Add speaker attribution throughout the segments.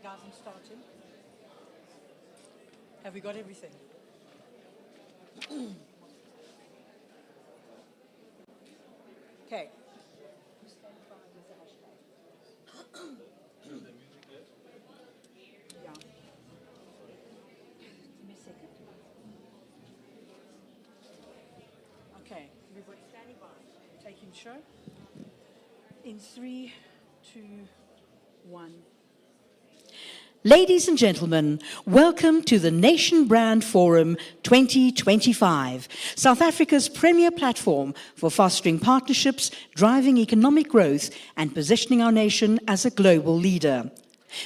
Speaker 1: Guys, I'm starting. Have we got everything? Okay. Yeah. Give me a second. Okay, everybody standing by. Taking show. In 3, 2, 1.
Speaker 2: Ladies and gentlemen, welcome to the Nation Brand Forum 2025, South Africa's premier platform for fostering partnerships, driving economic growth, and positioning our nation as a global leader.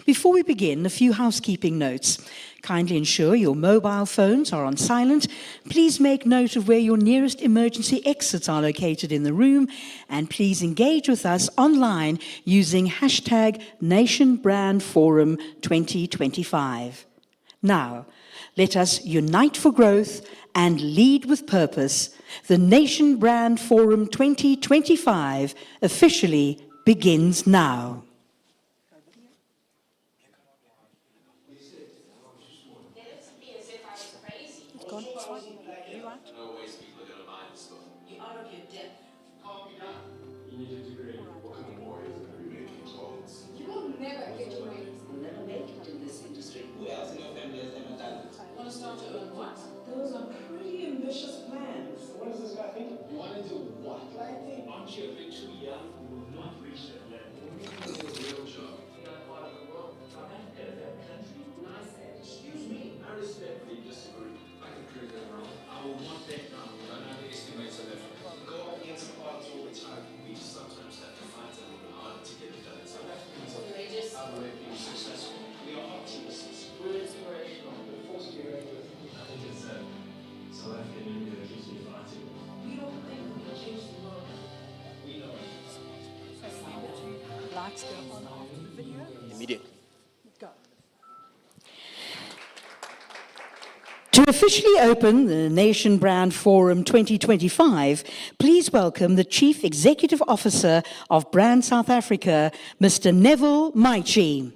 Speaker 2: Before we begin, a few housekeeping notes. Kindly ensure your mobile phones are on silent. Please make note of where your nearest emergency exits are located in the room, and please engage with us online using hashtag NationBrandForum2025. Now, let us unite for growth and lead with purpose. The Nation Brand Forum 2025 officially begins now.
Speaker 3: Those are pretty ambitious plans.
Speaker 4: What is this guy thinking? You want to do what? Lighting?
Speaker 5: Aren't you a bit too young? You will not reach that level.
Speaker 4: What do you think is a real job?
Speaker 5: We are part of the world. South Africa is that country. I said, excuse me.
Speaker 4: I respectfully disagree. I can prove that wrong.
Speaker 5: I will not back down.
Speaker 4: Don't underestimate South Africa. Go up against parties all the time. We sometimes have to fight a little harder to get it done. South Africans are courageous. We're being successful. We are optimists.
Speaker 5: We're inspirational.
Speaker 4: We're forced to be reckless.
Speaker 5: I think it's South African India that keeps me fighting.
Speaker 3: We don't think we can change the world.
Speaker 4: We know it.
Speaker 1: Lights go on after the video.
Speaker 4: Immediately.
Speaker 1: Go.
Speaker 2: To officially open the Nation Brand Forum 2025, please welcome the Chief Executive Officer of Brand South Africa, Mr. Neville Maichi.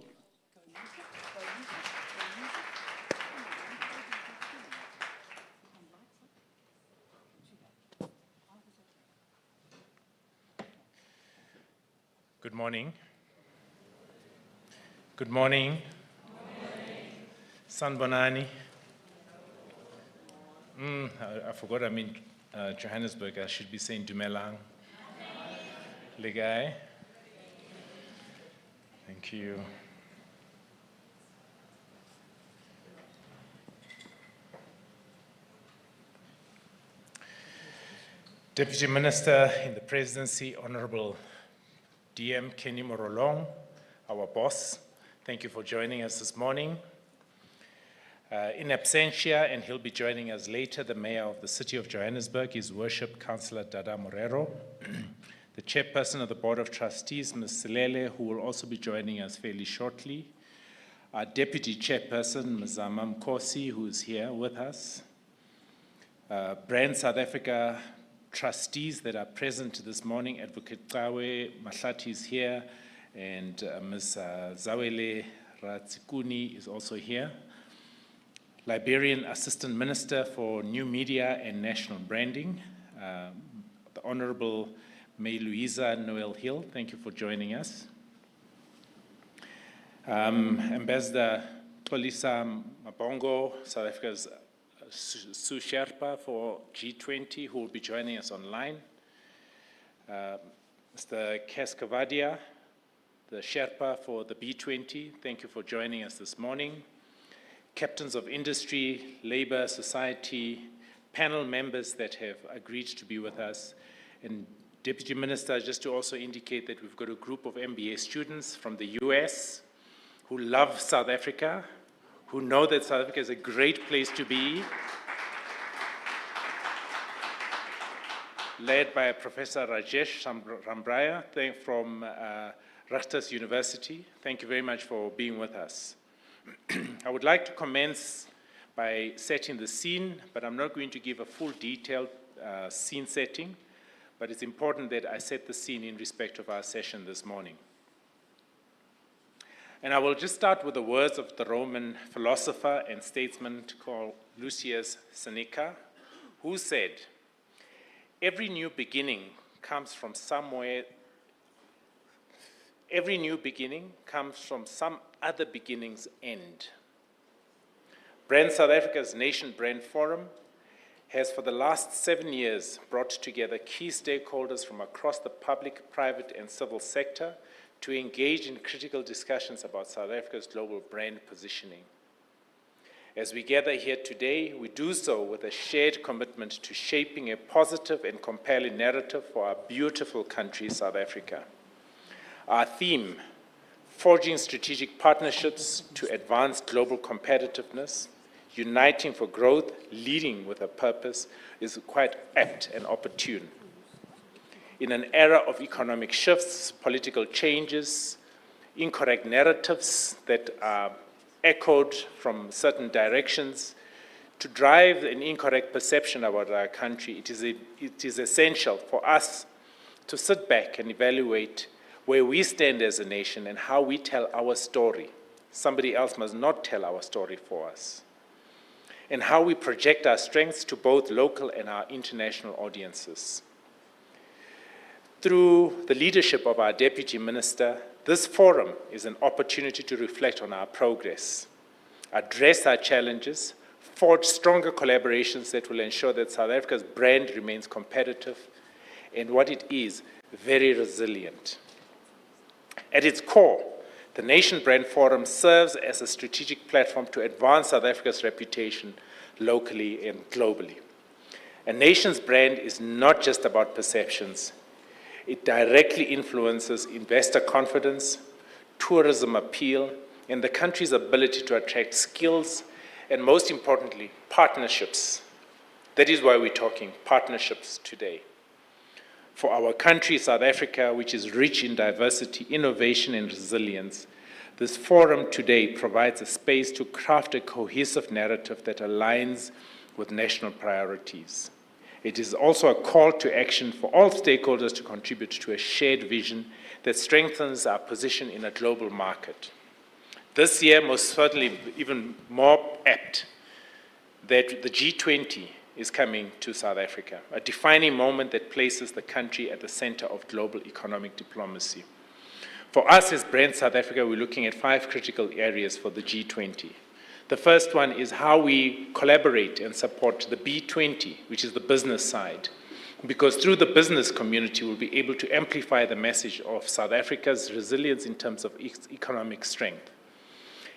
Speaker 6: Good morning. Good morning. Sanbonani. I forgot I'm in Johannesburg. I should be saying Dumelang. Legai. Thank you. Deputy Minister in the Presidency, Honorable DM Kenny Morolong, our boss, thank you for joining us this morning. In absentia, and he'll be joining us later, the Mayor of the City of Johannesburg, His Worship Councillor Dada Morero, the Chairperson of the Board of Trustees, Ms. Silele, who will also be joining us fairly shortly, our Deputy Chairperson, Ms. Zama Mkosi, who is here with us, Brand South Africa trustees that are present this morning. Advocate Kawe Mahlati is here, and Ms. Zawele Ratsikuni is also here. Liberian Assistant Minister for New Media and National Branding, the Honorable May Louisa Noel Hill, thank you for joining us. Ambassador Xolisa Mabongo, South Africa's Sue Sherpa for G20, who will be joining us online. Mr. Kaskavadia, the Sherpa for the B20, thank you for joining us this morning. Captains of industry, labor, society, panel members that have agreed to be with us. And Deputy Minister, just to also indicate that we've got a group of MBA students from the US who love South Africa, who know that South Africa is a great place to be, led by Professor Rajesh Rambraya from Rutgers University. Thank you very much for being with us. I would like to commence by setting the scene, but I'm not going to give a full detailed scene setting, but it's important that I set the scene in respect of our session this morning. And I will just start with the words of the Roman philosopher and statesman called Lucius Seneca, who said, every new beginning comes from somewhere, every new beginning comes from some other beginning's end. Brand South Africa's Nation Brand Forum has for the last 7 years brought together key stakeholders from across the public, private, and civil sector to engage in critical discussions about South Africa's global brand positioning. As we gather here today, we do so with a shared commitment to shaping a positive and compelling narrative for our beautiful country, South Africa. Our theme, forging strategic partnerships to advance global competitiveness, uniting for growth, leading with a purpose, is quite apt and opportune. In an era of economic shifts, political changes, incorrect narratives that are echoed from certain directions, to drive an incorrect perception about our country, it is essential for us to sit back and evaluate where we stand as a nation and how we tell our story. Somebody else must not tell our story for us. And how we project our strengths to both local and our international audiences. Through the leadership of our Deputy Minister, this forum is an opportunity to reflect on our progress, address our challenges, forge stronger collaborations that will ensure that South Africa's brand remains competitive and what it is, very resilient. At its core, the Nation Brand Forum serves as a strategic platform to advance South Africa's reputation locally and globally. A nation's brand is not just about perceptions. It directly influences investor confidence, tourism appeal, and the country's ability to attract skills, and most importantly, partnerships. That is why we're talking partnerships today. For our country, South Africa, which is rich in diversity, innovation, and resilience, this forum today provides a space to craft a cohesive narrative that aligns with national priorities. It is also a call to action for all stakeholders to contribute to a shared vision that strengthens our position in a global market. This year, most certainly even more apt, that the G20 is coming to South Africa, a defining moment that places the country at the center of global economic diplomacy. For us as Brand South Africa, we're looking at 5 critical areas for the G20. The first one is how we collaborate and support the B20, which is the business side, because through the business community, we'll be able to amplify the message of South Africa's resilience in terms of economic strength.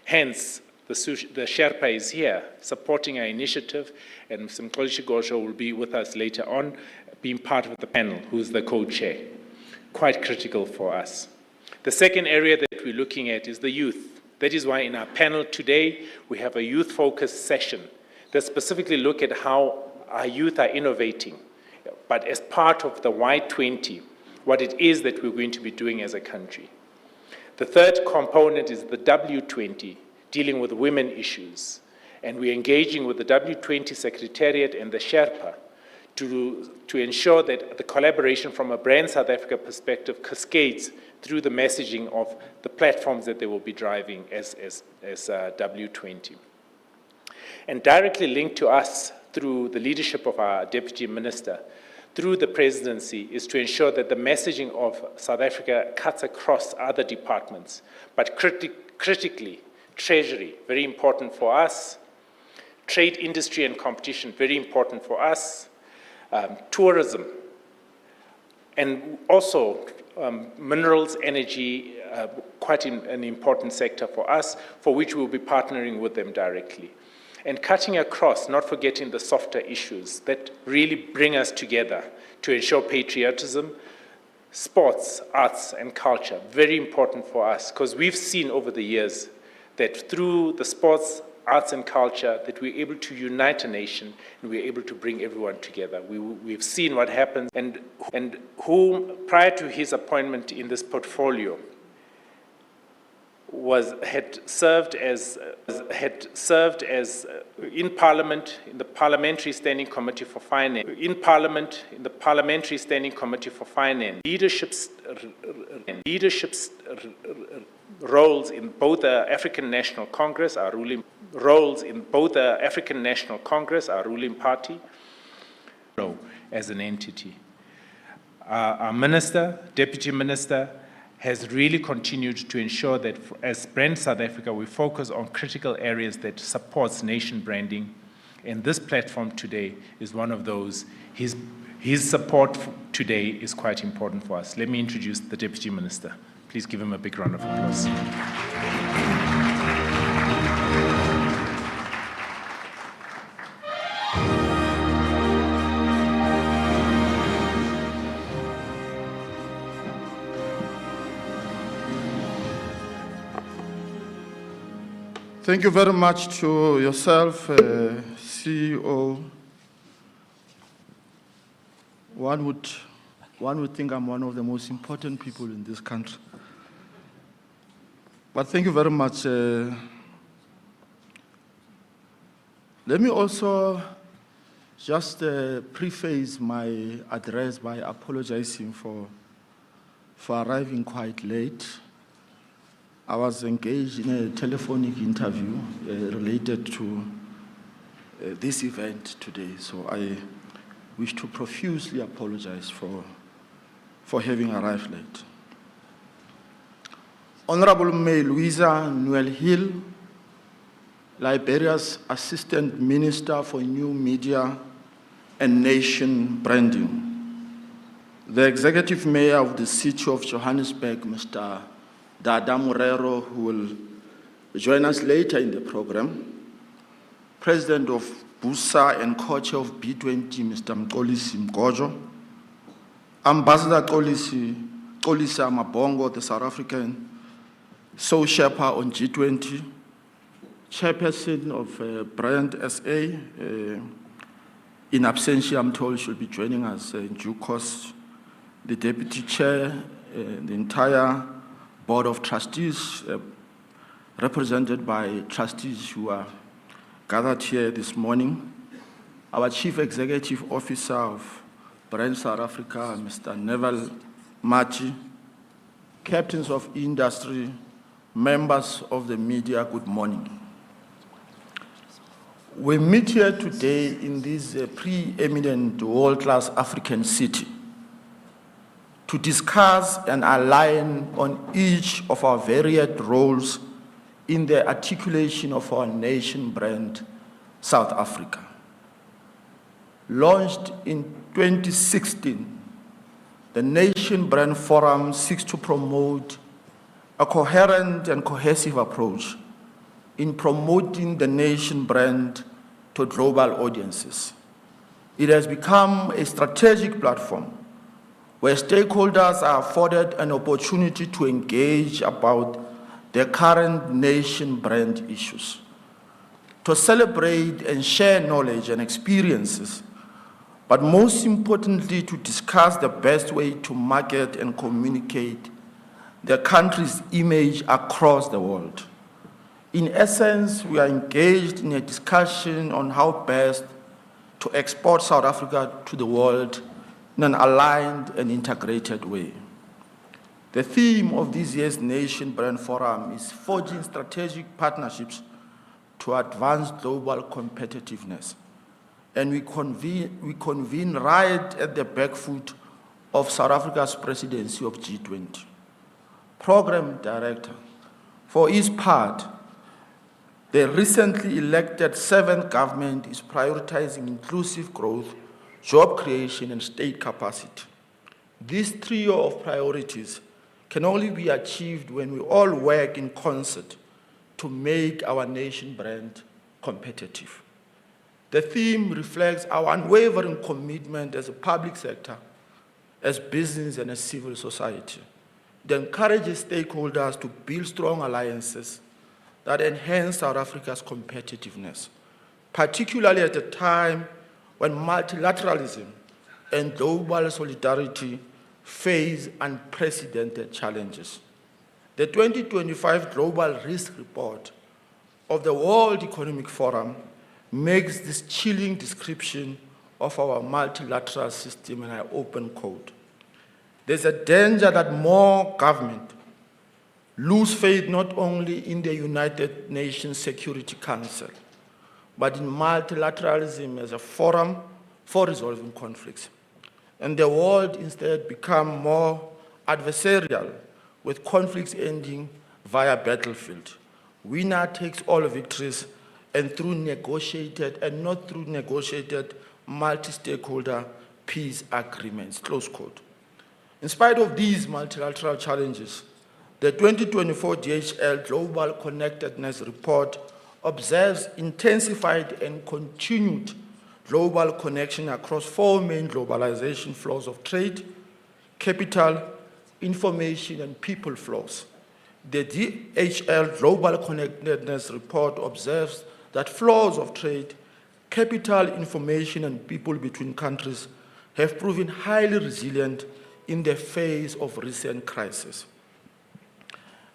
Speaker 6: Hence, the Sherpa is here supporting our initiative, and Msimkolishi Gosho will be with us later on, being part of the panel, who's the co-chair. Quite critical for us. The second area that we're looking at is the youth. That is why in our panel today, we have a youth-focused session that specifically look at how our youth are innovating, but as part of the Y20, what it is that we're going to be doing as a country. The third component is the W20, dealing with women issues. And we're engaging with the W20 Secretariat and the Sherpa to ensure that the collaboration from a Brand South Africa perspective cascades through the messaging of the platforms that they will be driving as W20. And directly linked to us through the leadership of our Deputy Minister, through the presidency, is to ensure that the messaging of South Africa cuts across other departments, but critically, Treasury, very important for us, trade, industry, and competition, very important for us, tourism, and also minerals, energy, quite an important sector for us, for which we'll be partnering with them directly. And cutting across, not forgetting the softer issues that really bring us together to ensure patriotism, sports, arts, and culture, very important for us, because we've seen over the years that through the sports, arts, and culture, that we're able to unite a nation and we're able to bring everyone together. We've seen what happens, and who, prior to his appointment in this portfolio, had served as in Parliament in the Parliamentary Standing Committee for Finance, roles in both the African National Congress, our ruling party, as an entity. Our minister, deputy minister, has really continued to ensure that as Brand South Africa, we focus on critical areas that supports nation branding. And this platform today is one of those. His support today is quite important for us. Let me introduce the deputy minister. Please give him a big round of applause.
Speaker 7: Thank you very much to yourself, CEO. One would think I'm one of the most important people in this country. But thank you very much. Let me also just preface my address by apologizing for arriving quite late. I was engaged in a telephonic interview related to this event today, so I wish to profusely apologize for having arrived late. Honorable May Louisa Newell-Hill, Liberia's Assistant Minister for New Media and Nation Branding, the Executive Mayor of the City of Johannesburg, Mr. Dada Morero, who will join us later in the program, President of BUSA and co-chair of B20, Mr. Mxolisi Mgojo, Ambassador Xolisi Mabongo, the South African Sous-Sherpa on G20, Chairperson of Brand SA, in absentia, I'm told she'll be joining us in due course, the Deputy Chair, the entire Board of Trustees, represented by trustees who are gathered here this morning, our Chief Executive Officer of Brand South Africa, Mr. Neville Machi, captains of industry, members of the media, good morning. We meet here today in this preeminent world-class African city to discuss and align on each of our varied roles in the articulation of our nation brand, South Africa. Launched in 2016, the Nation Brand Forum seeks to promote a coherent and cohesive approach in promoting the nation brand to global audiences. It has become a strategic platform where stakeholders are afforded an opportunity to engage about their current nation brand issues, to celebrate and share knowledge and experiences, but most importantly, to discuss the best way to market and communicate their country's image across the world. In essence, we are engaged in a discussion on how best to export South Africa to the world in an aligned and integrated way. The theme of this year's Nation Brand Forum is forging strategic partnerships to advance global competitiveness. And we convene right at the back foot of South Africa's presidency of G20. Program Director, for his part, the recently elected 7th government is prioritizing inclusive growth, job creation, and state capacity. This trio of priorities can only be achieved when we all work in concert to make our nation brand competitive. The theme reflects our unwavering commitment as a public sector, as business, and as civil society. It encourages stakeholders to build strong alliances that enhance South Africa's competitiveness, particularly at a time when multilateralism and global solidarity face unprecedented challenges. The 2025 Global Risk Report of the World Economic Forum makes this chilling description of our multilateral system, and I open quote. There's a danger that more government lose faith not only in the United Nations Security Council, but in multilateralism as a forum for resolving conflicts. And the world instead become more adversarial, with conflicts ending via battlefield. Winner takes all victories, and through negotiated and not through negotiated multi-stakeholder peace agreements, close quote. In spite of these multilateral challenges, the 2024 DHL Global Connectedness Report observes intensified and continued global connection across four main globalization flows of trade, capital, information, and people flows. The DHL Global Connectedness Report observes that flows of trade, capital, information, and people between countries have proven highly resilient in the face of recent crises.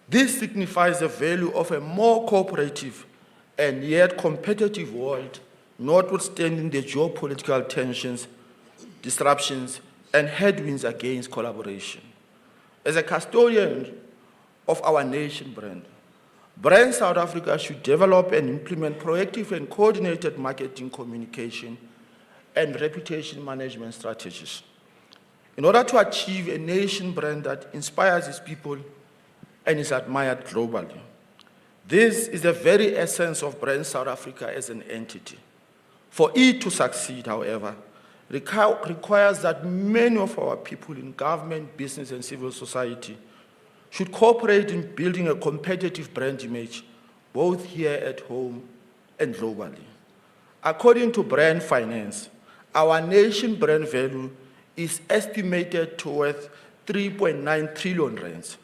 Speaker 7: This signifies the value of a more cooperative and yet competitive world, notwithstanding the geopolitical tensions, disruptions, and headwinds against collaboration. As a custodian of our nation brand South Africa should develop and implement proactive and coordinated marketing, communication, and reputation management strategies in order to achieve a nation brand that inspires its people and is admired globally. This is the very essence of brand South Africa as an entity. For it to succeed, however, requires that many of our people in government, business, and civil society should cooperate in building a competitive brand image, both here at home and globally. According to Brand Finance, our nation brand value is estimated to worth 3.9 trillion rands.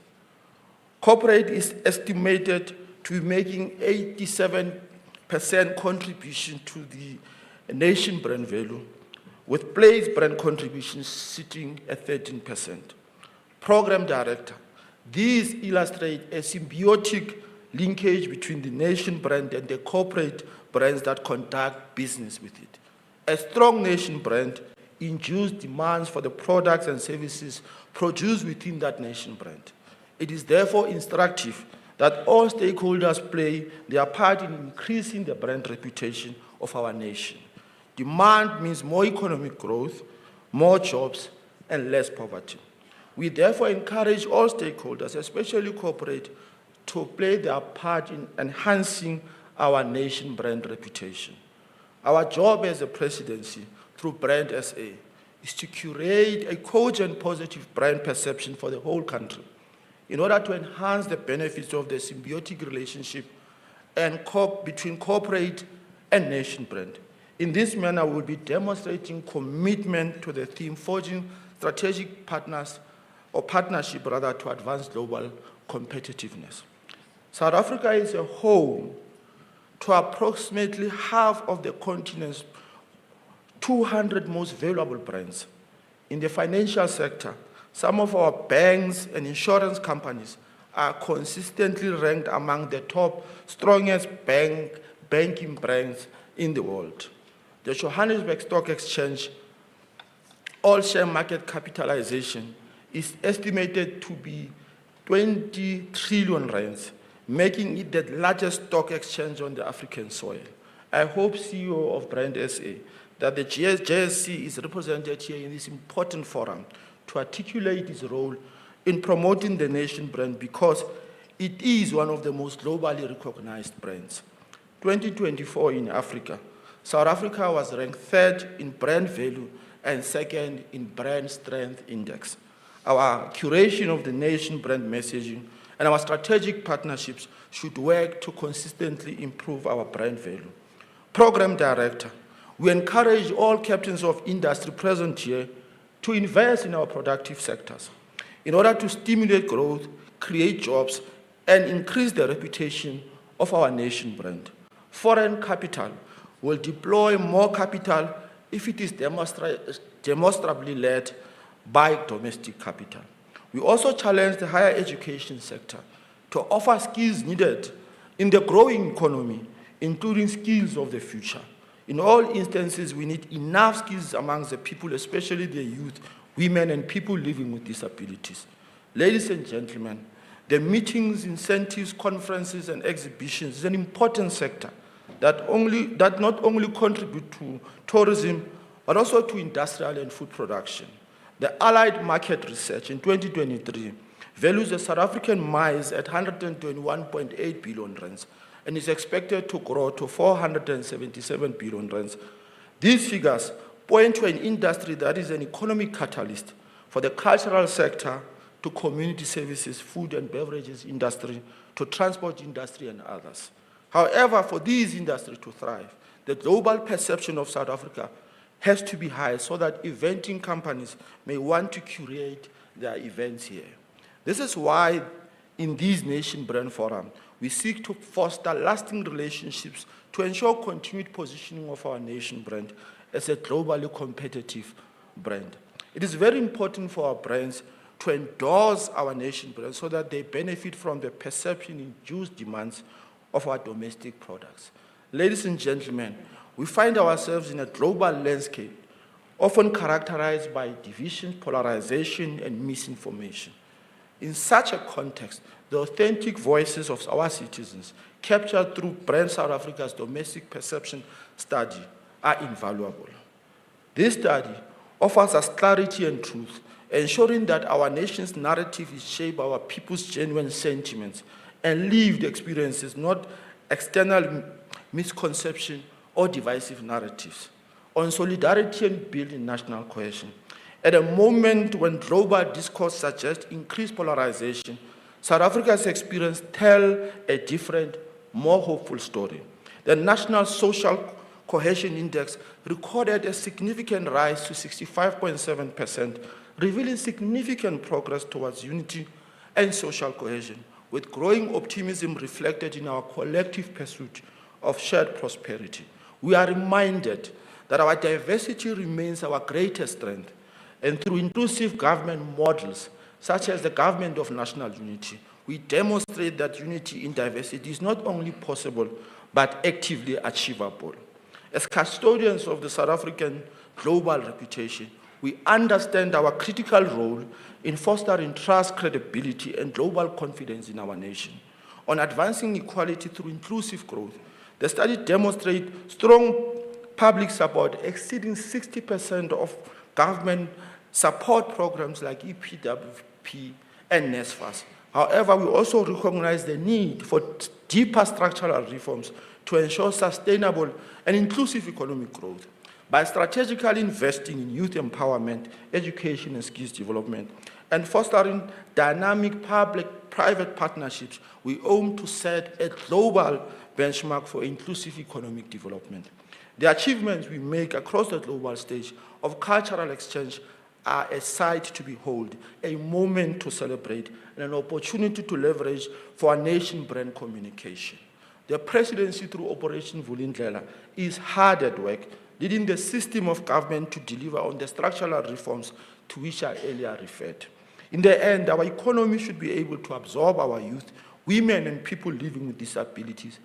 Speaker 7: Corporate is estimated to be making 87% contribution to the nation brand value, with place brand contributions sitting at 13%. Program Director, these illustrate a symbiotic linkage between the nation brand and the corporate brands that conduct business with it. A strong nation brand induces demands for the products and services produced within that nation brand. It is therefore instructive that all stakeholders play their part in increasing the brand reputation of our nation. Demand means more economic growth, more jobs, and less poverty. We therefore encourage all stakeholders, especially corporate, to play their part in enhancing our nation brand reputation. Our job as a presidency through Brand SA is to curate a cogent positive brand perception for the whole country in order to enhance the benefits of the symbiotic relationship and between corporate and nation brand. In this manner, we will be demonstrating commitment to the theme, forging strategic partnership to advance global competitiveness. South Africa is a home to approximately half of the continent's 200 most valuable brands. In the financial sector, some of our banks and insurance companies are consistently ranked among the top strongest banking brands in the world. The Johannesburg Stock Exchange all-share market capitalization is estimated to be 20 trillion rands, making it the largest stock exchange on the African soil. I hope, CEO of Brand SA, that the JSC is represented here in this important forum to articulate its role in promoting the nation brand because it is one of the most globally recognized brands. 2024 in Africa, South Africa was ranked third in brand value and second in brand strength index. Our curation of the nation brand messaging and our strategic partnerships should work to consistently improve our brand value. Program Director, we encourage all captains of industry present here to invest in our productive sectors in order to stimulate growth, create jobs, and increase the reputation of our nation brand. Foreign capital will deploy more capital if it is demonstrably led by domestic capital. We also challenge the higher education sector to offer skills needed in the growing economy, including skills of the future. In all instances, we need enough skills amongst the people, especially the youth, women, and people living with disabilities. Ladies and gentlemen, The meetings, incentives, conferences, and exhibitions is an important sector that not only contribute to tourism, but also to industrial and food production. The Allied Market Research in 2023 values the South African maize at 121.8 billion rands and is expected to grow to 477 billion rands. These figures point to an industry that is an economic catalyst for the cultural sector, to community services, food and beverages industry, to transport industry and others. However, for these industries to thrive, the global perception of South Africa has to be high so that eventing companies may want to curate their events here. This is why in these Nation Brand Forum, we seek to foster lasting relationships to ensure continued positioning of our nation brand as a globally competitive brand. It is very important for our brands to endorse our nation brand so that they benefit from the perception-induced demands of our domestic products. Ladies and gentlemen, we find ourselves in a global landscape often characterized by division, polarization, and misinformation. In such a context, the authentic voices of our citizens, captured through Brand South Africa's domestic perception study, are invaluable. This study offers us clarity and truth, ensuring that our nation's narrative is shaped by our people's genuine sentiments and lived experiences, not external misconception or divisive narratives. On solidarity and building national cohesion, at a moment when global discourse suggests increased polarization, South Africa's experience tells a different, more hopeful story. The National Social Cohesion Index recorded a significant rise to 65.7%, revealing significant progress towards unity and social cohesion, with growing optimism reflected in our collective pursuit of shared prosperity. We are reminded that our diversity remains our greatest strength, and through inclusive government models, such as the Government of National Unity, we demonstrate that unity in diversity is not only possible, but actively achievable. As custodians of the South African global reputation, we understand our critical role in fostering trust, credibility, and global confidence in our nation. On advancing equality through inclusive growth, the study demonstrates strong public support, exceeding 60% of government support programs like EPWP and NSFAS. However, we also recognize the need for deeper structural reforms to ensure sustainable and inclusive economic growth. By strategically investing in youth empowerment, education, and skills development, and fostering dynamic public-private partnerships, we aim to set a global benchmark for inclusive economic development. The achievements we make across the global stage of cultural exchange are a sight to behold, a moment to celebrate, and an opportunity to leverage for our nation brand communication. The presidency through Operation Vulindlela is hard at work, leading the system of government to deliver on the structural reforms to which I earlier referred. In the end, our economy should be able to absorb our youth, women, and people living with disabilities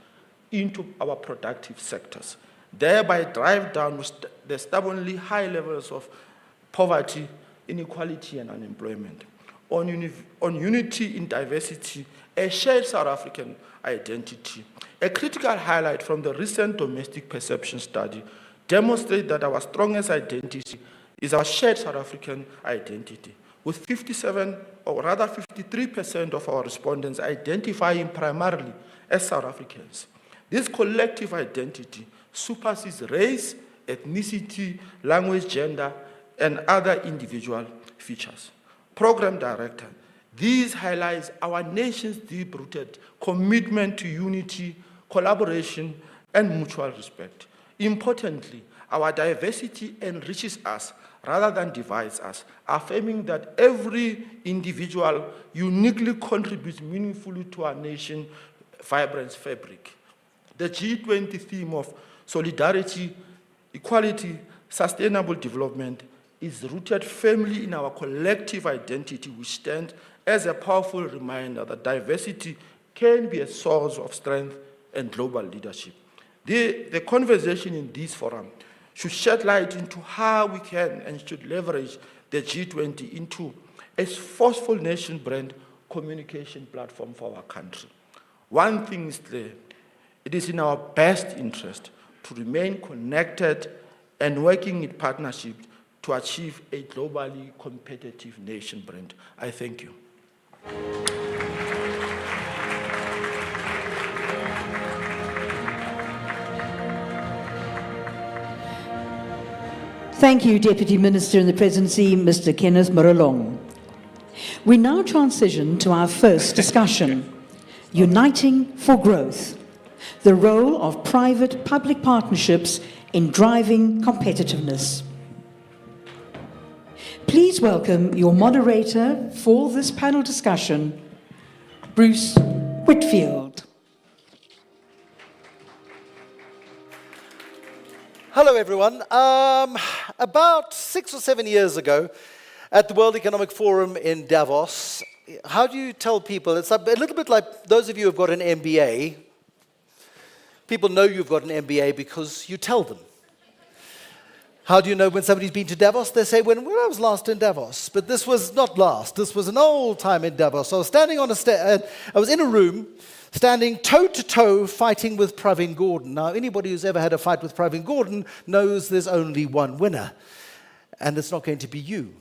Speaker 7: into our productive sectors, thereby drive down the stubbornly high levels of poverty, inequality, and unemployment. On unity in diversity, a shared South African identity, a critical highlight from the recent domestic perception study demonstrates that our strongest identity is our shared South African identity, with 53% of our respondents identifying primarily as South Africans. This collective identity supersedes race, ethnicity, language, gender, and other individual features. Program Director, these highlights our nation's deep-rooted commitment to unity, collaboration, and mutual respect. Importantly, our diversity enriches us rather than divides us, affirming that every individual uniquely contributes meaningfully to our nation's vibrant fabric. The G20 theme of solidarity, equality, sustainable development is rooted firmly in our collective identity, which stands as a powerful reminder that diversity can be a source of strength and global leadership. The conversation in this forum should shed light into how we can and should leverage the G20 into a forceful nation brand communication platform for our country. One thing is clear, it is in our best interest to remain connected and working in partnership to achieve a globally competitive nation brand. I thank you.
Speaker 2: Thank you, Deputy Minister in the Presidency, Mr. Kenneth Morolong. We now transition to our first discussion, Uniting for Growth, the role of private-public partnerships in driving competitiveness. Please welcome your moderator for this panel discussion, Bruce Whitfield.
Speaker 8: Hello, everyone. About 6 or 7 years ago, at the World Economic Forum in Davos, how do you tell people? It's a little bit like those of you who have got an MBA. People know you've got an MBA because you tell them. How do you know when somebody's been to Davos? They say, when I was last in Davos. But this was not last. This was an old time in Davos. So I was standing on I was in a room, standing toe-to-toe fighting with Pravin Gordhan. Now, anybody who's ever had a fight with Pravin Gordhan knows there's only one winner, and it's not going to be you.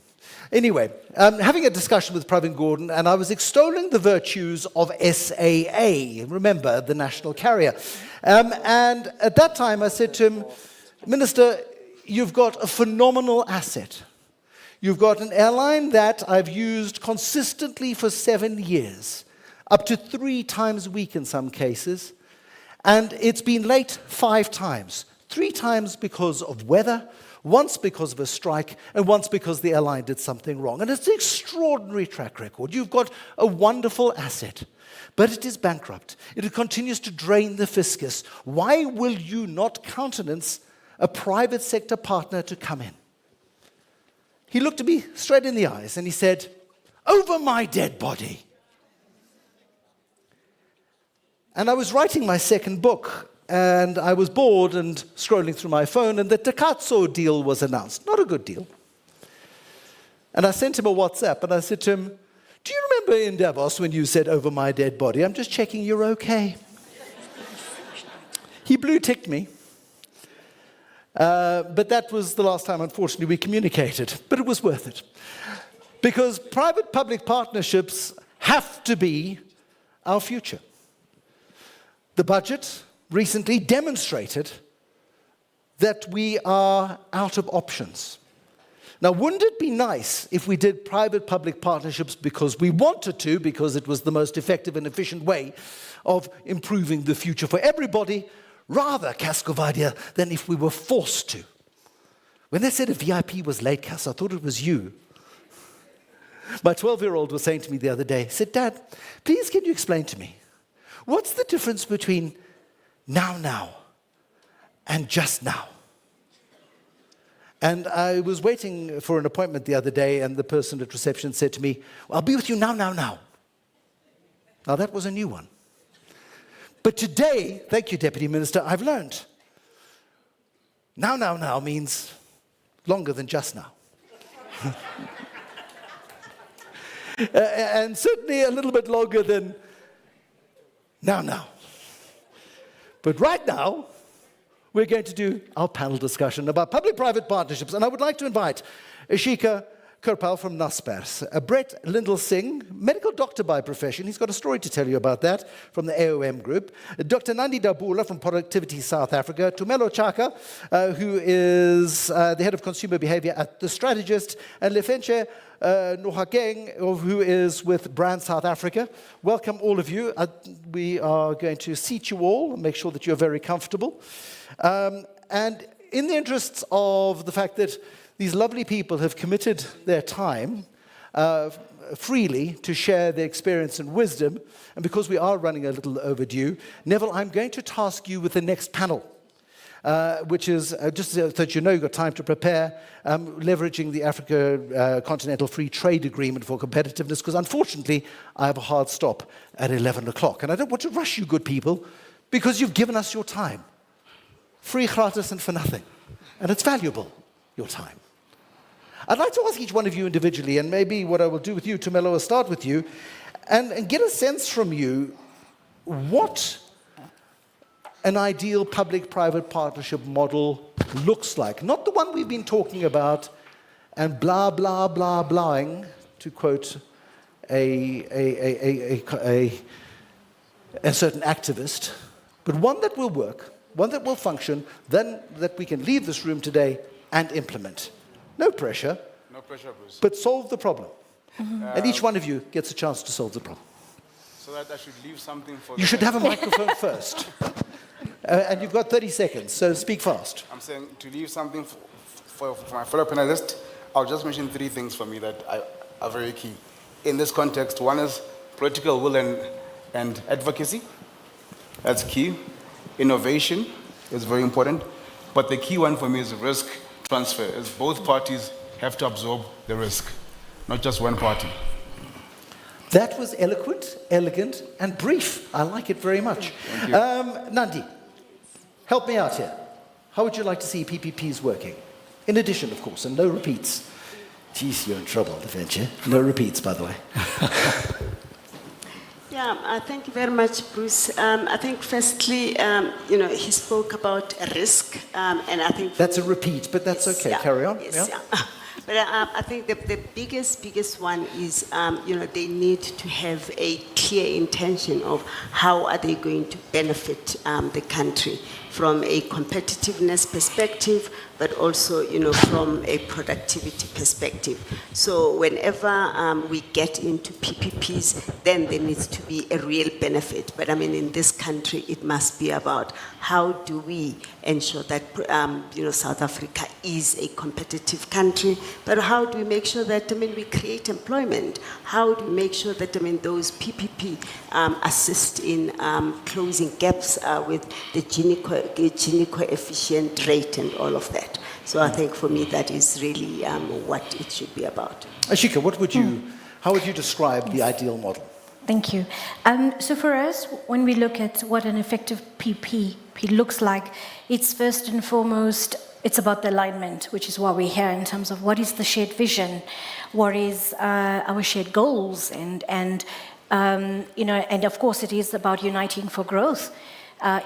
Speaker 8: Anyway, having a discussion with Pravin Gordhan, and I was extolling the virtues of SAA, remember, the national carrier. And at that time, I said to him, Minister, you've got a phenomenal asset. You've got an airline that I've used consistently for 7 years. Up to 3 times a week in some cases, and it's been late 5 times. 3 times because of weather, once because of a strike, and once because the airline did something wrong. And it's an extraordinary track record. You've got a wonderful asset, but it is bankrupt. It continues to drain the fiscus. Why will you not countenance a private sector partner to come in? He looked at me straight in the eyes and he said, over my dead body. And I was writing my second book, and I was bored and scrolling through my phone, and the Takatso deal was announced. Not a good deal. And I sent him a WhatsApp, and I said to him, do you remember in Davos when you said, over my dead body? I'm just checking you're okay. He blue-ticked me. But that was the last time, unfortunately, we communicated. But it was worth it. Because private-public partnerships have to be our future. The budget recently demonstrated that we are out of options. Now, wouldn't it be nice if we did private-public partnerships because we wanted to, because it was the most effective and efficient way of improving the future for everybody, rather, Kaskovadia, than if we were forced to? When they said a VIP was late, Kas, I thought it was you. My 12-year-old was saying to me the other day, he said, Dad, please can you explain to me, what's the difference between now and just now? And I was waiting for an appointment the other day, and the person at reception said to me, well, I'll be with you now. Now, that was a new one. But today, thank you, Deputy Minister, I've learned. Now means longer than just now. And certainly a little bit longer than now. But right now, we're going to do our panel discussion about public-private partnerships. And I would like to invite Ashika Kirpal from Naspers, Brett Lindell-Singh, medical doctor by profession. He's got a story to tell you about that from the AOM group. Dr. Nandi Dabula from Productivity South Africa. Tumelo Chaka, who is the head of consumer behavior at The Strategist. And Lefenche Nohakeng, who is with Brand South Africa. Welcome, all of you. We are going to seat you all and make sure that you're very comfortable. And in the interests of the fact that these lovely people have committed their time freely to share their experience and wisdom, and because we are running a little overdue, Neville, I'm going to task you with the next panel, which is, just so that you know you've got time to prepare, leveraging the Africa Continental Free Trade Agreement for competitiveness, because unfortunately I have a hard stop at 11 o'clock. And I don't want to rush you, good people, because you've given us your time. Free, gratis, and for nothing. And it's valuable, your time. I'd like to ask each one of you individually, and maybe what I will do with you, Tumelo, will start with you. and get a sense from you what an ideal public-private partnership model looks like. Not the one we've been talking about and blah, blah, blah, blahing, to quote a certain activist, but one that will work, one that will function, then that we can leave this room today and implement. No pressure.
Speaker 9: No pressure, Bruce.
Speaker 8: But solve the problem. And each one of you gets a chance to solve the problem.
Speaker 9: So that I should leave something for...
Speaker 8: You should have a microphone first. And you've got 30 seconds, so speak fast.
Speaker 9: I'm saying to leave something for my fellow panelists. I'll just mention 3 things for me that are very key. In this context, one is political will and advocacy. That's key. Innovation is very important. But the key one for me is risk transfer, as both parties have to absorb the risk, not just one party.
Speaker 8: That was eloquent, elegant, and brief. I like it very much.
Speaker 9: Thank you.
Speaker 8: Nandi, help me out here. How would you like to see PPPs working? In addition, of course, and no repeats. Geez, you're in trouble, aren't you? No repeats, by the way.
Speaker 10: Yeah, thank you very much, Bruce. I think firstly, he spoke about risk, and I think...
Speaker 8: That's a repeat, but that's
Speaker 10: yes,
Speaker 8: okay.
Speaker 10: Yeah,
Speaker 8: Carry on.
Speaker 10: Yes, yeah. But I think the biggest one is, they need to have a clear intention of how are they going to benefit the country from a competitiveness perspective, but also, from a productivity perspective. So whenever we get into PPPs, then there needs to be a real benefit. But I mean, in this country, it must be about how do we ensure that, South Africa is a competitive country, but how do we make sure that, we create employment? How do we make sure that, those PPP assist in closing gaps with the Gini coefficient rate and all of that? So I think for me that is really what it should be about.
Speaker 8: Ashika, how would you describe the ideal model?
Speaker 11: Thank you. So for us, when we look at what an effective PPP looks like, it's first and foremost, it's about the alignment, which is why we're here in terms of what is the shared vision, what is our shared goals, and of course it is about uniting for growth.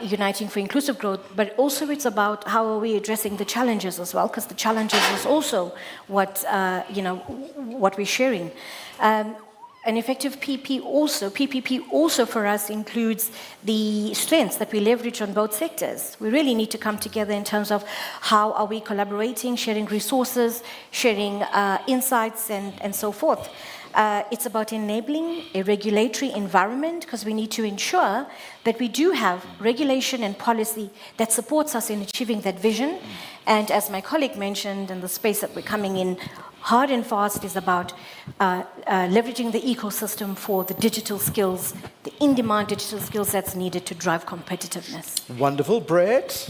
Speaker 11: Uniting for inclusive growth, but also it's about how are we addressing the challenges as well, because the challenges is also what we're sharing. An effective PPP also for us includes the strengths that we leverage on both sectors. We really need to come together in terms of how are we collaborating, sharing resources, sharing insights, and so forth. It's about enabling a regulatory environment, because we need to ensure that we do have regulation and policy that supports us in achieving that vision. And as my colleague mentioned, in the space that we're coming in hard and fast is about leveraging the ecosystem for the digital skills, the in-demand digital skills that's needed to drive competitiveness.
Speaker 8: Wonderful. Brett?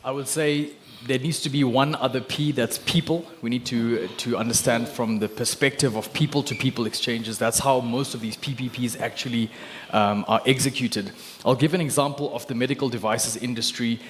Speaker 12: I would say there needs to be one other P, that's people. We need to understand from the perspective of people-to-people exchanges. That's how most of these PPPs actually are executed. I'll give an example of the medical devices industry.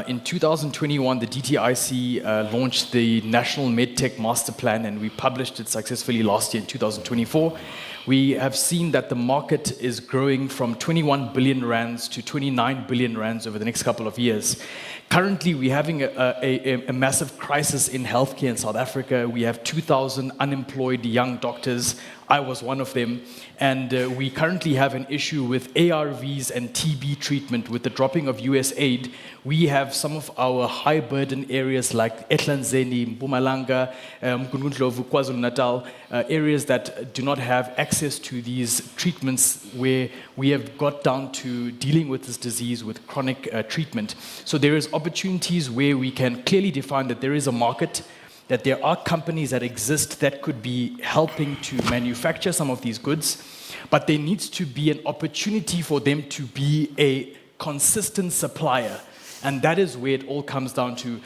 Speaker 12: In 2021, the DTIC launched the National MedTech Master Plan, and we published it successfully last year in 2024. We have seen that the market is growing from 21 billion rands to 29 billion rands over the next couple of years. Currently, we're having a massive crisis in healthcare in South Africa. We have 2,000 unemployed young doctors. I was one of them. And we currently have an issue with ARVs and TB treatment. With the dropping of US aid, we have some of our high burden areas like Etlanzeni, Mpumalanga, Mkundundlovu, KwaZulu-Natal, areas that do not have access to these treatments, where we have got down to dealing with this disease with chronic treatment. So there is opportunities where we can clearly define that there is a market, that there are companies that exist that could be helping to manufacture some of these goods, but there needs to be an opportunity for them to be a consistent supplier. And that is where it all comes down to.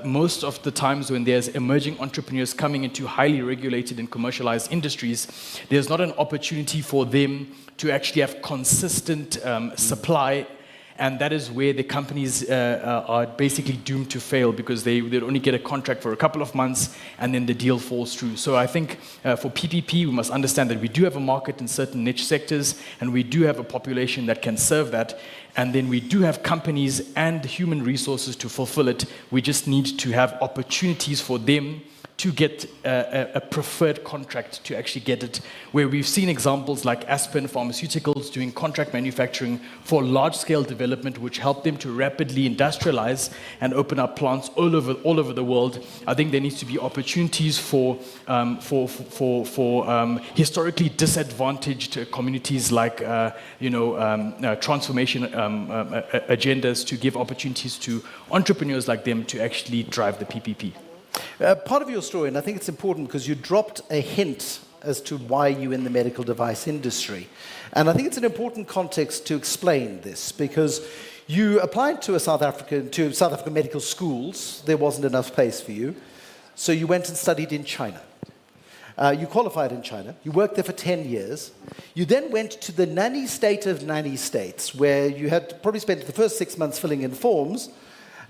Speaker 12: Most of the times when there's emerging entrepreneurs coming into highly regulated and commercialized industries, there's not an opportunity for them to actually have consistent supply And that is where the companies are basically doomed to fail because they'd only get a contract for a couple of months and then the deal falls through. So I think for PPP, we must understand that we do have a market in certain niche sectors and we do have a population that can serve that. And then we do have companies and human resources to fulfill it. We just need to have opportunities for them to get a preferred contract to actually get it, where we've seen examples like Aspen Pharmaceuticals doing contract manufacturing for large-scale development, which helped them to rapidly industrialize and open up plants all over the world. I think there needs to be opportunities for historically disadvantaged communities like transformation agendas to give opportunities to entrepreneurs like them to actually drive the PPP.
Speaker 8: Part of your story, and I think it's important because you dropped a hint as to why you're in the medical device industry. And I think it's an important context to explain this because you applied to South African medical schools. There wasn't enough space for you. So you went and studied in China. You qualified in China. You worked there for 10 years. You then went to the nanny state of nanny states where you had probably spent the first 6 months filling in forms.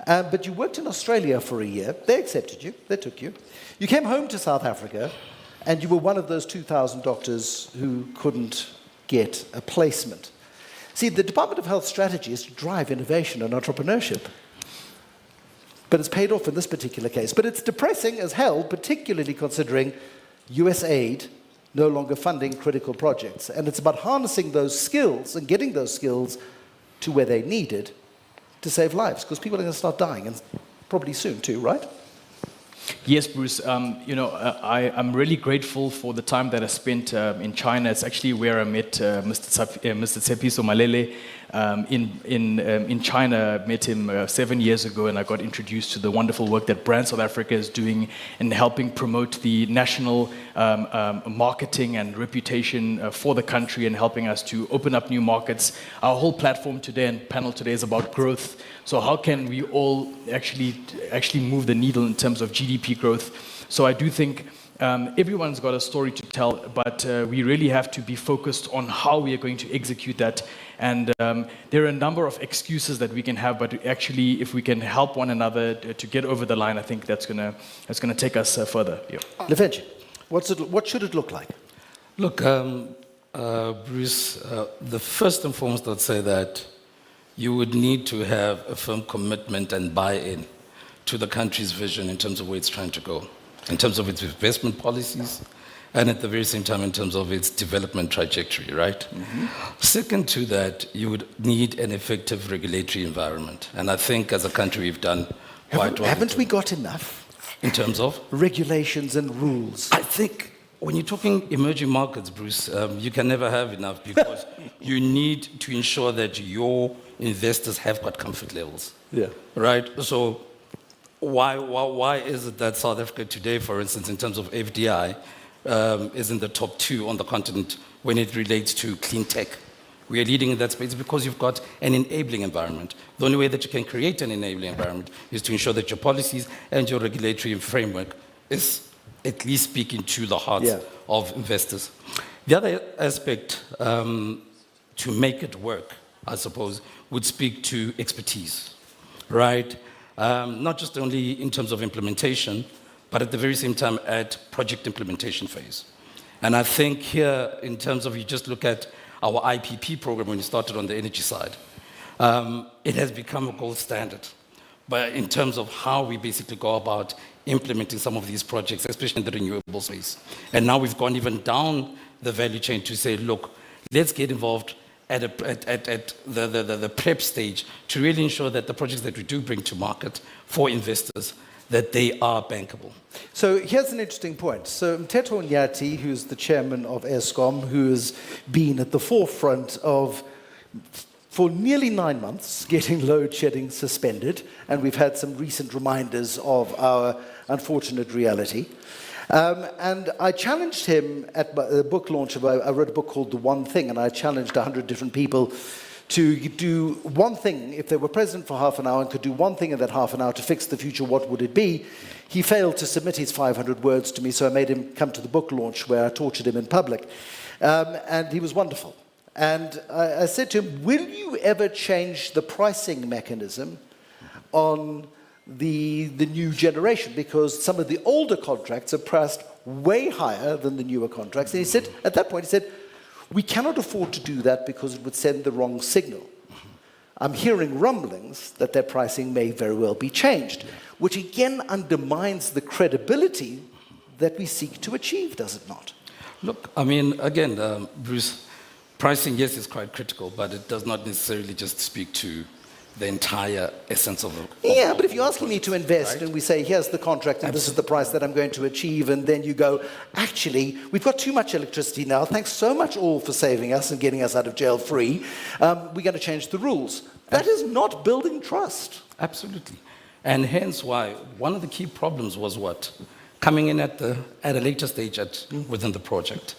Speaker 8: But you worked in Australia for a year. They accepted you. They took you. You came home to South Africa, and you were one of those 2,000 doctors who couldn't get a placement. See, the Department of Health strategy is to drive innovation and entrepreneurship. But it's paid off in this particular case. But it's depressing as hell, particularly considering US aid no longer funding critical projects. And it's about harnessing those skills and getting those skills to where they're needed to save lives, because people are going to start dying, and probably soon too, right?
Speaker 12: Yes, Bruce. I'm really grateful for the time that I spent in China. It's actually where I met Mr. Tshepiso Malele in China. I met him 7 years ago, and I got introduced to the wonderful work that Brand South Africa is doing in helping promote the national marketing and reputation for the country and helping us to open up new markets. Our whole platform today and panel today is about growth. So how can we all actually move the needle in terms of GDP growth? So I do think everyone's got a story to tell, but we really have to be focused on how we are going to execute that. And there are a number of excuses that we can have, but actually, if we can help one another to get over the line, I think that's gonna take us further. Yeah.
Speaker 8: Lefenji, what should it look like?
Speaker 13: Look, Bruce, the first and foremost, I'd say that you would need to have a firm commitment and buy-in to the country's vision in terms of where it's trying to go, in terms of its investment policies, and at the very same time in terms of its development trajectory, right? Mm-hmm. Second to that, you would need an effective regulatory environment. And I think as a country we've done quite well.
Speaker 8: Haven't we got enough?
Speaker 13: In terms of?
Speaker 8: Regulations and rules.
Speaker 13: I think when you're talking emerging markets, Bruce, you can never have enough because you need to ensure that your investors have got comfort levels.
Speaker 8: Yeah.
Speaker 13: Right? So why is it that South Africa today, for instance, in terms of FDI, is in the top 2 on the continent when it relates to clean tech? We are leading in that space because you've got an enabling environment. The only way that you can create an enabling environment is to ensure that your policies and your regulatory framework is at least speaking to the hearts of investors. The other aspect to make it work, I suppose, would speak to expertise, right? Not just only in terms of implementation, but at the very same time at project implementation phase. And I think here, in terms of you just look at our IPP program when you started on the energy side, it has become a gold standard. But in terms of how we basically go about implementing some of these projects, especially in the renewable space. And now we've gone even down the value chain to say, look, let's get involved at the prep stage to really ensure that the projects that we do bring to market for investors, that they are bankable.
Speaker 8: So here's an interesting point. So Mteto Nyati, who's the chairman of Eskom, who has been at the forefront of, for nearly 9 months, getting load shedding suspended, and we've had some recent reminders of our unfortunate reality. And I challenged him at the book launch I wrote a book called The One Thing, and I challenged 100 different people to do one thing. If they were present for half an hour and could do one thing in that half an hour to fix the future, what would it be? He failed to submit his 500 words to me, so I made him come to the book launch where I tortured him in public. And he was wonderful. And I said to him, will you ever change the pricing mechanism on the new generation? Because some of the older contracts are priced way higher than the newer contracts. And he said, at that point, he said, we cannot afford to do that because it would send the wrong signal. I'm hearing rumblings that their pricing may very well be changed, which again undermines the credibility that we seek to achieve, does it not?
Speaker 13: Look, I mean, again, Bruce, pricing, yes, is quite critical, but it does not necessarily just speak to the entire essence of it.
Speaker 8: Yeah, but if you're asking me to invest, right, and we say, here's the contract and this is the price that I'm going to achieve, and then you go, actually, we've got too much electricity now, thanks so much all for saving us and getting us out of jail free, we're going to change the rules. That is not building trust.
Speaker 13: Absolutely. And hence why one of the key problems was what? Coming in at a later stage within the project.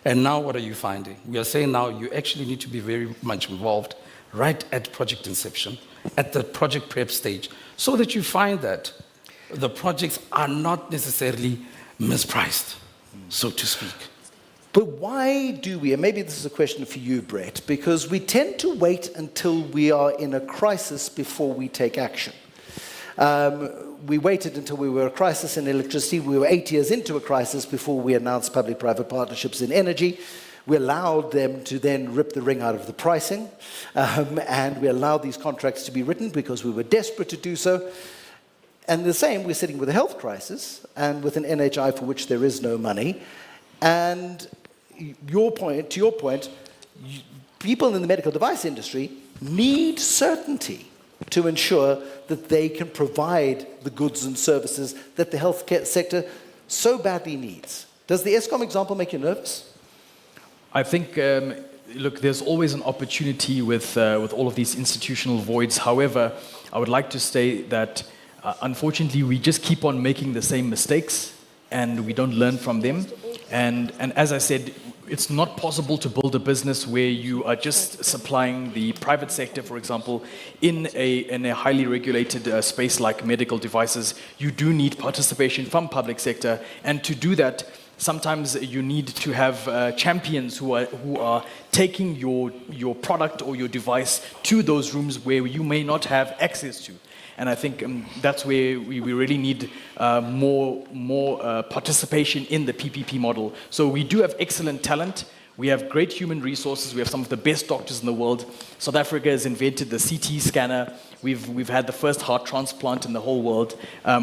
Speaker 13: And now what are you finding? We are saying now you actually need to be very much involved right at project inception, at the project prep stage, so that you find that the projects are not necessarily mispriced, so to speak.
Speaker 8: But why do we, and maybe this is a question for you, Brett, because we tend to wait until we are in a crisis before we take action. We waited until we were a crisis in electricity. We were 8 years into a crisis before we announced public-private partnerships in energy. We allowed them to then rip the ring out of the pricing, and we allowed these contracts to be written because we were desperate to do so. And the same, we're sitting with a health crisis and with an NHI for which there is no money. And to your point, people in the medical device industry need certainty to ensure that they can provide the goods and services that the healthcare sector so badly needs. Does the ESCOM example make you nervous?
Speaker 12: I think, look, there's always an opportunity with all of these institutional voids. However, I would like to say that, unfortunately, we just keep on making the same mistakes and we don't learn from them. And as I said, it's not possible to build a business where you are just supplying the private sector, for example, in a highly regulated space like medical devices. You do need participation from public sector, and to do that, sometimes you need to have champions who are taking your product or your device to those rooms where you may not have access to. And I think that's where we really need more participation in the PPP model. So we do have excellent talent. We have great human resources. We have some of the best doctors in the world. South Africa has invented the CT scanner. We've had the first heart transplant in the whole world.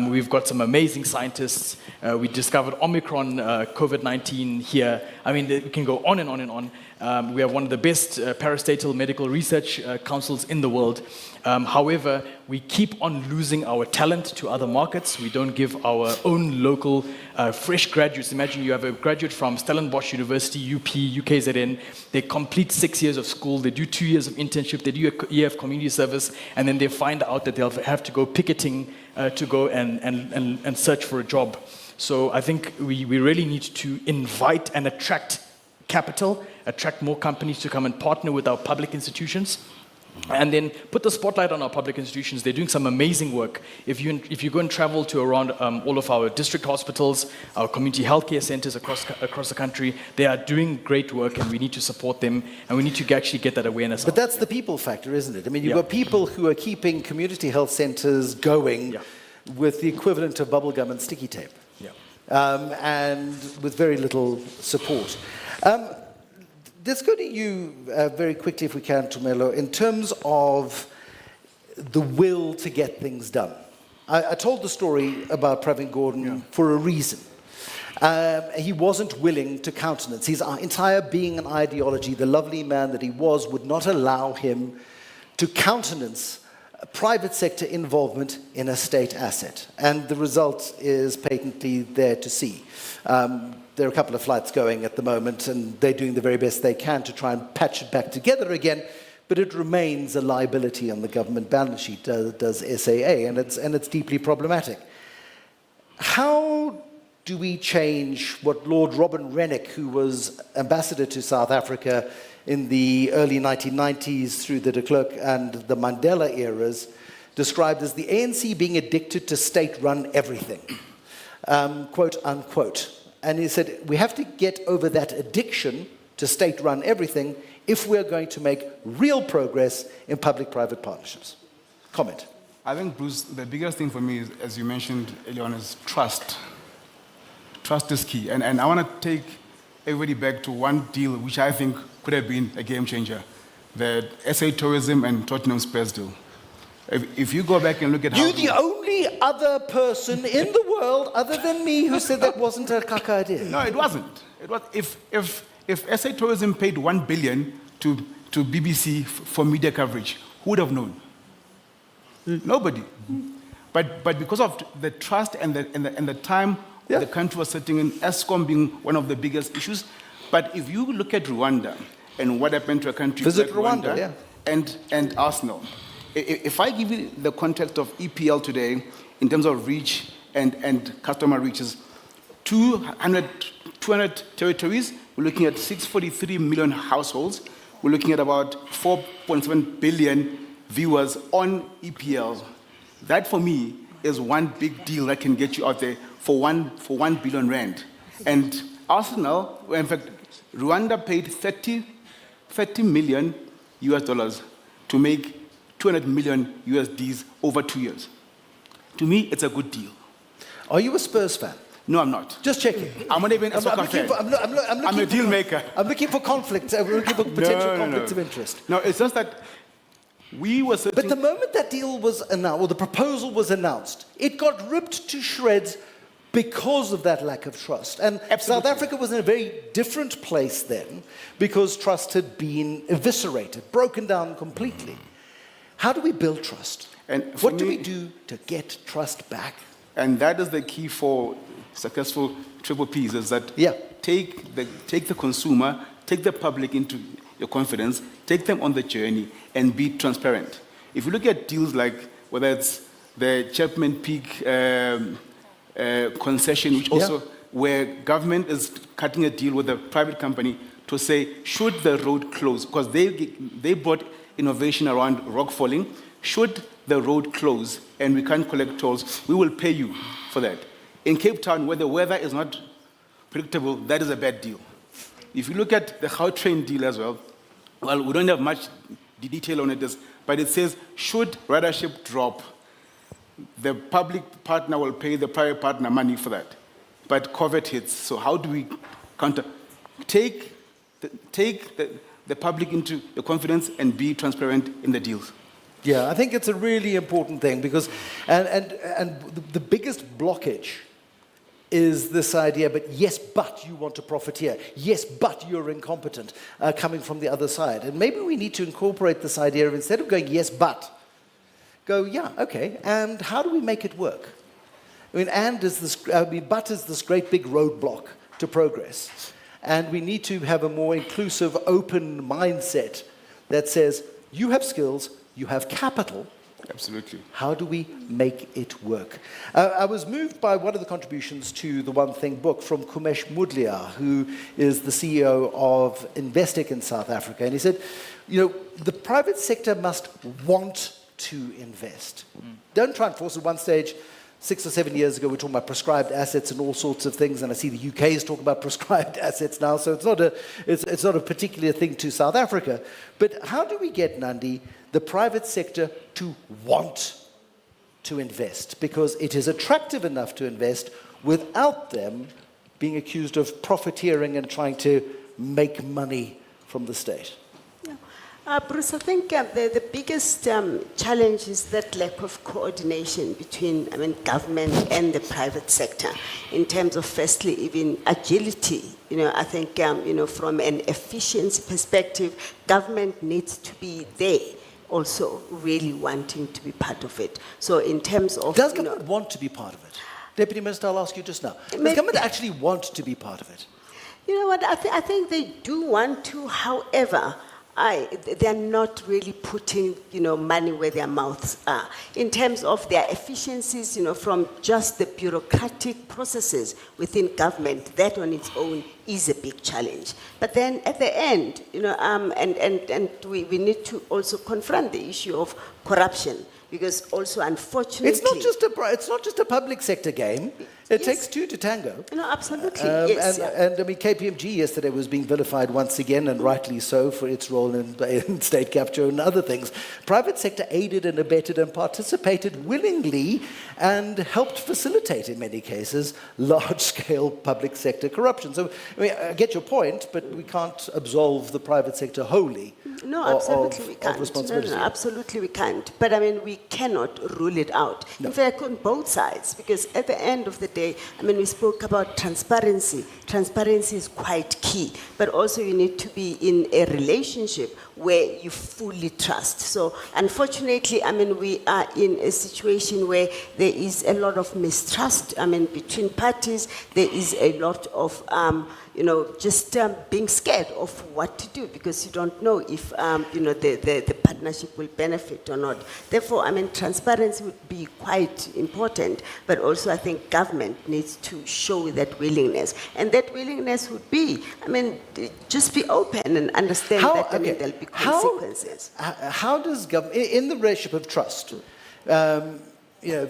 Speaker 12: We've got some amazing scientists. We discovered Omicron, COVID-19 here. I mean, we can go on and on and on. We have one of the best parastatal medical research councils in the world. However, we keep on losing our talent to other markets. We don't give our own local fresh graduates. Imagine you have a graduate from Stellenbosch University, UP, UKZN. They complete 6 years of school. They do 2 years of internship. They do a year of community service. And then they find out that they'll have to go picketing to go and search for a job. So I think we really need to invite and attract capital, attract more companies to come and partner with our public institutions, and then put the spotlight on our public institutions. They're doing some amazing work. If you go and travel to around all of our district hospitals, our community healthcare centers across the country, they are doing great work, and we need to support them, and we need to actually get that awareness out.
Speaker 8: But that's the people factor, isn't it? I mean, you've got people who are keeping community health centers going with the equivalent of bubblegum and sticky tape, and with very little support. Let's go to you very quickly, if we can, Tumelo, in terms of the will to get things done. I told the story about Pravin Gordhan for a reason. He wasn't willing to countenance. His entire being and ideology, the lovely man that he was, would not allow him to countenance private sector involvement in a state asset. And the result is patently there to see. There are a couple of flights going at the moment, and they're doing the very best they can to try and patch it back together again, but it remains a liability on the government balance sheet, does SAA, and it's deeply problematic. How do we change what Lord Robin Rennick, who was ambassador to South Africa in the early 1990s through the de Klerk and the Mandela eras, described as the ANC being addicted to state-run everything, quote unquote. And he said, we have to get over that addiction to state-run everything if we're going to make real progress in public-private partnerships. Comment.
Speaker 9: I think, Bruce, the biggest thing for me, is, as you mentioned earlier on, is trust. Trust is key. And I want to take everybody back to one deal which I think could have been a game changer, the SA Tourism and Tottenham Spurs deal. If you go back and look at how...
Speaker 8: You're the only other person in the world, other than me, who said that wasn't a caca idea.
Speaker 9: No, it wasn't. It was, if SA Tourism paid 1 billion to BBC for media coverage, who would have known? Nobody. But because of the trust and the time the country was sitting in, ESCOM being one of the biggest issues. But if you look at Rwanda and what happened to a country
Speaker 8: Visit
Speaker 9: like Rwanda,
Speaker 8: Rwanda,
Speaker 9: and Arsenal, if I give you the context of EPL today in terms of reach and customer reaches, 200 territories, we're looking at 643 million households, we're looking at about 4.7 billion viewers on EPL. That for me is one big deal that can get you out there for 1 billion rand. And Arsenal, in fact, Rwanda paid 30 million US dollars to make 200 million USDs over 2 years. To me, it's a good deal.
Speaker 8: Are you a Spurs fan?
Speaker 9: No, I'm not.
Speaker 8: Just checking.
Speaker 9: I'm not even a soccer fan. I'm a deal maker.
Speaker 8: I'm looking for conflict. I'm looking for potential conflicts of interest.
Speaker 9: No, it's just that we were certain...
Speaker 8: But the moment that deal was announced, or the proposal was announced, it got ripped to shreds because of that lack of trust. And South Africa was in a very different place then because trust had been eviscerated, broken down completely. How do we build trust?
Speaker 9: And
Speaker 8: what do we do to get trust back?
Speaker 9: And that is the key for successful triple Ps, is that take the consumer, take the public into your confidence, take them on the journey, and be transparent. If you look at deals like whether it's the Chapman Peak concession, which also where government is cutting a deal with a private company to say, should the road close? Because they brought innovation around rock falling. Should the road close and we can't collect tolls, we will pay you for that. In Cape Town, where the weather is not predictable, that is a bad deal. If you look at the Gautrain deal as well, well, we don't have much detail on it, but it says, should ridership drop, the public partner will pay the private partner money for that. But COVID hits, so how do we counter? Take the public into your confidence and be transparent in the deals.
Speaker 8: Yeah, I think it's a really important thing because, and the biggest blockage is this idea, but yes, but you want to profiteer. Yes, but you're incompetent, coming from the other side. And maybe we need to incorporate this idea of instead of going yes, but, go, yeah, okay, and how do we make it work? I mean, but is this great big roadblock to progress. And we need to have a more inclusive, open mindset that says, you have skills, you have capital.
Speaker 9: Absolutely.
Speaker 8: How do we make it work? I was moved by one of the contributions to the One Thing book from Kumesh Mudliar, who is the CEO of Investec in South Africa. And he said, you know, the private sector must want to invest. Don't try and force it. One stage, 6 or 7 years ago, we were talking about prescribed assets and all sorts of things, and I see the UK is talking about prescribed assets now, so it's not a particular thing to South Africa. But how do we get, Nandi, the private sector to want to invest? Because it is attractive enough to invest without them being accused of profiteering and trying to make money from the state.
Speaker 10: Bruce, I think the biggest challenge is that lack of coordination between, government and the private sector in terms of, firstly, even agility. You know, I think, from an efficiency perspective, government needs to be there also really wanting to be part of it. So in terms of...
Speaker 8: Does government want to be part of it? Deputy Minister, I'll ask you just now. Does government actually want to be part of it?
Speaker 10: You know what, I think they do want to, however... they're not really putting, money where their mouths are. In terms of their efficiencies, from just the bureaucratic processes within government, that on its own is a big challenge. But then at the end, you know, and we need to also confront the issue of corruption, because also unfortunately...
Speaker 8: It's not just a public sector game. It takes two to tango.
Speaker 10: No, absolutely, yes.
Speaker 8: And I mean, KPMG yesterday was being vilified once again, and rightly so, for its role in state capture and other things. Private sector aided and abetted and participated willingly and helped facilitate, in many cases, large-scale public sector corruption. So, I mean, I get your point, but we can't absolve the private sector wholly.
Speaker 10: No, absolutely we can't.
Speaker 8: Of responsibility.
Speaker 10: No, absolutely we can't. But I mean, we cannot rule it out.
Speaker 8: No.
Speaker 10: In fact, on both sides, because at the end of the day, I mean, we spoke about transparency. Transparency is quite key, but also you need to be in a relationship where you fully trust. So unfortunately, I mean, we are in a situation where there is a lot of mistrust, I mean, between parties. There is a lot of, you know, just being scared of what to do, because you don't know if, you know, the partnership will benefit or not. Therefore, I mean, transparency would be quite important, but also I think government needs to show that willingness. And that willingness would be, I mean, just be open and understand that I mean, there'll be consequences.
Speaker 8: How does government, in the relationship of trust, you know,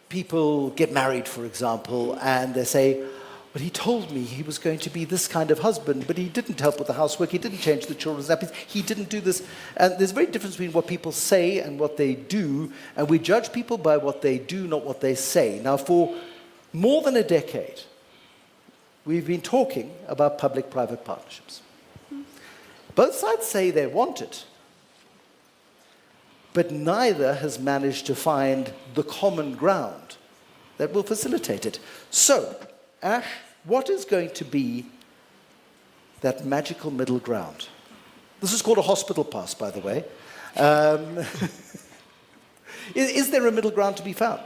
Speaker 8: people get married, for example, and they say, but he told me he was going to be this kind of husband, but he didn't help with the housework, he didn't change the children's nappies, he didn't do this. And there's a very difference between what people say and what they do, and we judge people by what they do, not what they say. Now, for more than a decade, we've been talking about public-private partnerships. Both sides say they want it, but neither has managed to find the common ground that will facilitate it. So, Ash, what is going to be that magical middle ground? This is called a hospital pass, by the way. Is there a middle ground to be found?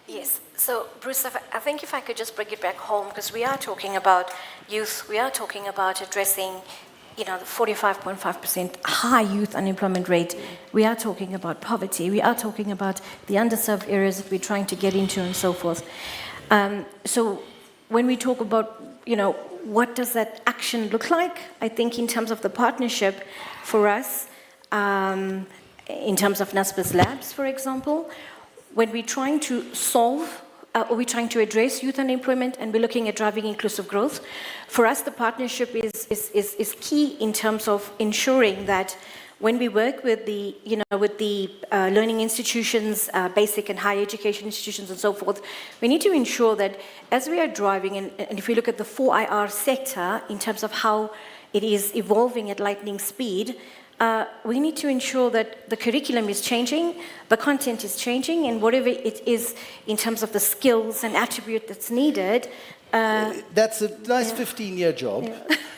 Speaker 11: Yes. So, Bruce, I think if I could just bring it back home, because we are talking about youth, we are talking about addressing, you know, the 45.5% high youth unemployment rate. We are talking about poverty. We are talking about the underserved areas that we're trying to get into and so forth. So when we talk about, you know, what does that action look like? I think in terms of the partnership for us, in terms of NASPA's labs, for example, when we're trying to solve or we're trying to address youth unemployment and we're looking at driving inclusive growth, for us the partnership is key in terms of ensuring that when we work with the, you know, with the learning institutions, basic and higher education institutions and so forth, we need to ensure that as we are driving, and if we look at the 4IR sector in terms of how it is evolving at lightning speed, we need to ensure that the curriculum is changing, the content is changing, and whatever it is in terms of the skills and attribute that's needed.
Speaker 8: That's a nice 15-year job,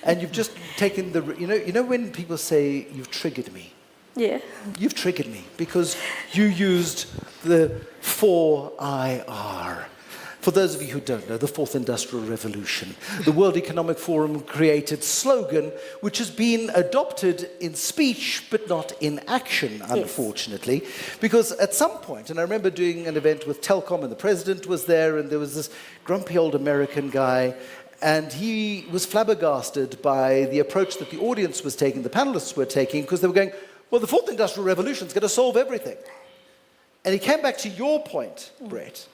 Speaker 8: and you've just taken the, you know when people say, you've triggered me?
Speaker 11: Yeah.
Speaker 8: You've triggered me because you used the 4IR. For those of you who don't know, the Fourth Industrial Revolution, the World Economic Forum created slogan, which has been adopted in speech, but not in action, unfortunately. Yes. Because at some point, and I remember doing an event with Telkom, and the president was there, and there was this grumpy old American guy, and he was flabbergasted by the approach that the audience was taking, the panelists were taking, because they were going, well, the Fourth Industrial Revolution is going to solve everything. And he came back to your point, Brett,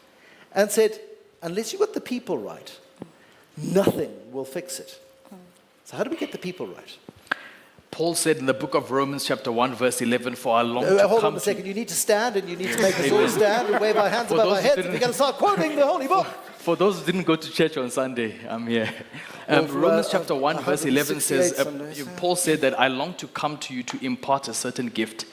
Speaker 8: and said, unless you got the people right, nothing will fix it. So how do we get the people right?
Speaker 12: Paul said in the book of Romans chapter 1 verse 11, for I long to come
Speaker 8: hold on a second, you need to stand and you need to make us all stand and wave our hands above our heads. We're going to start quoting the Holy Book.
Speaker 12: For those who didn't go to church on Sunday, I'm here. Romans chapter 1 verse 11 says, Paul said that I long to come to you to impart a certain gift.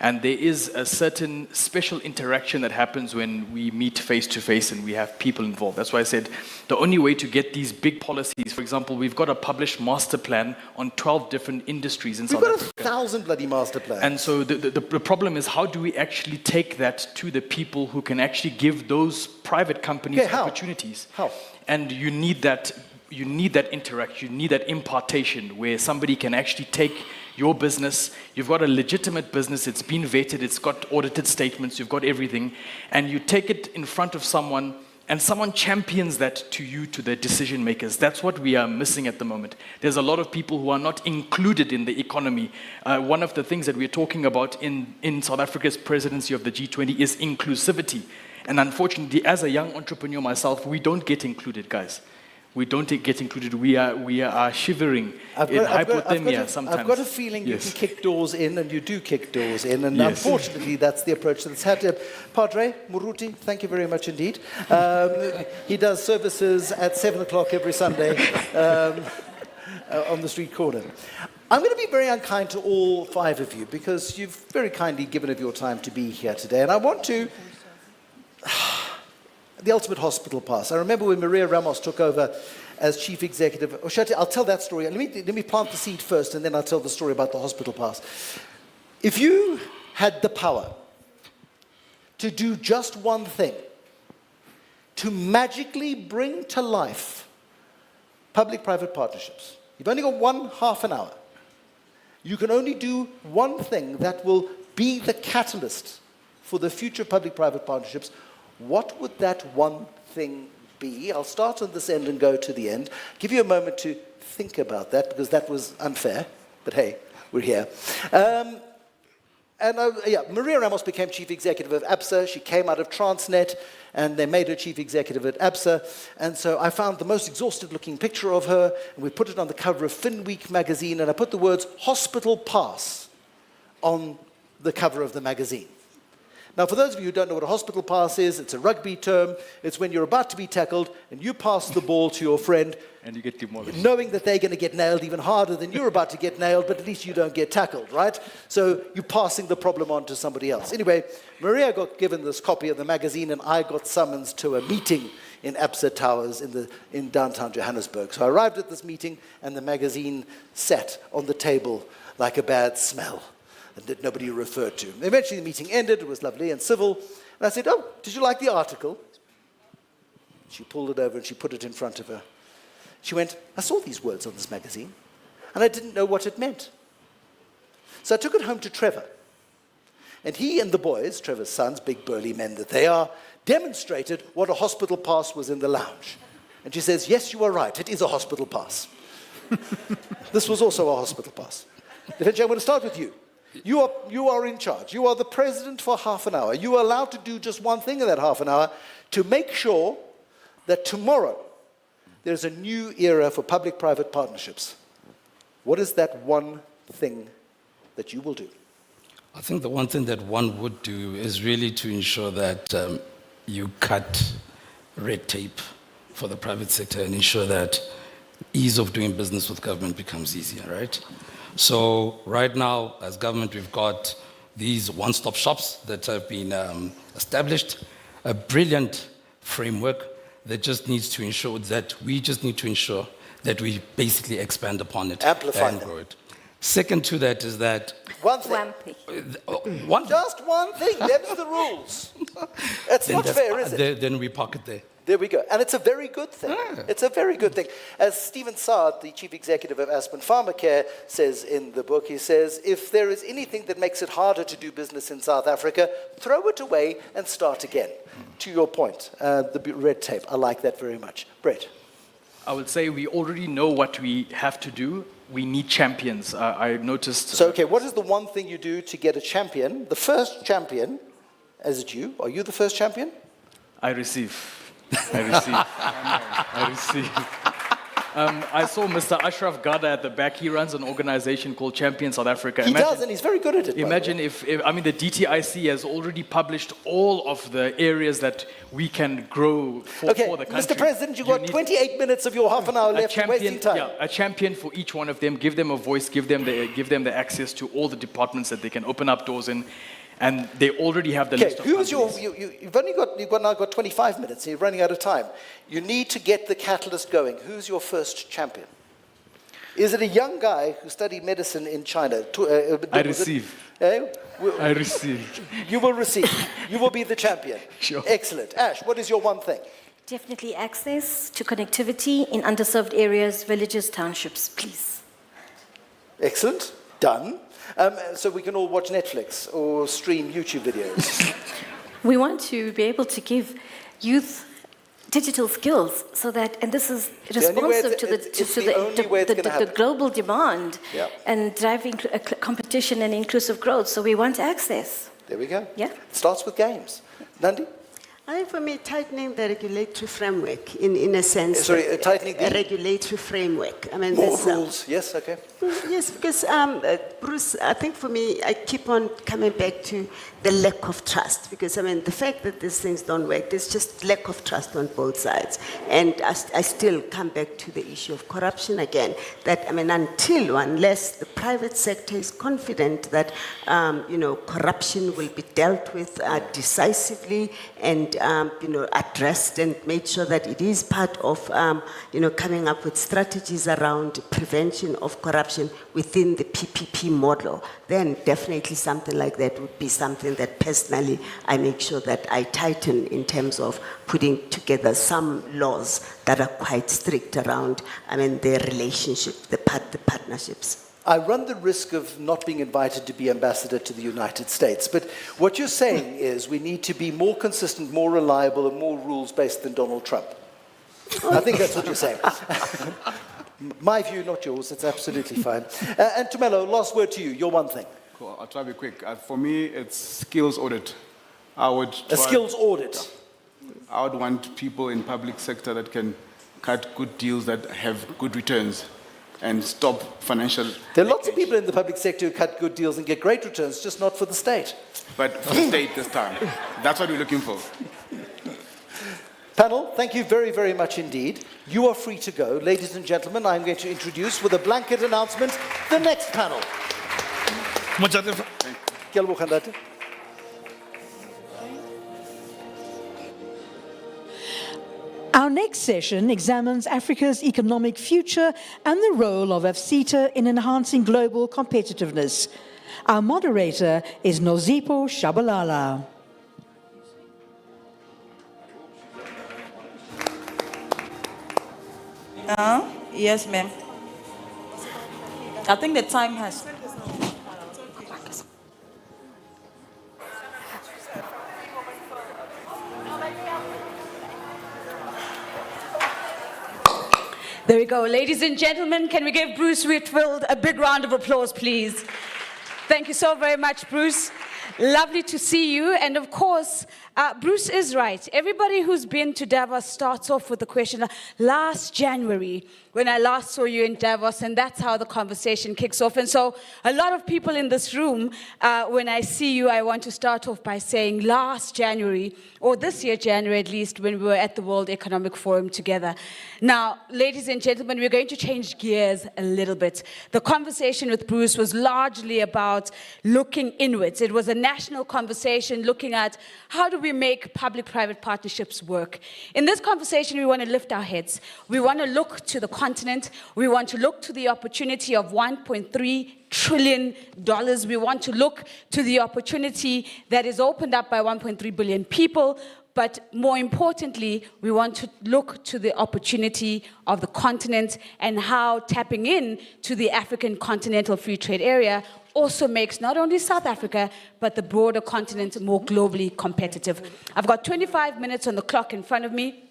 Speaker 12: And there is a certain special interaction that happens when we meet face to face and we have people involved. That's why I said the only way to get these big policies, for example, we've got a published master plan on 12 different industries in South Africa.
Speaker 8: We've got 1,000 bloody master plans.
Speaker 12: And so the problem is, how do we actually take that to the people who can actually give those private companies opportunities?
Speaker 8: How?
Speaker 12: And you need that interaction, you need that impartation where somebody can actually take your business, you've got a legitimate business, it's been vetted, it's got audited statements, you've got everything, and you take it in front of someone and someone champions that to you, to the decision makers. That's what we are missing at the moment. There's a lot of people who are not included in the economy. One of the things that we're talking about in South Africa's presidency of the G20 is inclusivity. And unfortunately, as a young entrepreneur myself, we don't get included, guys. We don't get included. We are shivering in hypothermia sometimes.
Speaker 8: I've got a feeling
Speaker 12: Yes.
Speaker 8: you can kick doors in, and you do kick doors in, and
Speaker 12: Yes.
Speaker 8: unfortunately that's the approach that's had to. Padre Muruti, thank you very much indeed. He does services at 7 o'clock every Sunday on the street corner. I'm going to be very unkind to all 5 of you because you've very kindly given of your time to be here today, and I want to... The ultimate hospital pass. I remember when Maria Ramos took over as chief executive. I'll tell that story. Let me plant the seed first, and then I'll tell the story about the hospital pass. If you had the power to do just one thing, to magically bring to life public-private partnerships, you've only got half an hour. You can only do one thing that will be the catalyst for the future public-private partnerships. What would that one thing be? I'll start on this end and go to the end. Give you a moment to think about that, because that was unfair. But hey, we're here. Maria Ramos became chief executive of ABSA. She came out of Transnet, and they made her chief executive at ABSA. And so I found the most exhausted-looking picture of her, and we put it on the cover of FinWeek magazine, and I put the words "hospital pass" on the cover of the magazine. Now, for those of you who don't know what a hospital pass is, it's a rugby term. It's when you're about to be tackled and you pass the ball to your friend,
Speaker 12: and you get demolished,
Speaker 8: knowing that they're going to get nailed even harder than you're about to get nailed, but at least you don't get tackled, right? So you're passing the problem on to somebody else. Anyway, Maria got given this copy of the magazine, and I got summons to a meeting in ABSA Towers in downtown Johannesburg. So I arrived at this meeting, and the magazine sat on the table like a bad smell that nobody referred to. Eventually the meeting ended. It was lovely and civil. And I said, "Oh, did you like the article?" She pulled it over and she put it in front of her. She went, "I saw these words on this magazine, and I didn't know what it meant." So I took it home to Trevor. And he and the boys, Trevor's sons, big burly men that they are, demonstrated what a hospital pass was in the lounge. And she says, "Yes, you are right. It is a hospital pass." This was also a hospital pass. Eventually, I want to start with you. You are in charge. You are the president for half an hour. You are allowed to do just one thing in that half an hour to make sure that tomorrow there's a new era for public-private partnerships. What is that one thing that you will do?
Speaker 13: I think the one thing that one would do is really to ensure that you cut red tape for the private sector and ensure that ease of doing business with government becomes easier, right? So right now, as government, we've got these one-stop shops that have been established, a brilliant framework that just needs to ensure that we we basically expand upon it and grow it. Second to that is that...
Speaker 8: One thing. Just one thing. Them's the rules. It's not fair, is it?
Speaker 13: Then we park it there.
Speaker 8: There we go. And it's a very good thing. Yeah. It's a very good thing. As Stephen Saad, the chief executive of Aspen Pharmacare, says in the book, he says, if there is anything that makes it harder to do business in South Africa, throw it away and start again. To your point, the red tape. I like that very much. Brett.
Speaker 12: I would say we already know what we have to do. We need champions. I noticed...
Speaker 8: So, okay, what is the one thing you do to get a champion? The first champion, is it you? Are you the first champion?
Speaker 12: I receive. I saw Mr. Ashraf Gada at the back. He runs an organization called Champion South Africa.
Speaker 8: He does, and he's very good at it.
Speaker 12: Imagine if the DTIC has already published all of the areas that we can grow for the country.
Speaker 8: Mr. President, you've got 28 minutes of your half an hour left. You're wasting time.
Speaker 12: Yeah, a champion for each one of them. Give them a voice. Give them the access to all the departments that they can open up doors in. And they already have the list of companies.
Speaker 8: You've now got 25 minutes, so you're running out of time. You need to get the catalyst going. Who's your first champion? Is it a young guy who studied medicine in China?
Speaker 12: I receive. I receive.
Speaker 8: You will receive. You will be the champion.
Speaker 12: Sure.
Speaker 8: Excellent. Ash, what is your one thing?
Speaker 11: Definitely access to connectivity in underserved areas, villages, townships, please.
Speaker 8: Excellent. Done. So we can all watch Netflix or stream YouTube videos.
Speaker 11: We want to be able to give youth digital skills, so that, and this is
Speaker 8: The only way
Speaker 11: responsive to the global demand and driving competition and inclusive growth. So we want access.
Speaker 8: There we go.
Speaker 11: Yeah.
Speaker 8: It starts with games. Nandi?
Speaker 10: I think for me, tightening the regulatory framework in a sense.
Speaker 8: Sorry, tightening the
Speaker 10: regulatory framework. I mean,
Speaker 8: more rules. Yes, okay.
Speaker 10: Yes, because Bruce, I think for me, I keep on coming back to the lack of trust. Because I mean, the fact that these things don't work, there's just lack of trust on both sides. And I still come back to the issue of corruption again. That I mean, unless the private sector is confident that corruption will be dealt with decisively and addressed and made sure that it is part of coming up with strategies around prevention of corruption within the PPP model, then definitely something like that would be something that personally I make sure that I tighten in terms of putting together some laws that are quite strict around, their relationship, the partnerships.
Speaker 8: I run the risk of not being invited to be ambassador to the United States, but what you're saying is we need to be more consistent, more reliable, and more rules-based than Donald Trump. I think that's what you're saying. My view, not yours. It's absolutely fine. And Tumelo, last word to you. Your one thing.
Speaker 9: Cool. I'll try to be quick. For me, it's skills audit.
Speaker 8: A skills audit.
Speaker 9: I would want people in public sector that can cut good deals that have good returns and stop financial...
Speaker 8: There are lots of people in the public sector who cut good deals and get great returns, just not for the state.
Speaker 9: But for the state this time. That's what we're looking for.
Speaker 8: Panel, thank you very, very much indeed. You are free to go. Ladies and gentlemen, I'm going to introduce, with a blanket announcement, the next panel.
Speaker 2: Our next session examines Africa's economic future and the role of AfCFTA in enhancing global competitiveness. Our moderator is Nozipho Shabalala.
Speaker 14: Yes, ma'am. I think the time has...
Speaker 15: There we go. Ladies and gentlemen, can we give Bruce Whitfield a big round of applause, please? Thank you so very much, Bruce. Lovely to see you. And of course, Bruce is right. Everybody who's been to Davos starts off with the question, last January, when I last saw you in Davos, and that's how the conversation kicks off. And so a lot of people in this room, when I see you, I want to start off by saying last January, or this year, January at least, when we were at the World Economic Forum together. Now, ladies and gentlemen, we're going to change gears a little bit. The conversation with Bruce was largely about looking inwards. It was a national conversation looking at how do we make public-private partnerships work. In this conversation, we want to lift our heads. We want to look to the continent. We want to look to the opportunity of $1.3 trillion. We want to look to the opportunity that is opened up by 1.3 billion people. But more importantly, we want to look to the opportunity of the continent and how tapping in to the African Continental Free Trade Area also makes not only South Africa, but the broader continent more globally competitive. I've got 25 minutes on the clock in front of me.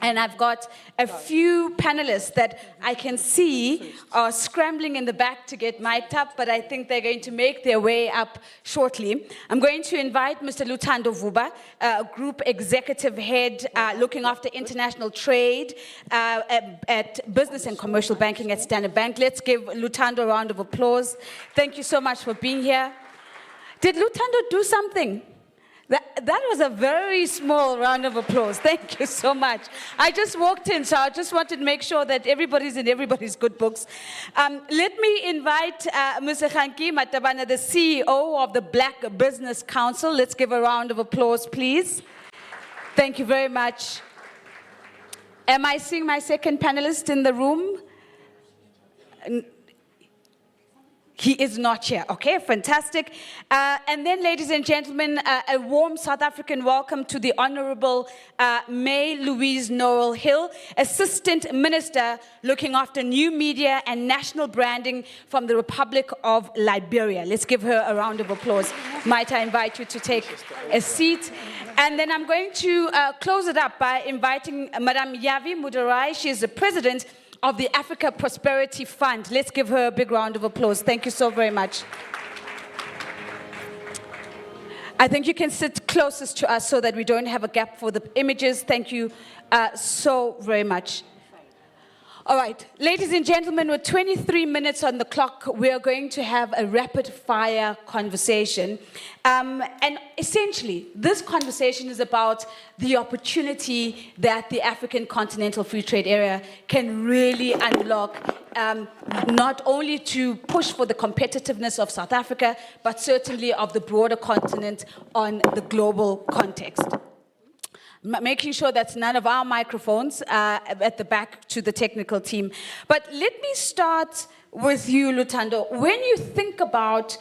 Speaker 15: And I've got a few panelists that I can see are scrambling in the back to get mic'd up, but I think they're going to make their way up shortly. I'm going to invite Mr. Luthando Vuba, Group Executive Head looking after international trade at Business and Commercial Banking at Standard Bank. Let's give Luthando a round of applause. Thank you so much for being here. Did Luthando do something? That was a very small round of applause. Thank you so much. I just walked in, so I just wanted to make sure that everybody's in everybody's good books. Let me invite Mr. Khanki Matabana, the CEO of the Black Business Council. Let's give a round of applause, please. Thank you very much. Am I seeing my second panelist in the room? He is not here. Okay, fantastic. And then, ladies and gentlemen, a warm South African welcome to the Honorable May Louise Noel Hill, Assistant Minister looking after new media and national branding from the Republic of Liberia. Let's give her a round of applause. Might I invite you to take a seat? And then I'm going to close it up by inviting Madame Yavi Mudarai. She is the president of the Africa Prosperity Fund. Let's give her a big round of applause. Thank you so very much. I think you can sit closest to us so that we don't have a gap for the images. Thank you so very much. All right, ladies and gentlemen, with 23 minutes on the clock, we are going to have a rapid-fire conversation. And essentially, this conversation is about the opportunity that the African Continental Free Trade Area can really unlock, not only to push for the competitiveness of South Africa, but certainly of the broader continent on the global context. Making sure that's none of our microphones at the back to the technical team. But let me start with you, Luthando. When you think about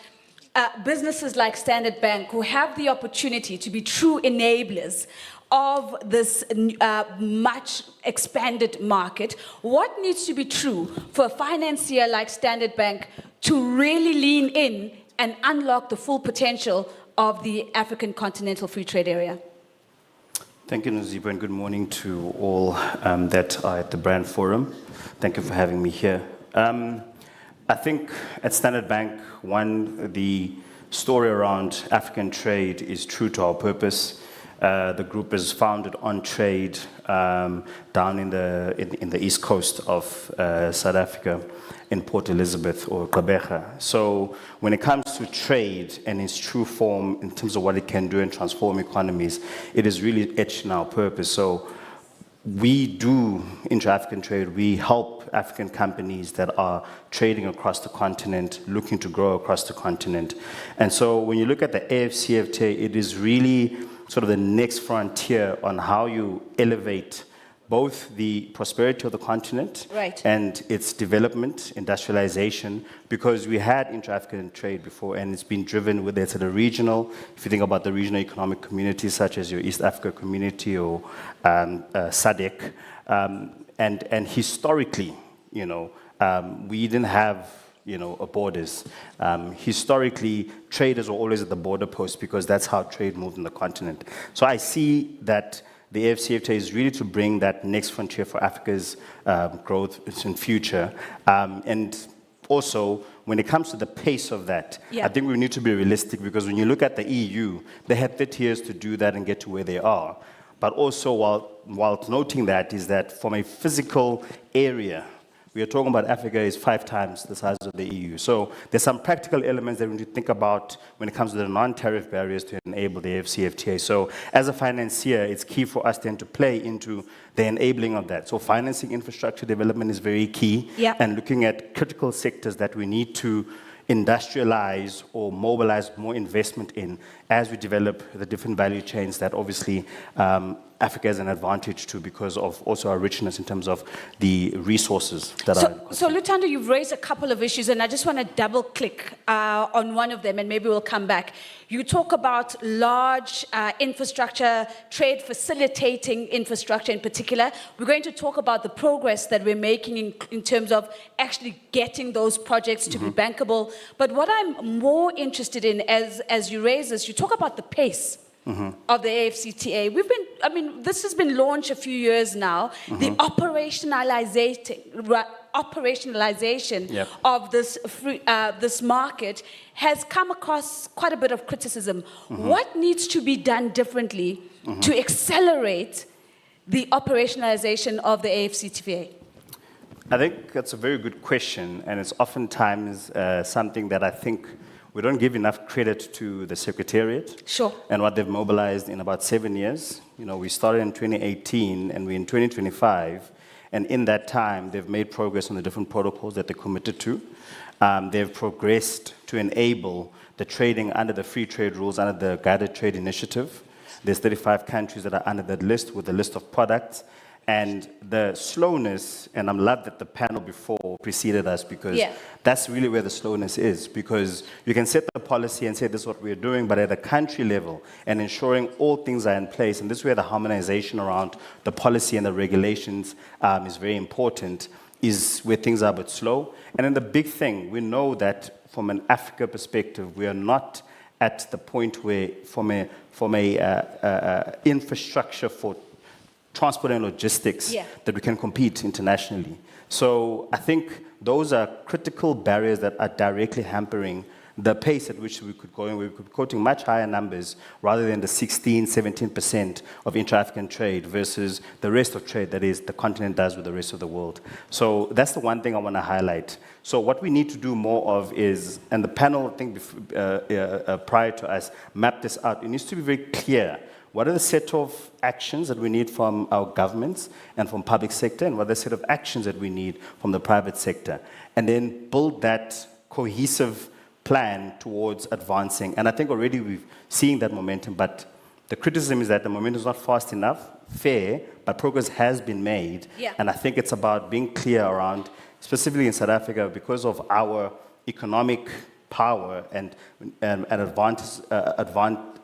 Speaker 15: businesses like Standard Bank who have the opportunity to be true enablers of this much expanded market, what needs to be true for a financier like Standard Bank to really lean in and unlock the full potential of the African Continental Free Trade Area?
Speaker 16: Thank you, Nozibo, and good morning to all that are at the Brand Forum. Thank you for having me here. I think at Standard Bank, the story around African trade is true to our purpose. The group is founded on trade down in the east coast of South Africa, in Port Elizabeth or Gqeberha. So when it comes to trade and its true form in terms of what it can do and transform economies, it is really etched in our purpose. So we do intra-African trade. We help African companies that are trading across the continent, looking to grow across the continent. And so when you look at the AfCFTA, it is really sort of the next frontier on how you elevate both the prosperity of the continent and its development, industrialization, because we had intra-African trade before and it's been driven whether it's at a regional, if you think about the regional economic communities such as your East Africa community or SADC, and historically, we didn't have borders. Historically, traders were always at the border post because that's how trade moved in the continent. So I see that the AfCFTA is really to bring that next frontier for Africa's growth in future. And also, when it comes to the pace of that, I think we need to be realistic because when you look at the EU, they had 30 years to do that and get to where they are. But also, while noting that, is that from a physical area, we are talking about Africa is 5 times the size of the EU. So there's some practical elements that we need to think about when it comes to the non-tariff barriers to enable the AfCFTA. So as a financier, it's key for us then to play into the enabling of that. So financing infrastructure development is very key. And looking at critical sectors that we need to industrialize or mobilize more investment in as we develop the different value chains that obviously Africa has an advantage to because of also our richness in terms of the resources that are.
Speaker 15: So Luthando, you've raised a couple of issues and I just want to double click on one of them and maybe we'll come back. You talk about large infrastructure, trade facilitating infrastructure in particular. We're going to talk about the progress that we're making in terms of actually getting those projects to be bankable. But what I'm more interested in as you raise this, you talk about the pace of the AfCFTA. This has been launched a few years now. The operationalization of this market has come across quite a bit of criticism. What needs to be done differently to accelerate the operationalization of the AfCFTA?
Speaker 16: I think that's a very good question, and it's oftentimes something that I think we don't give enough credit to the Secretariat and what they've mobilized in about 7 years. We started in 2018 and we're in 2025. And in that time, they've made progress on the different protocols that they committed to. They've progressed to enable the trading under the free trade rules, under the Guided Trade Initiative. There's 35 countries that are under that list with a list of products. And the slowness, and I'm glad that the panel before preceded us because that's really where the slowness is. Because you can set the policy and say this is what we're doing, but at a country level and ensuring all things are in place, and this is where the harmonization around the policy and the regulations is very important, is where things are a bit slow. And then the big thing, we know that from an Africa perspective, we are not at the point where, from a infrastructure for transport and logistics, that we can compete internationally. So I think those are critical barriers that are directly hampering the pace at which we could go, and we could be quoting much higher numbers rather than the 16, 17% of intra-African trade versus the rest of trade that is the continent does with the rest of the world. So that's the one thing I want to highlight. So what we need to do more of is, and the panel, I think, prior to us, mapped this out. It needs to be very clear. What are the set of actions that we need from our governments and from public sector, and what are the set of actions that we need from the private sector? And then build that cohesive plan towards advancing. And I think already we're seeing that momentum, but the criticism is that the momentum is not fast enough, fair, but progress has been made. And I think it's about being clear around, specifically in South Africa, because of our economic power and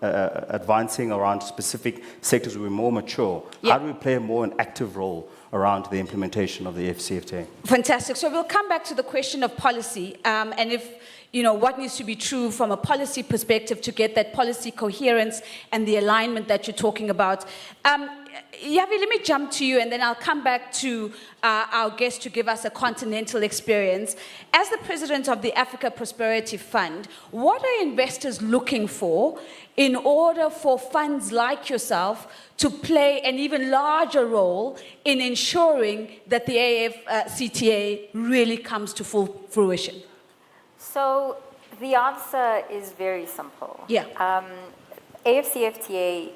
Speaker 16: advancing around specific sectors where we're more mature. How do we play a more an active role around the implementation of the AfCFTA?
Speaker 15: Fantastic. So we'll come back to the question of policy, and if, what needs to be true from a policy perspective to get that policy coherence and the alignment that you're talking about. Yavi, let me jump to you, and then I'll come back to our guest to give us a continental experience. As the president of the Africa Prosperity Fund, what are investors looking for in order for funds like yourself to play an even larger role in ensuring that the AfCFTA really comes to full fruition?
Speaker 17: So the answer is very simple. AfCFTA,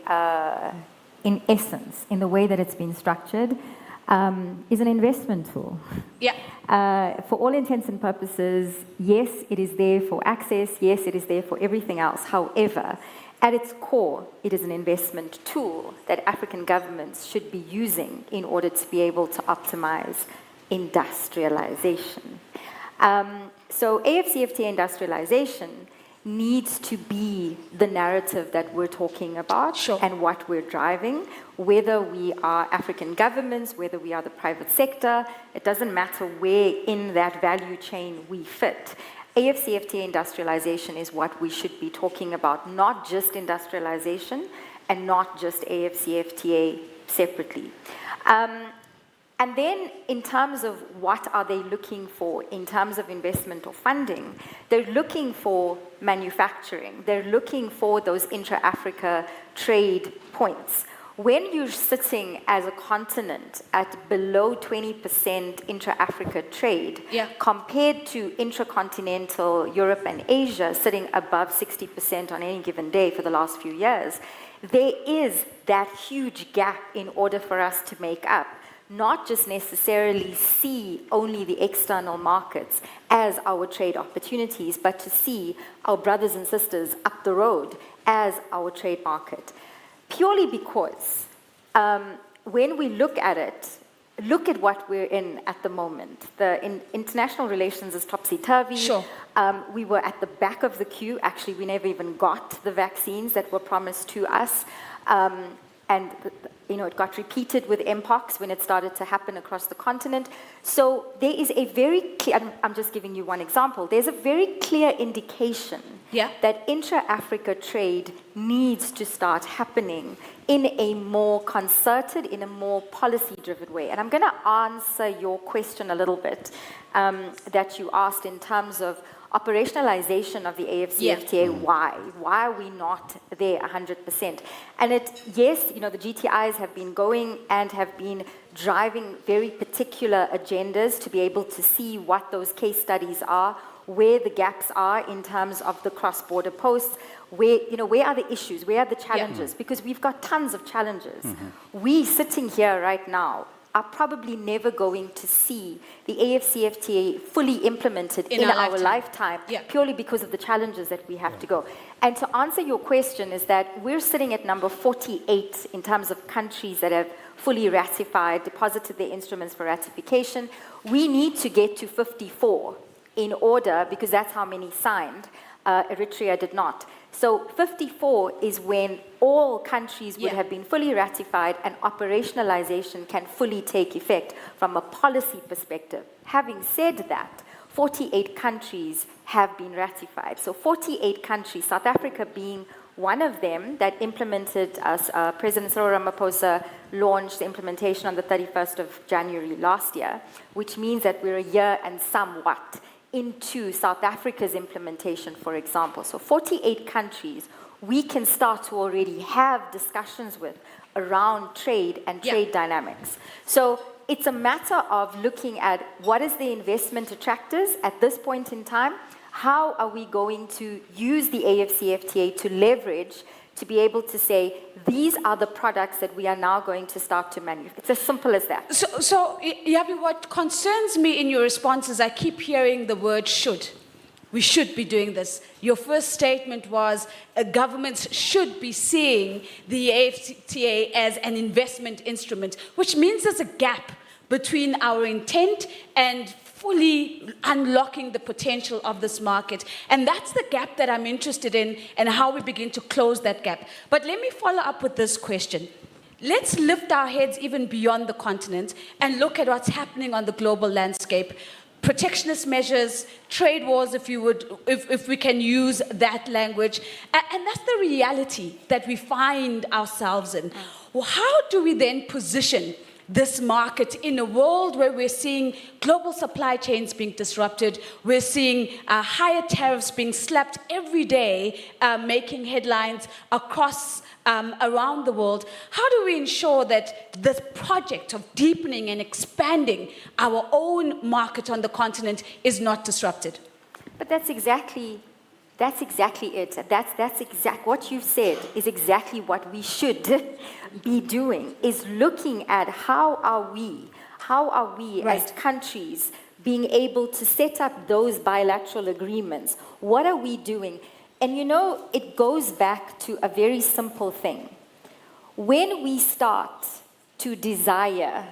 Speaker 17: in essence, in the way that it's been structured, is an investment tool. For all intents and purposes, yes, it is there for access, yes, it is there for everything else. However, at its core, it is an investment tool that African governments should be using in order to be able to optimize industrialization. So AfCFTA industrialization needs to be the narrative that we're talking about and what we're driving, whether we are African governments, whether we are the private sector. It doesn't matter where in that value chain we fit. AfCFTA industrialization is what we should be talking about, not just industrialization and not just AfCFTA separately. And then in terms of what are they looking for in terms of investment or funding, they're looking for manufacturing. They're looking for those intra-Africa trade points. When you're sitting as a continent at below 20% intra-Africa trade, compared to intracontinental Europe and Asia sitting above 60% on any given day for the last few years, there is that huge gap in order for us to make up. Not just necessarily see only the external markets as our trade opportunities, but to see our brothers and sisters up the road as our trade market. Purely because when we look at it, look at what we're in at the moment. International relations is topsy-turvy. We were at the back of the queue. Actually, we never even got the vaccines that were promised to us. And it got repeated with Mpox when it started to happen across the continent. So there is a very clear, I'm just giving you one example, there's a very clear indication that intra-Africa trade needs to start happening in a more concerted, in a more policy-driven way. And I'm going to answer your question a little bit that you asked in terms of operationalization of the AfCFTA, why? Why are we not there 100%? And yes, the GTIs have been going and have been driving very particular agendas to be able to see what those case studies are, where the gaps are in terms of the cross-border posts, where are the issues, where are the challenges? Because we've got tons of challenges. We sitting here right now are probably never going to see the AfCFTA fully implemented in our lifetime purely because of the challenges that we have to go. And to answer your question is that we're sitting at number 48 in terms of countries that have fully ratified, deposited their instruments for ratification. We need to get to 54 in order, because that's how many signed. Eritrea did not. So 54 is when all countries would have been fully ratified and operationalization can fully take effect from a policy perspective. Having said that, 48 countries have been ratified. So 48 countries, South Africa being one of them, that implemented, as President Cyril Ramaphosa launched the implementation on the 31st of January last year, which means that we're a year and somewhat into South Africa's implementation, for example. So 48 countries we can start to already have discussions with around trade and trade dynamics. So it's a matter of looking at what is the investment attractors at this point in time. How are we going to use the AfCFTA to leverage to be able to say, these are the products that we are now going to start to manufacture? It's as simple as that.
Speaker 15: So Yabi, what concerns me in your response is I keep hearing the word should. We should be doing this. Your first statement was governments should be seeing the AfCFTA as an investment instrument, which means there's a gap between our intent and fully unlocking the potential of this market. And that's the gap that I'm interested in and how we begin to close that gap. But let me follow up with this question. Let's lift our heads even beyond the continent and look at what's happening on the global landscape. Protectionist measures, trade wars, if we can use that language. And that's the reality that we find ourselves in. Well, how do we then position this market in a world where we're seeing global supply chains being disrupted, we're seeing higher tariffs being slapped every day, making headlines across around the world? How do we ensure that this project of deepening and expanding our own market on the continent is not disrupted?
Speaker 17: But that's exactly it. What you've said is exactly what we should be doing, is looking at how are we as countries being able to set up those bilateral agreements. What are we doing? And you know, it goes back to a very simple thing. When we start to desire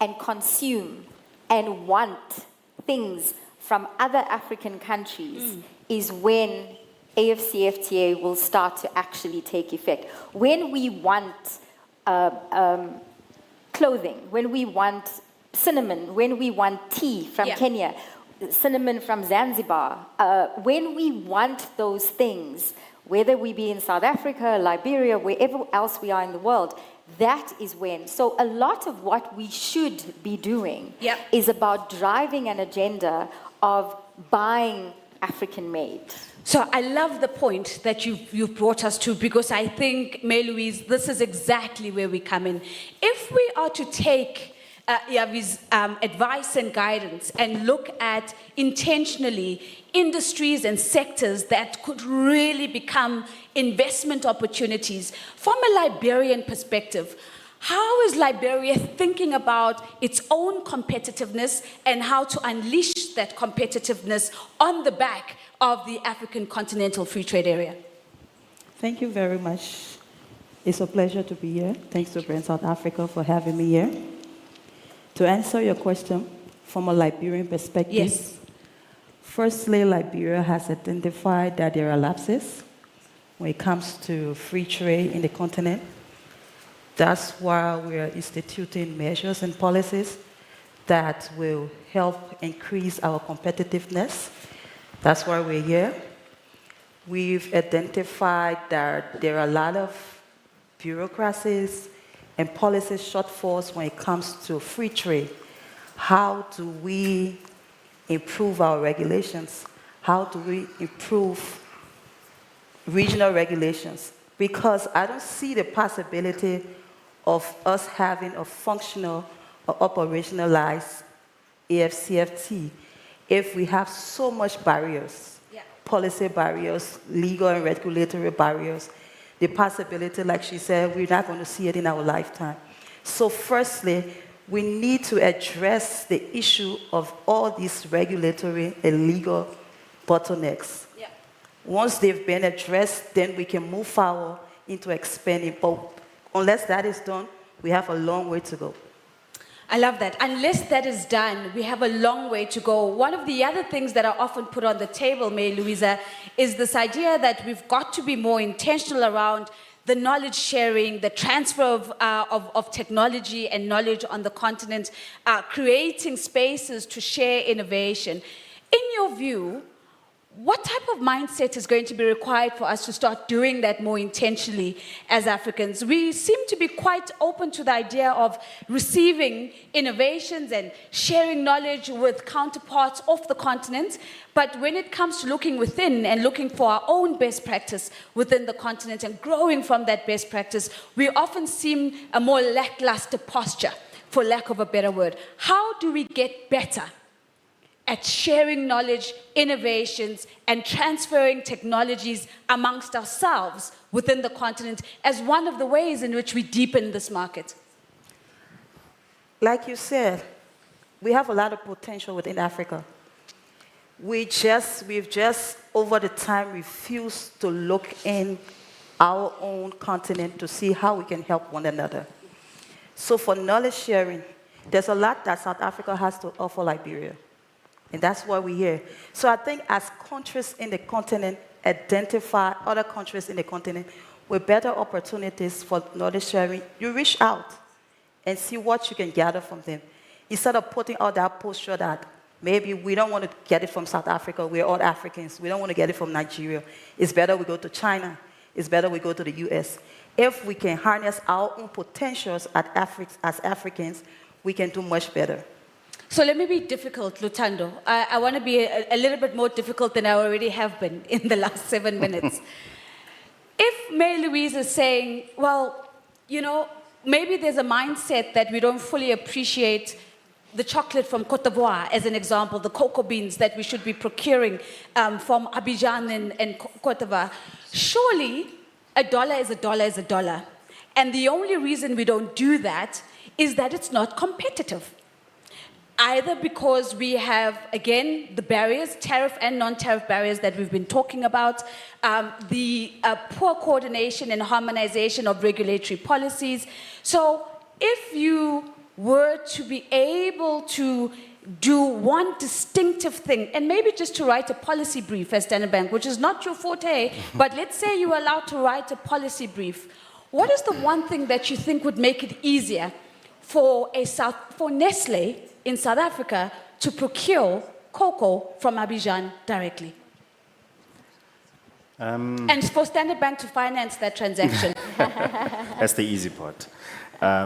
Speaker 17: and consume and want things from other African countries, is when AfCFTA will start to actually take effect. When we want clothing, when we want cinnamon, when we want tea from Kenya, cinnamon from Zanzibar, when we want those things, whether we be in South Africa, Liberia, wherever else we are in the world, that is when. So a lot of what we should be doing is about driving an agenda of buying African-made.
Speaker 15: So I love the point that you've brought us to, because I think, May-Louise, this is exactly where we come in. If we are to take Yavi's advice and guidance and look at intentionally industries and sectors that could really become investment opportunities, from a Liberian perspective, how is Liberia thinking about its own competitiveness and how to unleash that competitiveness on the back of the African Continental Free Trade Area?
Speaker 18: Thank you very much. It's a pleasure to be here. Thanks to Brand South Africa for having me here. To answer your question from a Liberian perspective, firstly, Liberia has identified that there are lapses when it comes to free trade in the continent. That's why we are instituting measures and policies that will help increase our competitiveness. That's why we're here. We've identified that there are a lot of bureaucracies and policy shortfalls when it comes to free trade. How do we improve our regulations? How do we improve regional regulations? Because I don't see the possibility of us having a functional or operationalized AfCFTA if we have so much barriers, policy barriers, legal and regulatory barriers, the possibility, like she said, we're not going to see it in our lifetime. So firstly, we need to address the issue of all these regulatory and legal bottlenecks. Once they've been addressed, then we can move forward into expanding. But unless that is done, we have a long way to go.
Speaker 15: I love that. Unless that is done, we have a long way to go. One of the other things that are often put on the table, May-Louisa, is this idea that we've got to be more intentional around the knowledge sharing, the transfer of technology and knowledge on the continent, creating spaces to share innovation. In your view, what type of mindset is going to be required for us to start doing that more intentionally as Africans? We seem to be quite open to the idea of receiving innovations and sharing knowledge with counterparts of the continent, but when it comes to looking within and looking for our own best practice within the continent and growing from that best practice, we often seem a more lackluster posture, for lack of a better word. How do we get better at sharing knowledge, innovations, and transferring technologies amongst ourselves within the continent as one of the ways in which we deepen this market?
Speaker 18: Like you said, we have a lot of potential within Africa. We've just, over the time, refused to look in our own continent to see how we can help one another. So for knowledge sharing, there's a lot that South Africa has to offer Liberia. And that's why we're here. So I think as countries in the continent identify other countries in the continent with better opportunities for knowledge sharing, you reach out and see what you can gather from them. Instead of putting out that posture that maybe we don't want to get it from South Africa, we're all Africans, we don't want to get it from Nigeria. It's better we go to China. It's better we go to the US. If we can harness our own potentials as Africans, we can do much better.
Speaker 15: So let me be difficult, Lutando. I want to be a little bit more difficult than I already have been in the last 7 minutes. If Mary Louise is saying, well, you know, maybe there's a mindset that we don't fully appreciate the chocolate from Côte d'Ivoire, as an example, the cocoa beans that we should be procuring from Abidjan and Côte d'Ivoire. Surely, a dollar is a dollar is a dollar. And the only reason we don't do that is that it's not competitive. Either because we have, again, the barriers, tariff and non-tariff barriers that we've been talking about, the poor coordination and harmonization of regulatory policies. So if you were to be able to do one distinctive thing, and maybe just to write a policy brief as Standard Bank, which is not your forte, but let's say you were allowed to write a policy brief, what is the one thing that you think would make it easier for Nestle in South Africa to procure cocoa from Abidjan directly? And for Standard Bank to finance that transaction.
Speaker 16: That's the easy part. I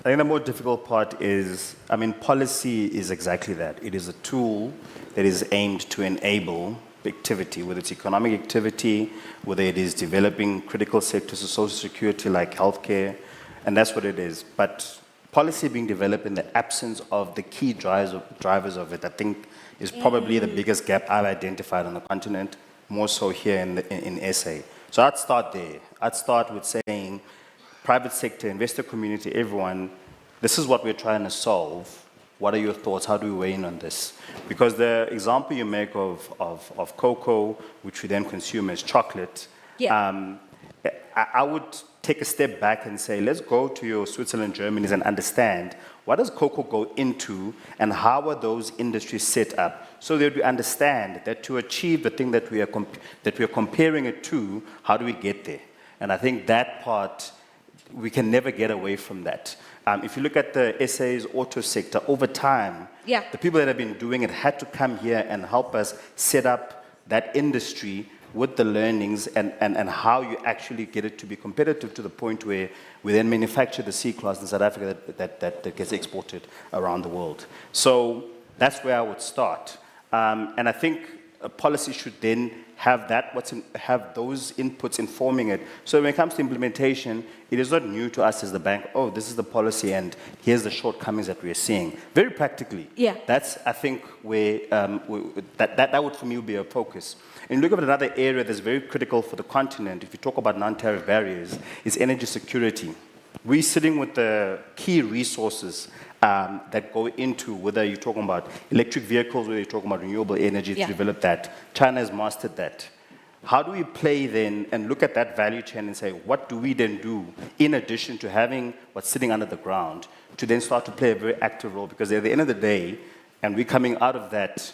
Speaker 16: think the more difficult part is, policy is exactly that. It is a tool that is aimed to enable activity, whether it's economic activity, whether it is developing critical sectors of social security like healthcare, and that's what it is. But policy being developed in the absence of the key drivers of it, I think, is probably the biggest gap I've identified on the continent, more so here in SA. So I'd start there. I'd start with saying, private sector, investor community, everyone, this is what we're trying to solve. What are your thoughts? How do we weigh in on this? Because the example you make of cocoa, which we then consume as chocolate, I would take a step back and say, let's go to your Switzerland, Germany, and understand what does cocoa go into and how are those industries set up, so that we understand that to achieve the thing that we are comparing it to, how do we get there? And I think that part, we can never get away from that. If you look at the SA's auto sector, over time, the people that have been doing it had to come here and help us set up that industry with the learnings and how you actually get it to be competitive to the point where we then manufacture the C-class in South Africa that gets exported around the world. So that's where I would start. And I think a policy should then have have those inputs informing it. So when it comes to implementation, it is not new to us as the bank, oh, this is the policy and here's the shortcomings that we're seeing. Very practically. That's, I think, where that would for me be a focus. And look at another area that's very critical for the continent, if you talk about non-tariff barriers, is energy security. We're sitting with the key resources that go into, whether you're talking about electric vehicles, whether you're talking about renewable energy to develop that. China has mastered that. How do we play then and look at that value chain and say, what do we then do in addition to having what's sitting under the ground to then start to play a very active role? Because at the end of the day, and we're coming out of that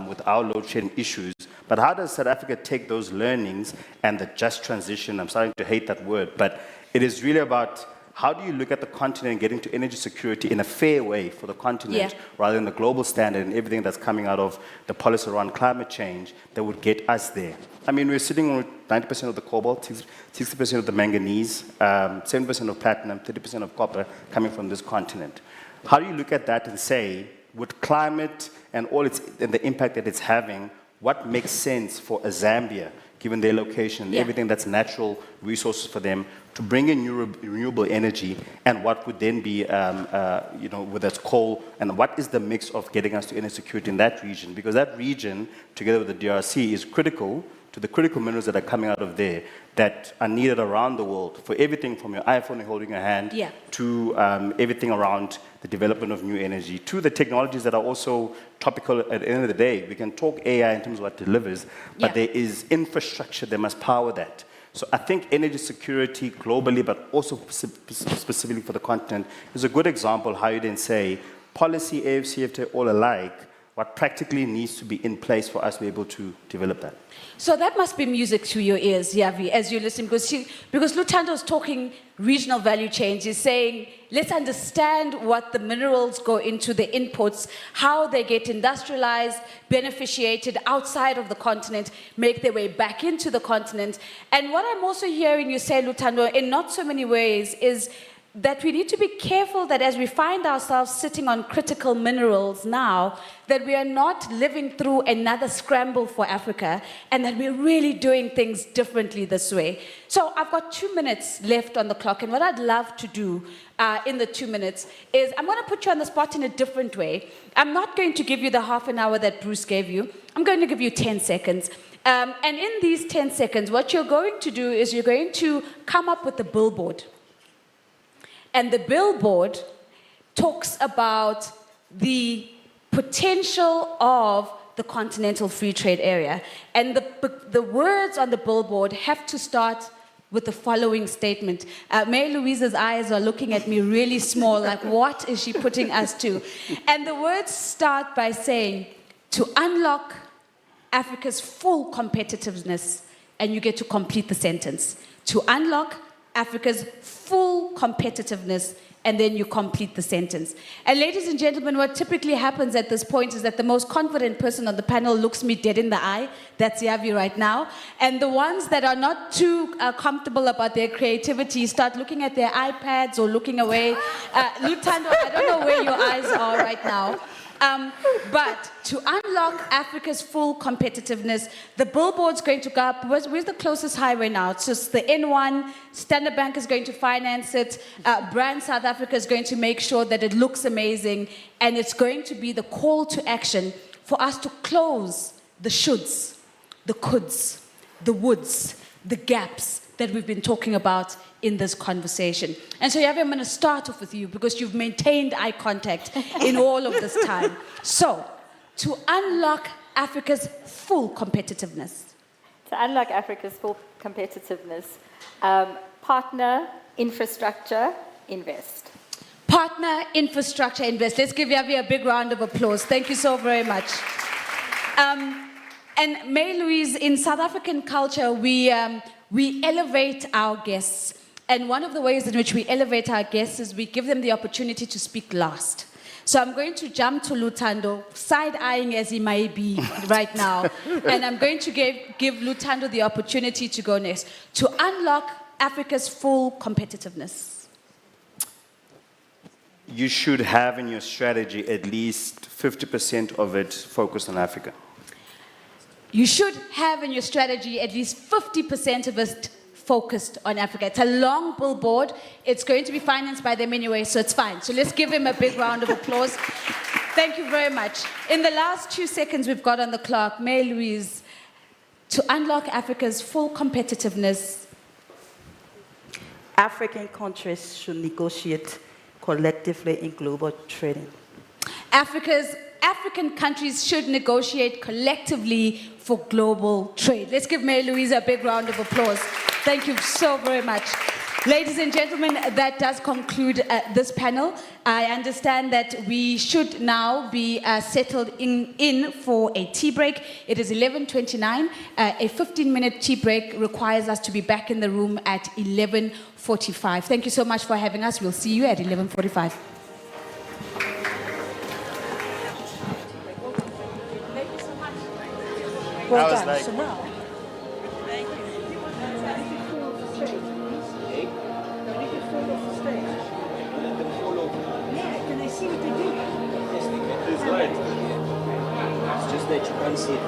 Speaker 16: with our load shedding issues, but how does South Africa take those learnings and the just transition? I'm starting to hate that word, but it is really about how do you look at the continent getting to energy security in a fair way for the continent rather than the global standard and everything that's coming out of the policy around climate change that would get us there? I mean, we're sitting with 90% of the cobalt, 60% of the manganese, 7% of platinum, 30% of copper coming from this continent. How do you look at that and say, with climate and and the impact that it's having, what makes sense for a Zambia, given their location, everything that's natural resources for them, to bring in renewable energy, and what would then be, whether it's coal, and what is the mix of getting us to energy security in that region? Because that region, together with the DRC, is critical to the critical minerals that are coming out of there that are needed around the world for everything from your iPhone you're holding in your hand to everything around the development of new energy, to the technologies that are also topical at the end of the day. We can talk AI in terms of what it delivers, but there is infrastructure that must power that. So I think energy security globally, but also specifically for the continent, is a good example how you then say policy, AfCFTA, all alike, what practically needs to be in place for us to be able to develop that.
Speaker 15: So that must be music to your ears, Yavi, as you listen, because Luthando is talking regional value chains. He's saying, let's understand what the minerals go into, the inputs, how they get industrialized, beneficiated outside of the continent, make their way back into the continent. And what I'm also hearing you say, Luthando, in not so many ways, is that we need to be careful that as we find ourselves sitting on critical minerals now, that we are not living through another scramble for Africa, and that we're really doing things differently this way. So I've got 2 minutes left on the clock, and what I'd love to do in the 2 minutes is I'm going to put you on the spot in a different way. I'm not going to give you the half an hour that Bruce gave you. I'm going to give you 10 seconds. And in these 10 seconds, what you're going to do is you're going to come up with a billboard. And the billboard talks about the potential of the Continental Free Trade Area. And the words on the billboard have to start with the following statement. Mary Louise's eyes are looking at me really small, like what is she putting us to? And the words start by saying, to unlock Africa's full competitiveness, and you get to complete the sentence. To unlock Africa's full competitiveness, and then you complete the sentence. And ladies and gentlemen, what typically happens at this point is that the most confident person on the panel looks me dead in the eye. That's Yavi right now. And the ones that are not too comfortable about their creativity start looking at their iPads or looking away. Luthando, I don't know where your eyes are right now. But to unlock Africa's full competitiveness, the billboard's going to go up. Where's the closest highway now? It's just the N1. Standard Bank is going to finance it. Brand South Africa is going to make sure that it looks amazing. And it's going to be the call to action for us to close the shoulds, the coulds, the woulds, the gaps that we've been talking about in this conversation. And so, Yavi, I'm going to start off with you because you've maintained eye contact in all of this time. So, to unlock Africa's full competitiveness.
Speaker 17: To unlock Africa's full competitiveness, partner, infrastructure, invest.
Speaker 15: Partner, infrastructure, invest. Let's give Yavi a big round of applause. Thank you so very much. And May Louise, in South African culture, we elevate our guests. And one of the ways in which we elevate our guests is we give them the opportunity to speak last. So I'm going to jump to Luthando, side-eyeing as he may be right now. And I'm going to give Luthando the opportunity to go next. To unlock Africa's full competitiveness.
Speaker 16: You should have in your strategy at least 50% of it focused on Africa.
Speaker 15: You should have in your strategy at least 50% of it focused on Africa. It's a long billboard. It's going to be financed by them anyway, so it's fine. So let's give him a big round of applause. Thank you very much. In the last 2 seconds we've got on the clock, May Louise, to unlock Africa's full competitiveness.
Speaker 18: African countries should negotiate collectively in global trading.
Speaker 15: African countries should negotiate collectively for global trade. Let's give Mary Louise a big round of applause. Thank you so very much. Ladies and gentlemen, that does conclude this panel. I understand that we should now be settled in for a tea break. It is 11:29. A 15-minute tea break requires us to be back in the room at 11:45. Thank you so much for having us. We'll see you at 11:45.
Speaker 1: Well
Speaker 6: was
Speaker 1: done.
Speaker 6: like-
Speaker 1: So now, yeah, can they see what they're doing?
Speaker 4: Yes, they can. It's right. It's just that you can't see it.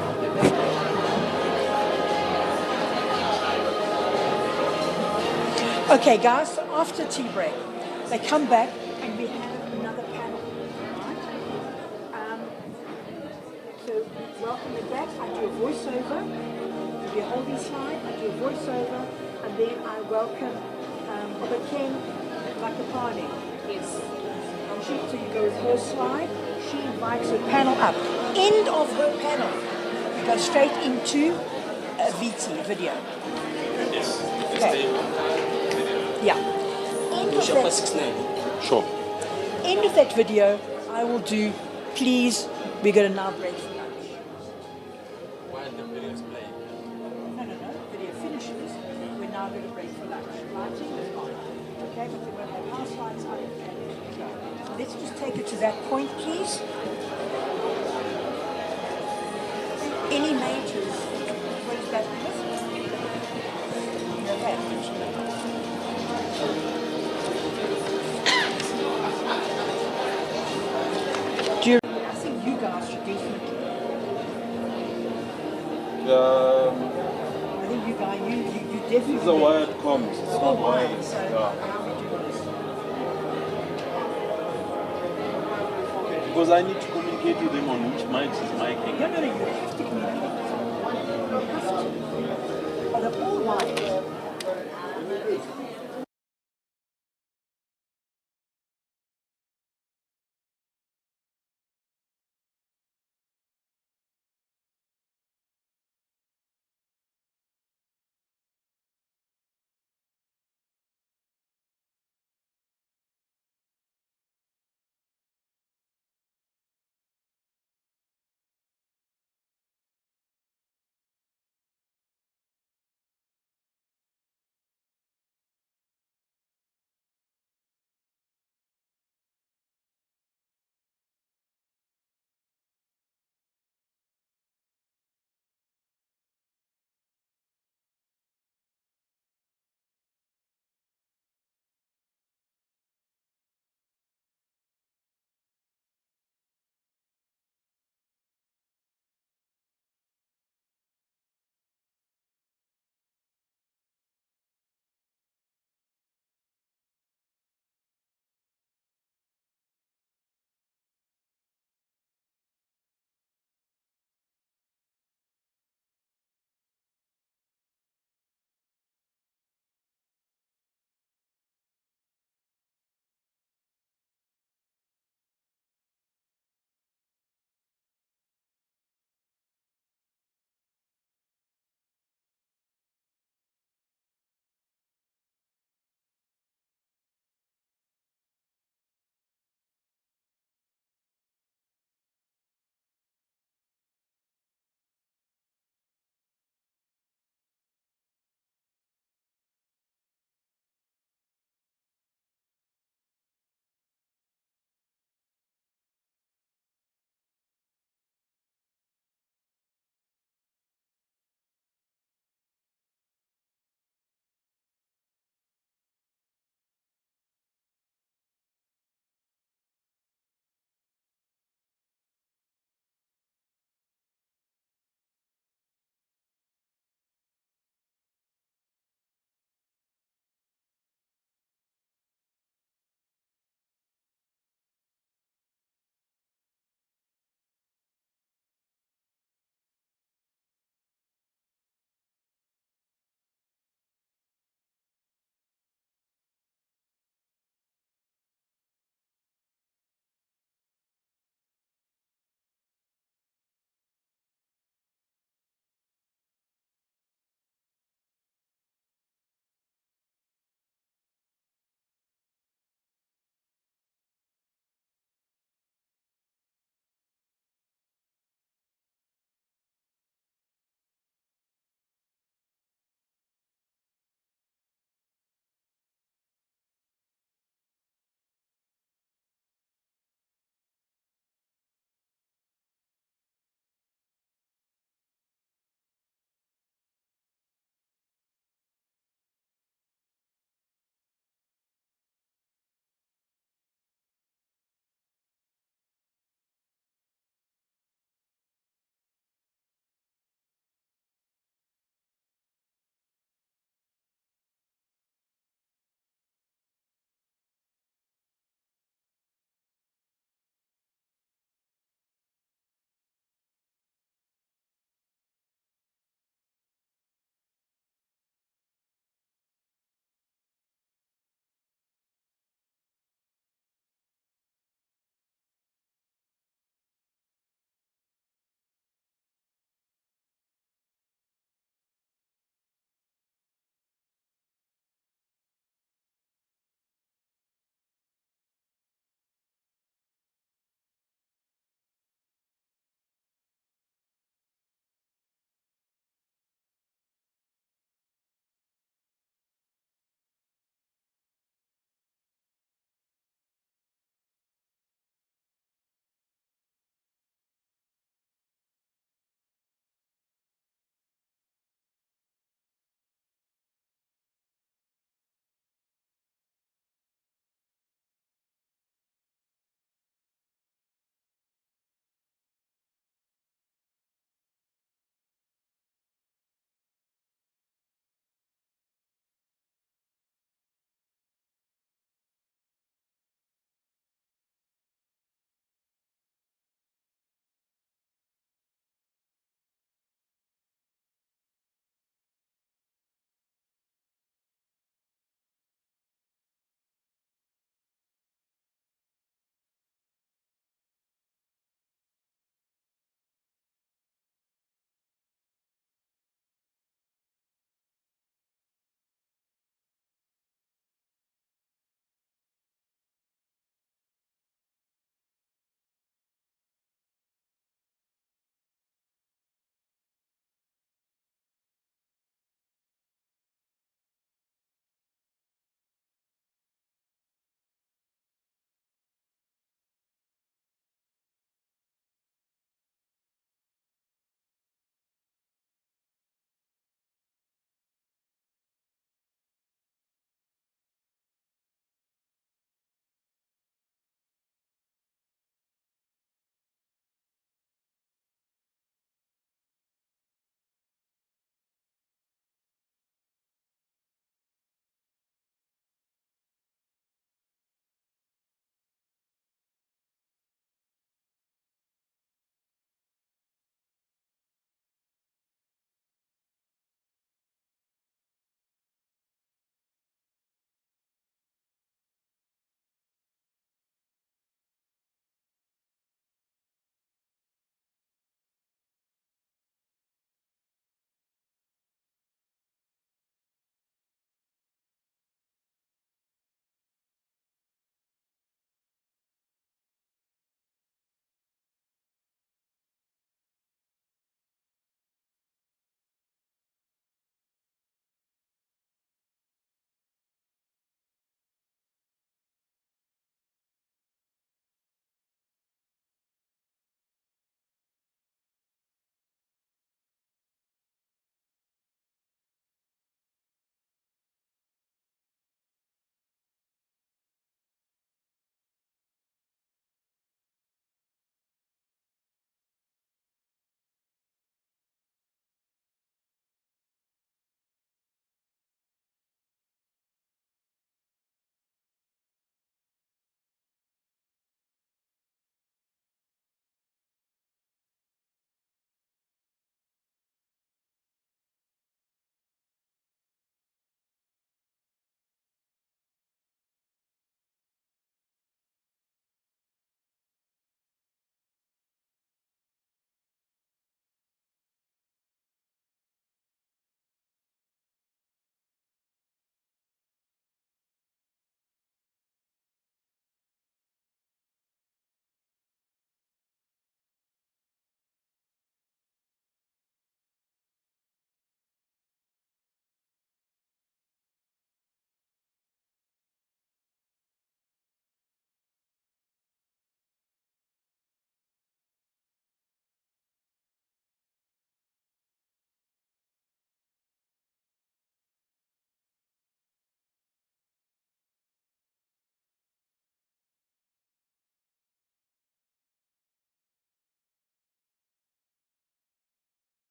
Speaker 1: Okay, guys, so after tea break, they come back and we have another panel. Right? So welcome them back. I do a voiceover. Do a holding slide. I do a voiceover, and then I welcome Obakeng Makapane. Yes. So you go with her slide. She invites her panel up. End of her panel, we go straight into a VT video.
Speaker 4: Yes.
Speaker 1: Okay. Yeah. End of that,
Speaker 4: 69. Sure.
Speaker 1: end of that video, I will do, please, we're going to now break for lunch.
Speaker 4: While the video is playing.
Speaker 1: No. Video finishes, we're now going to break for lunch. Lighting is on. Okay, but then we'll have house lights on and go. So let's just take it to that point, please. Any majors? What is that? Okay. I think you guys should definitely. I think you guys, you definitely.
Speaker 19: This is a wired comms. It's
Speaker 1: all
Speaker 19: not
Speaker 1: wired.
Speaker 19: wireless.
Speaker 1: So
Speaker 19: Yeah.
Speaker 1: how we do this?
Speaker 19: Because I need to communicate with them on which mics is micing.
Speaker 1: No, you have to communicate. You have to. But they're all wired.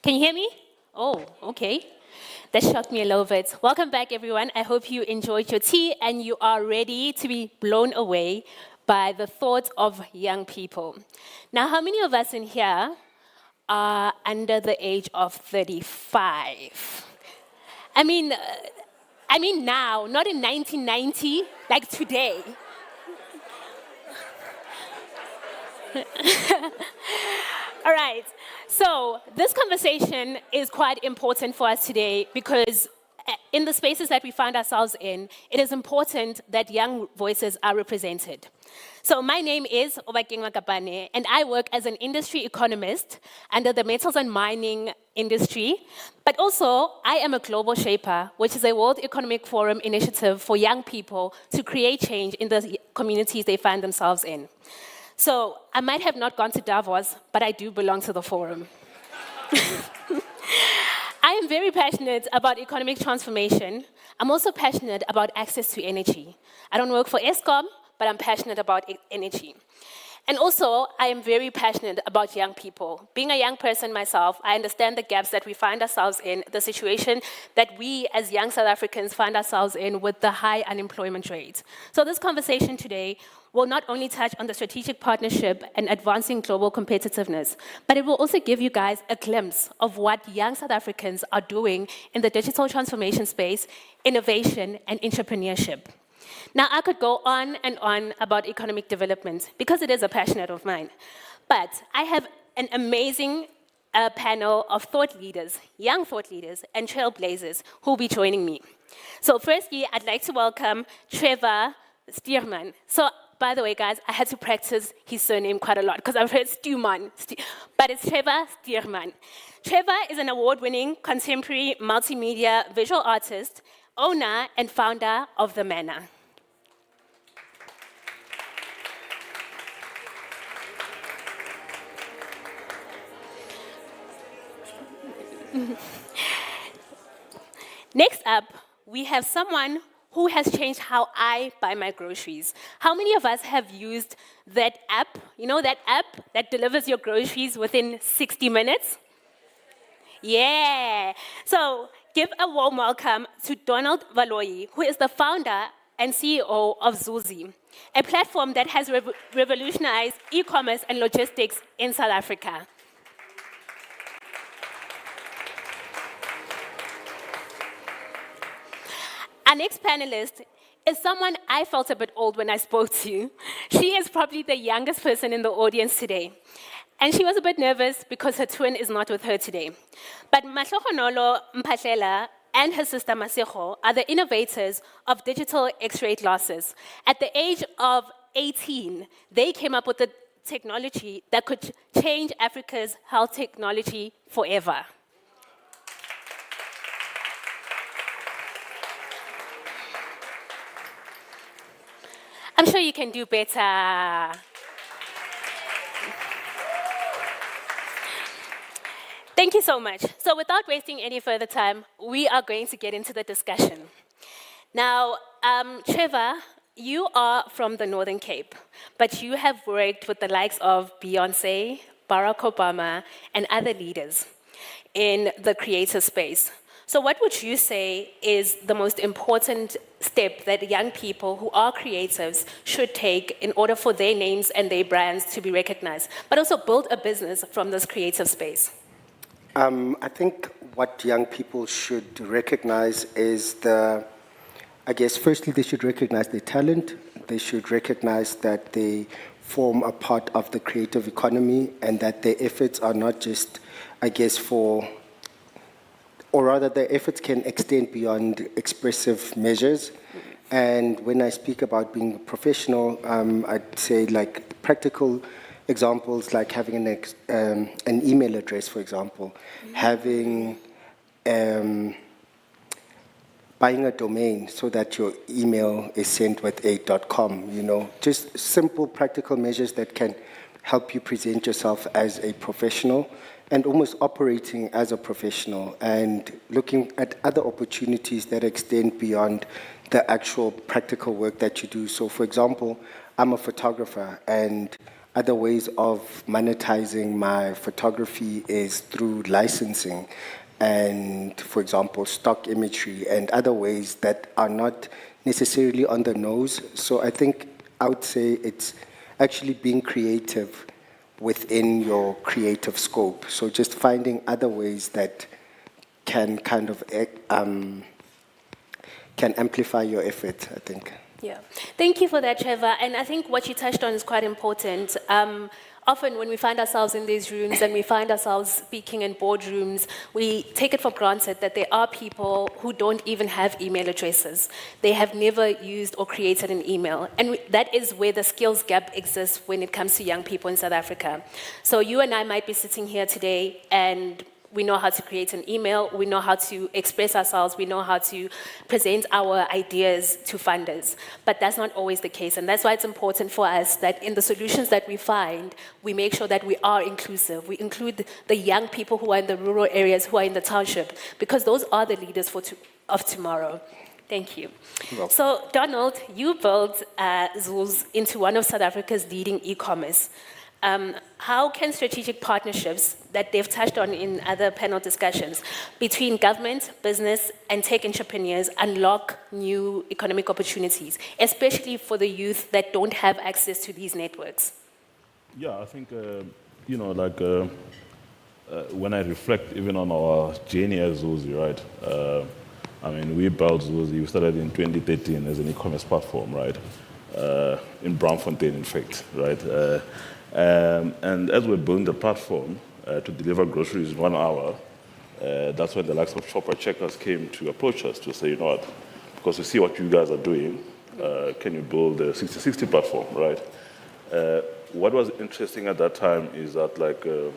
Speaker 20: Can you hear me? Oh, okay. That shocked me a little bit. Welcome back, everyone. I hope you enjoyed your tea and you are ready to be blown away by the thoughts of young people. Now, how many of us in here are under the age of 35? I mean now, not in 1990, like today. All right, so this conversation is quite important for us today because in the spaces that we find ourselves in, it is important that young voices are represented. So my name is Obakeng Makapane, and I work as an industry economist under the metals and mining industry, but also I am a global shaper, which is a World Economic Forum initiative for young people to create change in the communities they find themselves in. So I might have not gone to Davos, but I do belong to the forum. I am very passionate about economic transformation. I'm also passionate about access to energy. I don't work for Eskom, but I'm passionate about energy. And also, I am very passionate about young people. Being a young person myself, I understand the gaps that we find ourselves in, the situation that we as young South Africans find ourselves in with the high unemployment rate. So this conversation today will not only touch on the strategic partnership and advancing global competitiveness, but it will also give you guys a glimpse of what young South Africans are doing in the digital transformation space, innovation, and entrepreneurship. Now, I could go on and on about economic development because it is a passion of mine. But I have an amazing panel of thought leaders, young thought leaders, and trailblazers who will be joining me. So firstly, I'd like to welcome Trevor Stearman. So, by the way, guys, I had to practice his surname quite a lot because I've heard Stuman, but it's Trevor Stearman. Trevor is an award-winning contemporary multimedia visual artist, owner and founder of The Manor. Next up, we have someone who has changed how I buy my groceries. How many of us have used that app? You know that app that delivers your groceries within 60 minutes? Yeah. So give a warm welcome to Donald Valoyi, who is the founder and CEO of Zuzi, a platform that has revolutionized e-commerce and logistics in South Africa. Our next panelist is someone I felt a bit old when I spoke to. She is probably the youngest person in the audience today. And she was a bit nervous because her twin is not with her today. But Mahlohonolo Mphathlela and her sister Masego are the innovators of digital X-ray glasses. At the age of 18, they came up with a technology that could change Africa's health technology forever. I'm sure you can do better. Thank you so much. So without wasting any further time, we are going to get into the discussion. Now, Trevor, you are from the Northern Cape, but you have worked with the likes of Beyonce, Barack Obama, and other leaders in the creative space. So what would you say is the most important step that young people who are creatives should take in order for their names and their brands to be recognized, but also build a business from this creative space?
Speaker 21: I think what young people should recognize is firstly, they should recognize their talent. They should recognize that they form a part of the creative economy and that their efforts are not just, or rather their efforts can extend beyond expressive measures. And when I speak about being professional, I'd say like practical examples like having an email address, for example, having buying a domain so that your email is sent with a .com, just simple practical measures that can help you present yourself as a professional and almost operating as a professional and looking at other opportunities that extend beyond the actual practical work that you do. So for example, I'm a photographer and Other ways of monetizing my photography is through licensing and, for example, stock imagery and other ways that are not necessarily on the nose. So I think I would say it's actually being creative within your creative scope. So just finding other ways that can kind of can amplify your effort, I think.
Speaker 20: Yeah, thank you for that, Trevor. And I think what you touched on is quite important. Often when we find ourselves in these rooms and we find ourselves speaking in boardrooms, we take it for granted that there are people who don't even have email addresses. They have never used or created an email. And that is where the skills gap exists when it comes to young people in South Africa. So you and I might be sitting here today and we know how to create an email, we know how to express ourselves, we know how to present our ideas to funders. But that's not always the case, and that's why it's important for us that in the solutions that we find, we make sure that we are inclusive. We include the young people who are in the rural areas, who are in the township, because those are the leaders of tomorrow. Thank you. So, Donald, you built Zools into one of South Africa's leading e-commerce. How can strategic partnerships that they've touched on in other panel discussions between government, business, and tech entrepreneurs unlock new economic opportunities, especially for the youth that don't have access to these networks?
Speaker 19: Yeah, I think, you know, like when I reflect even on our journey as Zuzi, right? I mean, we built Zuzi, we started in 2013 as an e-commerce platform, right? In Braamfontein, in fact, right? And as we're building the platform to deliver groceries in 1 hour, that's when the likes of Shopper Checkers came to approach us to say, you know what, because we see what you guys are doing, can you build a 60/60 platform, right? What was interesting at that time is that like a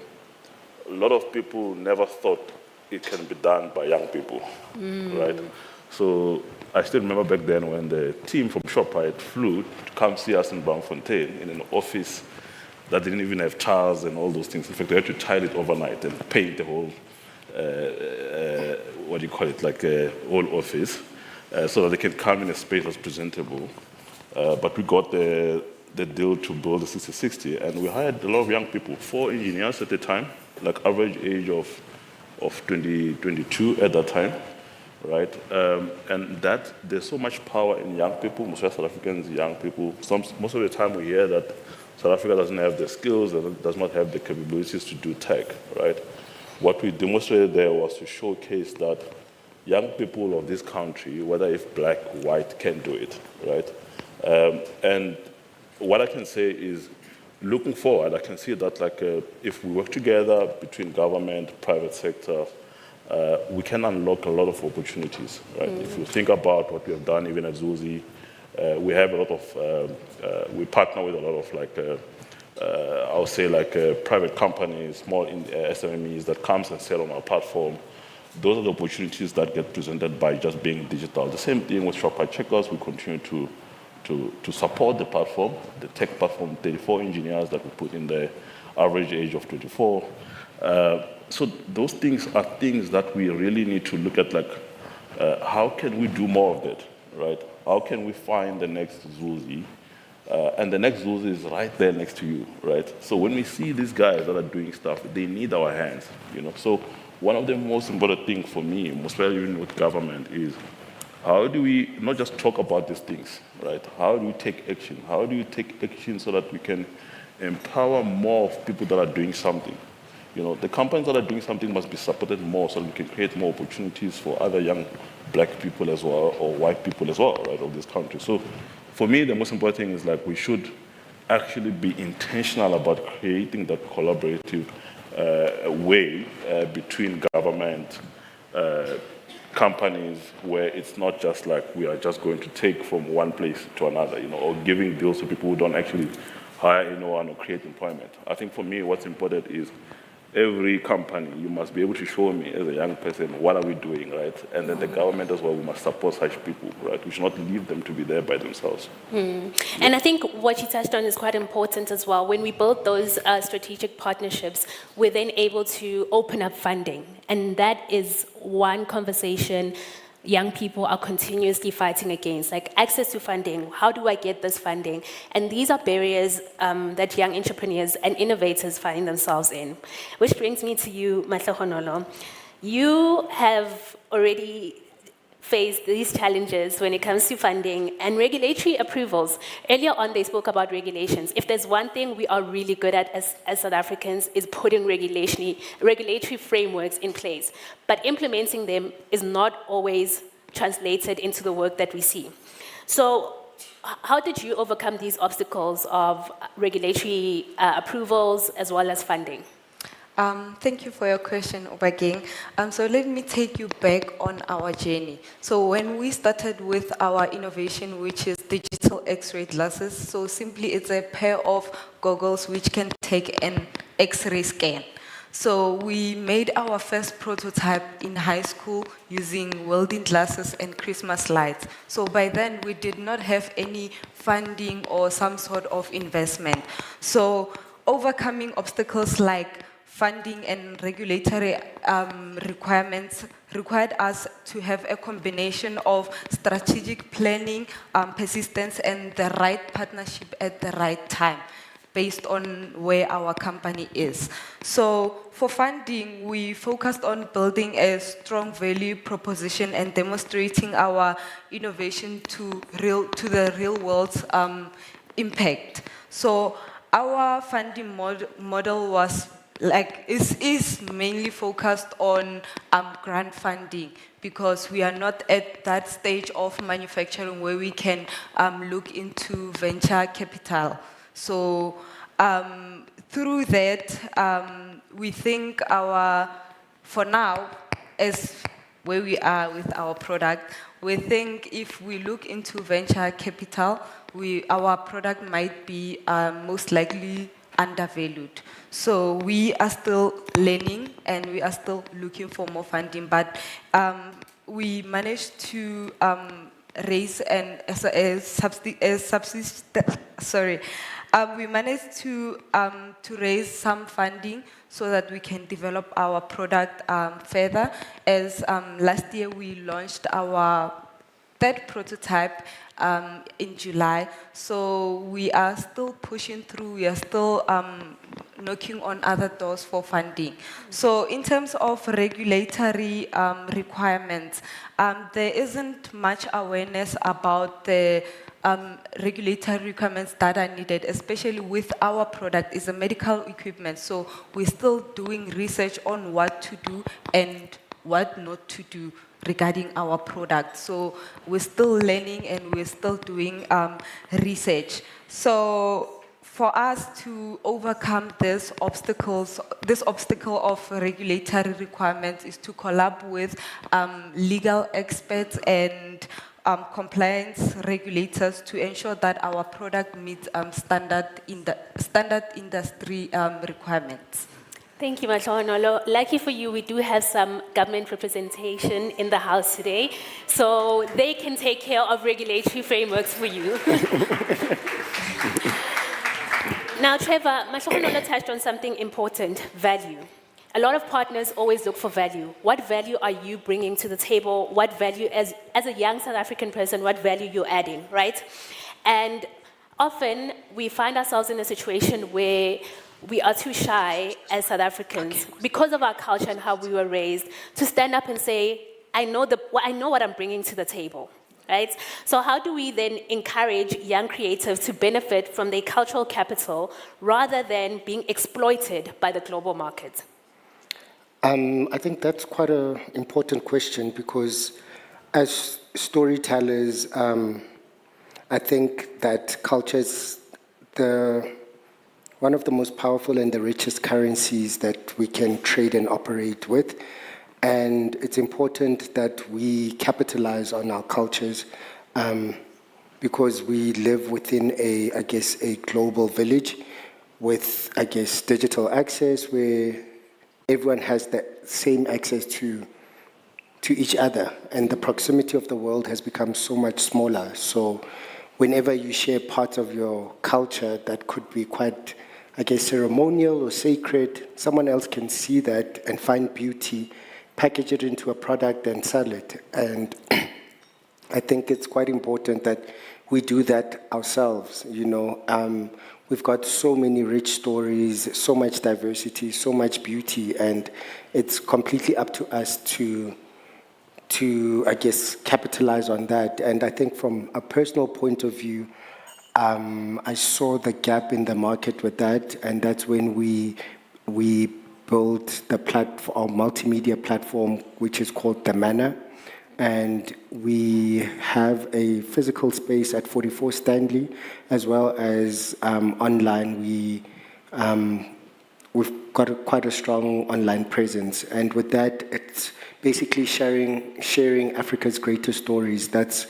Speaker 19: lot of people never thought it can be done by young people, right? So I still remember back then when the team from ShopRite flew to come see us in Braamfontein in an office that didn't even have tiles and all those things. In fact, we had to tile it overnight and paint the whole, what do you call it, like a whole office, so that they can come in a space that's presentable. But we got the deal to build the 60/60, and we hired a lot of young people, 4 engineers at the time, like average age of 22 at that time, right? And that there's so much power in young people, most South Africans, young people. Most of the time we hear that South Africa doesn't have the skills, does not have the capabilities to do tech, right? What we demonstrated there was to showcase that young people of this country, whether if black, white, can do it, right? And what I can say is, looking forward, I can see that like if we work together between government, private sector, we can unlock a lot of opportunities, right? If you think about what we have done even at Zuzi, we have a lot of, we partner with a lot of like, I would say like private companies, small SMEs that comes and sell on our platform. Those are the opportunities that get presented by just being digital. The same thing with ShopRite Checkers. We continue to support the platform, the tech platform, 34 engineers that we put in the average age of 24. So those things are things that we really need to look at, like how can we do more of that, right? How can we find the next Zuzi? And the next Zuzi is right there next to you, right? So when we see these guys that are doing stuff, they need our hands, you know? So one of the most important things for me, most especially even with government, is how do we not just talk about these things, right? How do we take action? How do you take action so that we can empower more of people that are doing something? You know, the companies that are doing something must be supported more so that we can create more opportunities for other young black people as well, or white people as well, right, of this country. So for me, the most important thing is like we should actually be intentional about creating that collaborative way between government, companies, where it's not just like we are just going to take from one place to another, you know, or giving deals to people who don't actually hire anyone or create employment. I think for me, what's important is every company, you must be able to show me as a young person, what are we doing, right? And then the government as well, we must support such people, right? We should not leave them to be there by themselves.
Speaker 20: And I think what you touched on is quite important as well. When we build those strategic partnerships, we're then able to open up funding. And that is one conversation young people are continuously fighting against, like access to funding. How do I get this funding? And these are barriers that young entrepreneurs and innovators find themselves in. Which brings me to you, Matlahonolo. You have already faced these challenges when it comes to funding and regulatory approvals. Earlier on, they spoke about regulations. If there's one thing we are really good at as South Africans is putting regulatory frameworks in place, but implementing them is not always translated into the work that we see. So how did you overcome these obstacles of regulatory approvals as well as funding?
Speaker 5: Thank you for your question, Obageng. So let me take you back on our journey. So when we started with our innovation, which is digital X-ray glasses, so simply it's a pair of goggles which can take an X-ray scan. So we made our first prototype in high school using welding glasses and Christmas lights. So by then we did not have any funding or some sort of investment. So overcoming obstacles like funding and regulatory requirements required us to have a combination of strategic planning, persistence, and the right partnership at the right time, based on where our company is. So for funding, we focused on building a strong value proposition and demonstrating our innovation to the real world's impact. So our funding model was is mainly focused on grant funding, because we are not at that stage of manufacturing where we can look into venture capital. So through that, we think for now, as where we are with our product, we think if we look into venture capital, our product might be most likely undervalued. So we are still learning and we are still looking for more funding, but we managed to raise we managed to raise some funding so that we can develop our product further. As last year we launched our third prototype in July, so we are still pushing through, we are still knocking on other doors for funding. So in terms of regulatory requirements, there isn't much awareness about the regulatory requirements that are needed, especially with our product. It's a medical equipment, so we're still doing research on what to do and what not to do regarding our product. So we're still learning and we're still doing research. So for us to overcome this obstacle of regulatory requirements is to collab with legal experts and compliance regulators to ensure that our product meets standard industry requirements.
Speaker 20: Thank you, Matlahonolo. Lucky for you, we do have some government representation in the House today, so they can take care of regulatory frameworks for you. Now, Trevor, Matlahonolo touched on something important, value. A lot of partners always look for value. What value are you bringing to the table? What value, as a young South African person, what value you're adding, right? And often, we find ourselves in a situation where we are too shy as South Africans, because of our culture and how we were raised, to stand up and say, I know what I'm bringing to the table, right? So how do we then encourage young creatives to benefit from their cultural capital rather than being exploited by the global market?
Speaker 21: I think that's quite an important question, because as storytellers, I think that culture is one of the most powerful and the richest currencies that we can trade and operate with. And it's important that we capitalize on our cultures because we live within a global village with, digital access where everyone has the same access to each other. And the proximity of the world has become so much smaller. So whenever you share parts of your culture that could be quite, ceremonial or sacred, someone else can see that and find beauty package it into a product and sell it. And I think it's quite important that we do that ourselves, you know. We've got so many rich stories, so much diversity, so much beauty, and it's completely up to us to I guess, capitalize on that. And I think from a personal point of view, I saw the gap in the market with that, and that's when we built the platform, our multimedia platform, which is called Thematic. And we have a physical space at 44 Stanley, as well as online. We've got quite a strong online presence. And with that, it's basically sharing Africa's greatest stories. That's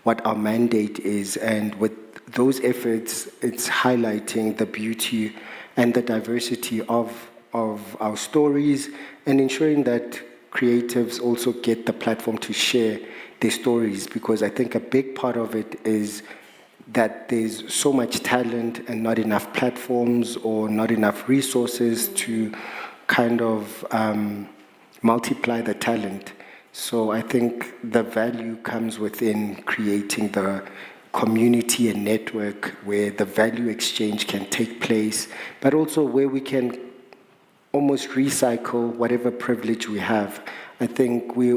Speaker 21: what our mandate is. And with those efforts, it's highlighting the beauty and the diversity of our stories and ensuring that creatives also get the platform to share their stories, because I think a big part of it is that there's so much talent and not enough platforms or not enough resources to kind of multiply the talent. So I think the value comes within creating the community and network where the value exchange can take place, but also where we can almost recycle whatever privilege we have. I think we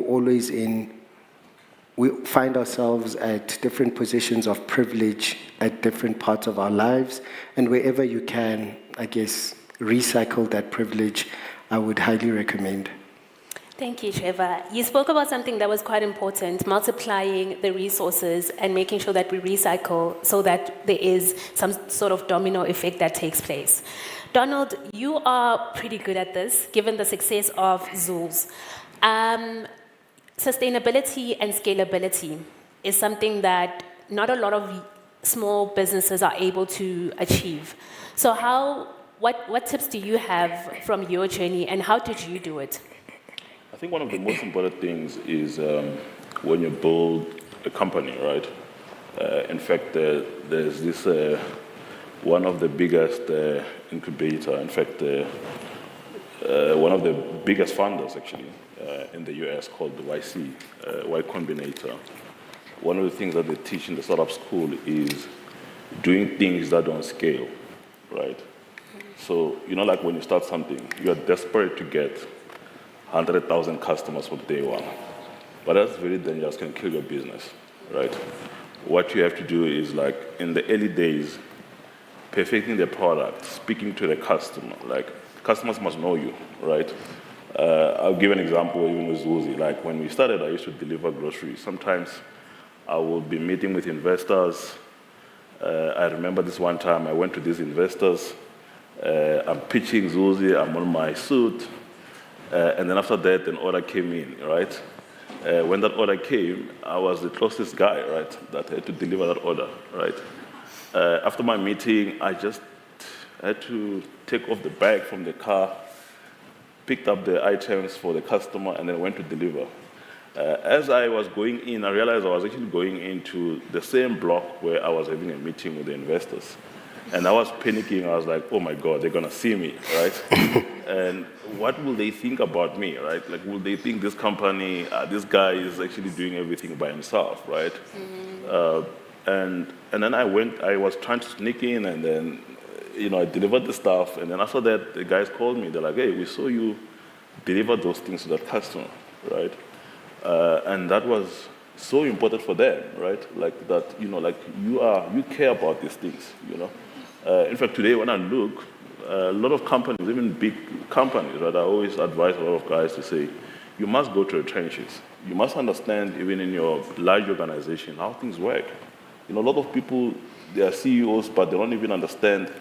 Speaker 21: find ourselves at different positions of privilege at different parts of our lives, and wherever you can, I guess, recycle that privilege, I would highly recommend.
Speaker 20: Thank you, Trevor. You spoke about something that was quite important, multiplying the resources and making sure that we recycle so that there is some sort of domino effect that takes place. Donald, you are pretty good at this, given the success of Zools. Sustainability and scalability is something that not a lot of small businesses are able to achieve. So what tips do you have from your journey, and how did you do it?
Speaker 19: I think one of the most important things is when you build a company, right? In fact, there's this one of the biggest incubator, in fact, one of the biggest funders actually in the US called the YC, Y Combinator. One of the things that they teach in the startup school is doing things that don't scale, right? So, you know, like when you start something, you are desperate to get 100,000 customers from day one. But that's very dangerous, can kill your business, right? What you have to do is, like, in the early days, perfecting the product, speaking to the customer. Like, customers must know you, right? I'll give an example even with Zuzi. Like, when we started, I used to deliver groceries. Sometimes I would be meeting with investors. I remember this one time I went to these investors. I'm pitching Zuzi, I'm on my suit. And then after that, an order came in, right? When that order came, I was the closest guy, right, that had to deliver that order, right? After my meeting, I just had to take off the bag from the car, picked up the items for the customer, and then went to deliver. As I was going in, I realized I was actually going into the same block where I was having a meeting with the investors. And I was panicking. I was like, oh my God, they're gonna see me, right? And what will they think about me, right? Like, will they think this company, this guy is actually doing everything by himself, right? And then I was trying to sneak in, and then, you know, I delivered the stuff. And then after that, the guys called me. They're like, hey, we saw you deliver those things to that customer, right? And that was so important for them, right? Like that, you know, like you care about these things, you know? In fact, today when I look, a lot of companies, even big companies, right, I always advise a lot of guys to say, you must go to the trenches. You must understand, even in your large organization, how things work. You know, a lot of people, they are CEOs, but they don't even understand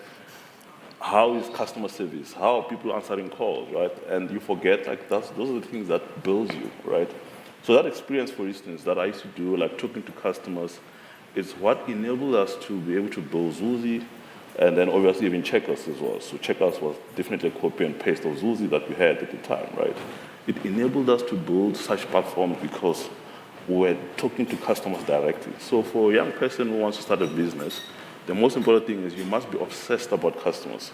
Speaker 19: how is customer service, how are people answering calls, right? And you forget, like, those are the things that builds you, right? So that experience, for instance, that I used to do, like talking to customers, is what enabled us to be able to build Zuzi, and then obviously even Checkers as well. So Checkers was definitely a copy and paste of Zuzi that we had at the time, right? It enabled us to build such platforms because we were talking to customers directly. So for a young person who wants to start a business, the most important thing is you must be obsessed about customers.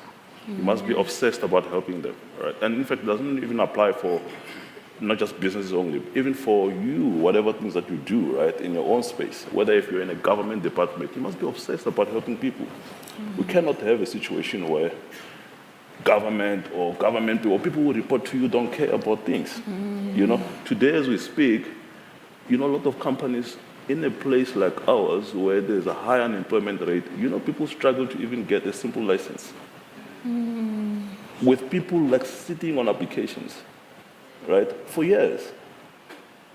Speaker 19: You must be obsessed about helping them, right? And in fact, it doesn't even apply for not just businesses only, even for you, whatever things that you do, right, in your own space, whether if you're in a government department, you must be obsessed about helping people. We cannot have a situation where government or people who report to you don't care about things. You know, today as we speak, you know, a lot of companies in a place like ours where there's a high unemployment rate, you know, people struggle to even get a simple license. With people like sitting on applications, right, for years.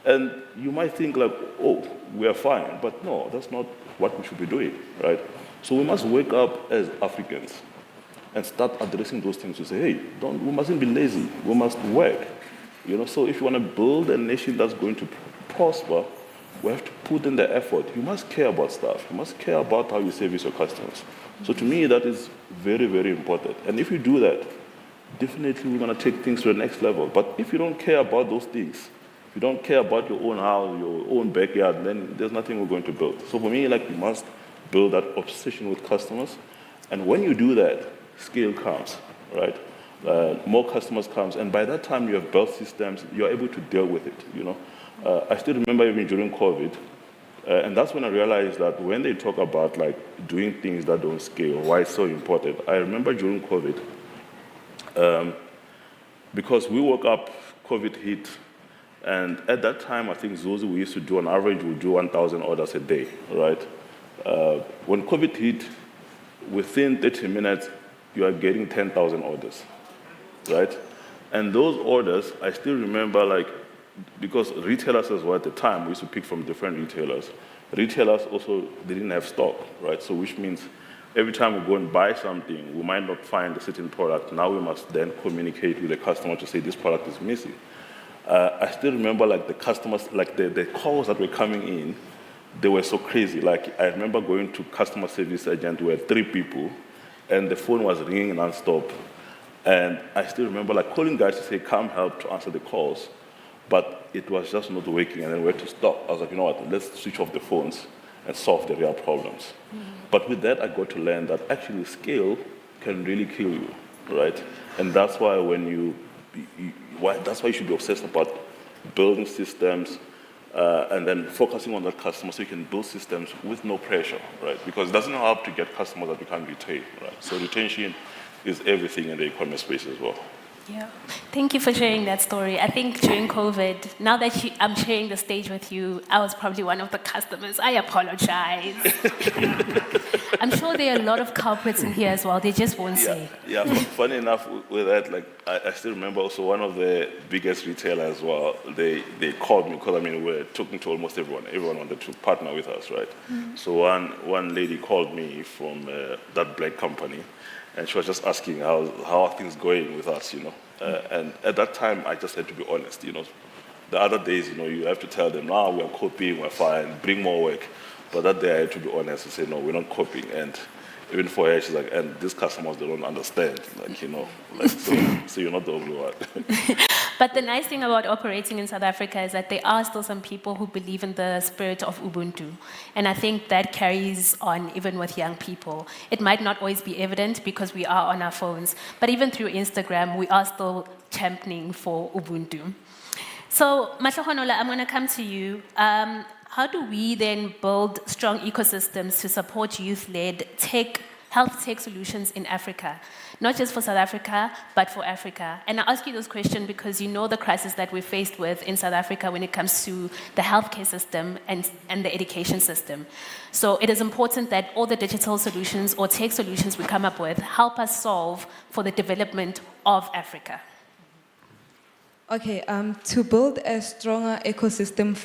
Speaker 19: And you might think like, oh, we are fine, but no, that's not what we should be doing, right? So we must wake up as Africans and start addressing those things to say, hey, we mustn't be lazy, we must work. You know, so if you want to build a nation that's going to prosper, we have to put in the effort. You must care about stuff. You must care about how you service your customers. So to me, that is very, very important. And if you do that, definitely we're going to take things to the next level. But if you don't care about those things, if you don't care about your own house, your own backyard, then there's nothing we're going to build. So for me, like, you must build that obsession with customers. And when you do that, scale comes, right? More customers comes. And by that time, you have built systems, you're able to deal with it, you know? I still remember even during COVID, and that's when I realized that when they talk about like doing things that don't scale, why it's so important. I remember during COVID, because we woke up, COVID hit, and at that time, I think Zozo, we used to do on average, we do 1,000 orders a day, right? When COVID hit, within 30 minutes, you are getting 10,000 orders, right? And those orders, I still remember, like, because retailers as well at the time, we used to pick from different retailers. Retailers also, they didn't have stock, right? So which means every time we go and buy something, we might not find a certain product. Now we must then communicate with the customer to say this product is missing. I still remember like the customers, like the calls that were coming in, they were so crazy. Like I remember going to customer service agent, we had 3 people, and the phone was ringing nonstop. And I still remember like calling guys to say, come help to answer the calls. But it was just not working, and then we had to stop. I was like, you know what, let's switch off the phones and solve the real problems. But with that, I got to learn that actually scale can really kill you, right? And that's why that's why you should be obsessed about building systems and then focusing on the customer so you can build systems with no pressure, right? Because it doesn't help to get customers that you can't retain, right? So retention is everything in the e-commerce space as well.
Speaker 20: Yeah, thank you for sharing that story. I think during COVID, now that I'm sharing the stage with you, I was probably one of the customers. I apologize. I'm sure there are a lot of culprits in here as well. They just won't say.
Speaker 19: Yeah, funny enough with that, like I still remember also one of the biggest retailers as well, they called me because I mean we're talking to almost everyone. Everyone wanted to partner with us, right? So one lady called me from that black company, and she was just asking how are things going with us, you know. And at that time, I just had to be honest, you know. The other days, you know, you have to tell them, no, we're coping, we're fine, bring more work. But that day, I had to be honest and say, no, we're not coping. And even for her, she's like, and these customers, they don't understand, like, you know. Like, so you're not the only one.
Speaker 20: But the nice thing about operating in South Africa is that there are still some people who believe in the spirit of Ubuntu. And I think that carries on even with young people. It might not always be evident because we are on our phones, but even through Instagram, we are still championing for Ubuntu. So, Mahlokonola, I'm going to come to you. How do we then build strong ecosystems to support youth-led health tech solutions in Africa? Not just for South Africa, but for Africa. And I ask you this question because you know the crisis that we're faced with in South Africa when it comes to the healthcare system and the education system. So it is important that all the digital solutions or tech solutions we come up with help us solve for the development of Africa.
Speaker 5: Okay, to build a stronger ecosystem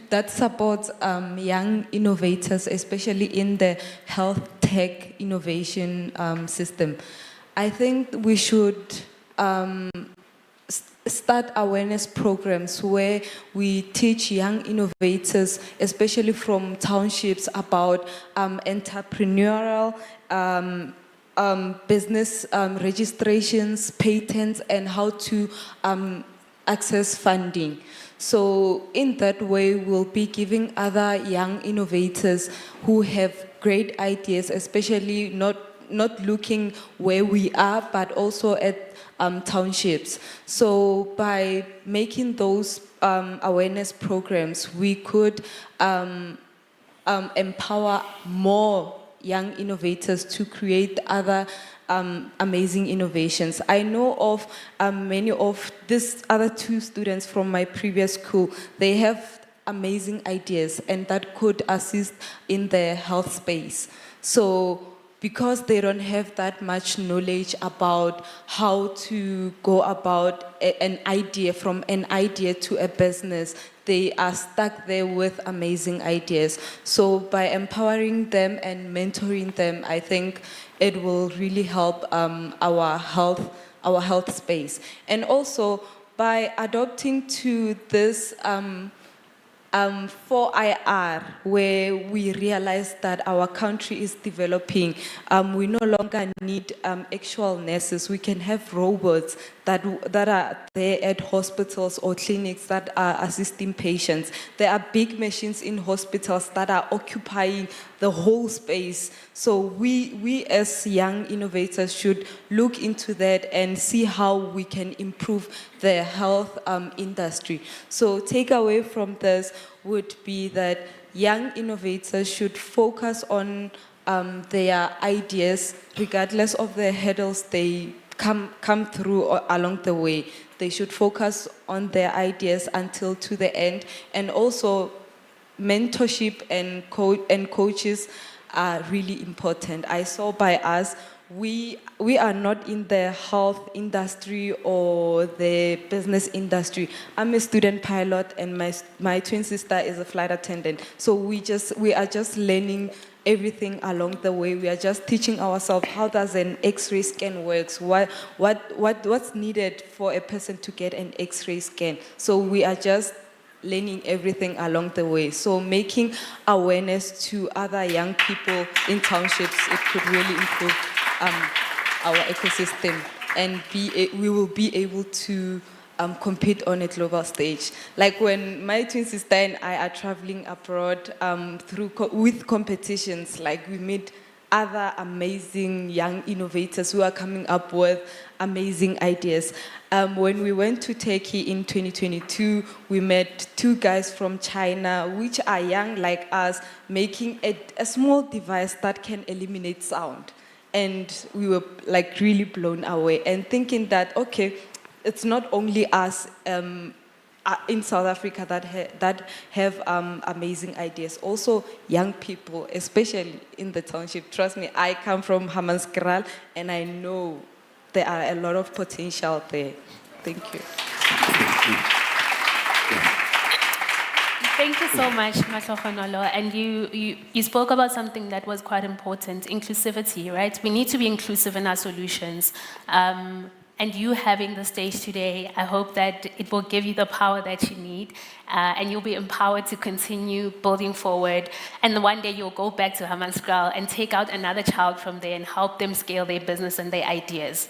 Speaker 5: that supports young innovators, especially in the health tech innovation system, I think we should start awareness programs where we teach young innovators, especially from townships, about entrepreneurial business registrations, patents, and how to access funding. So in that way, we'll be giving other young innovators who have great ideas, especially not looking where we are, but also at
Speaker 3: townships. So by making those awareness programs, we could empower more young innovators to create other amazing innovations. I know of many of these other two students from my previous school. They have amazing ideas, and that could assist in the health space. So because they don't have that much knowledge about how to go about an idea, from an idea to a business, they are stuck there with amazing ideas. So by empowering them and mentoring them, I think it will really help our health space. And also by adopting to this 4IR, where we realize that our country is developing, we no longer need actual nurses. We can have robots that are there at hospitals or clinics that are assisting patients. There are big machines in hospitals that are occupying the whole space. So we as young innovators should look into that and see how we can improve the health industry. So takeaway from this would be that young innovators should focus on their ideas, regardless of the hurdles they come through along the way. They should focus on their ideas until to the end. And also mentorship and coaches are really important. I saw by us, we are not in the health industry or the business industry. I'm a student pilot, and my twin sister is a flight attendant. So we are just learning everything along the way. We are just teaching ourselves how does an X-ray scan works, what's needed for a person to get an X-ray scan. So we are just learning everything along the way. So making awareness to other young people in townships, it could really improve our ecosystem, and we will be able to compete on a global stage. Like when my twin sister and I are traveling abroad with competitions, like we meet other amazing young innovators who are coming up with amazing ideas. When we went to Turkey in 2022, we met two guys from China, which are young like us, making a small device that can eliminate sound. And we were like really blown away and thinking that, okay, it's not only us in South Africa that have amazing ideas. Also, young people, especially in the township. Trust me, I come from Hammanskraal, and I know there are a lot of potential there. Thank you.
Speaker 20: Thank you so much, Matlofanolo. And you spoke about something that was quite important, inclusivity, right? We need to be inclusive in our solutions. And you having the stage today, I hope that it will give you the power that you need, and you'll be empowered to continue building forward. And one day you'll go back to Hammanskraal and take out another child from there and help them scale their business and their ideas.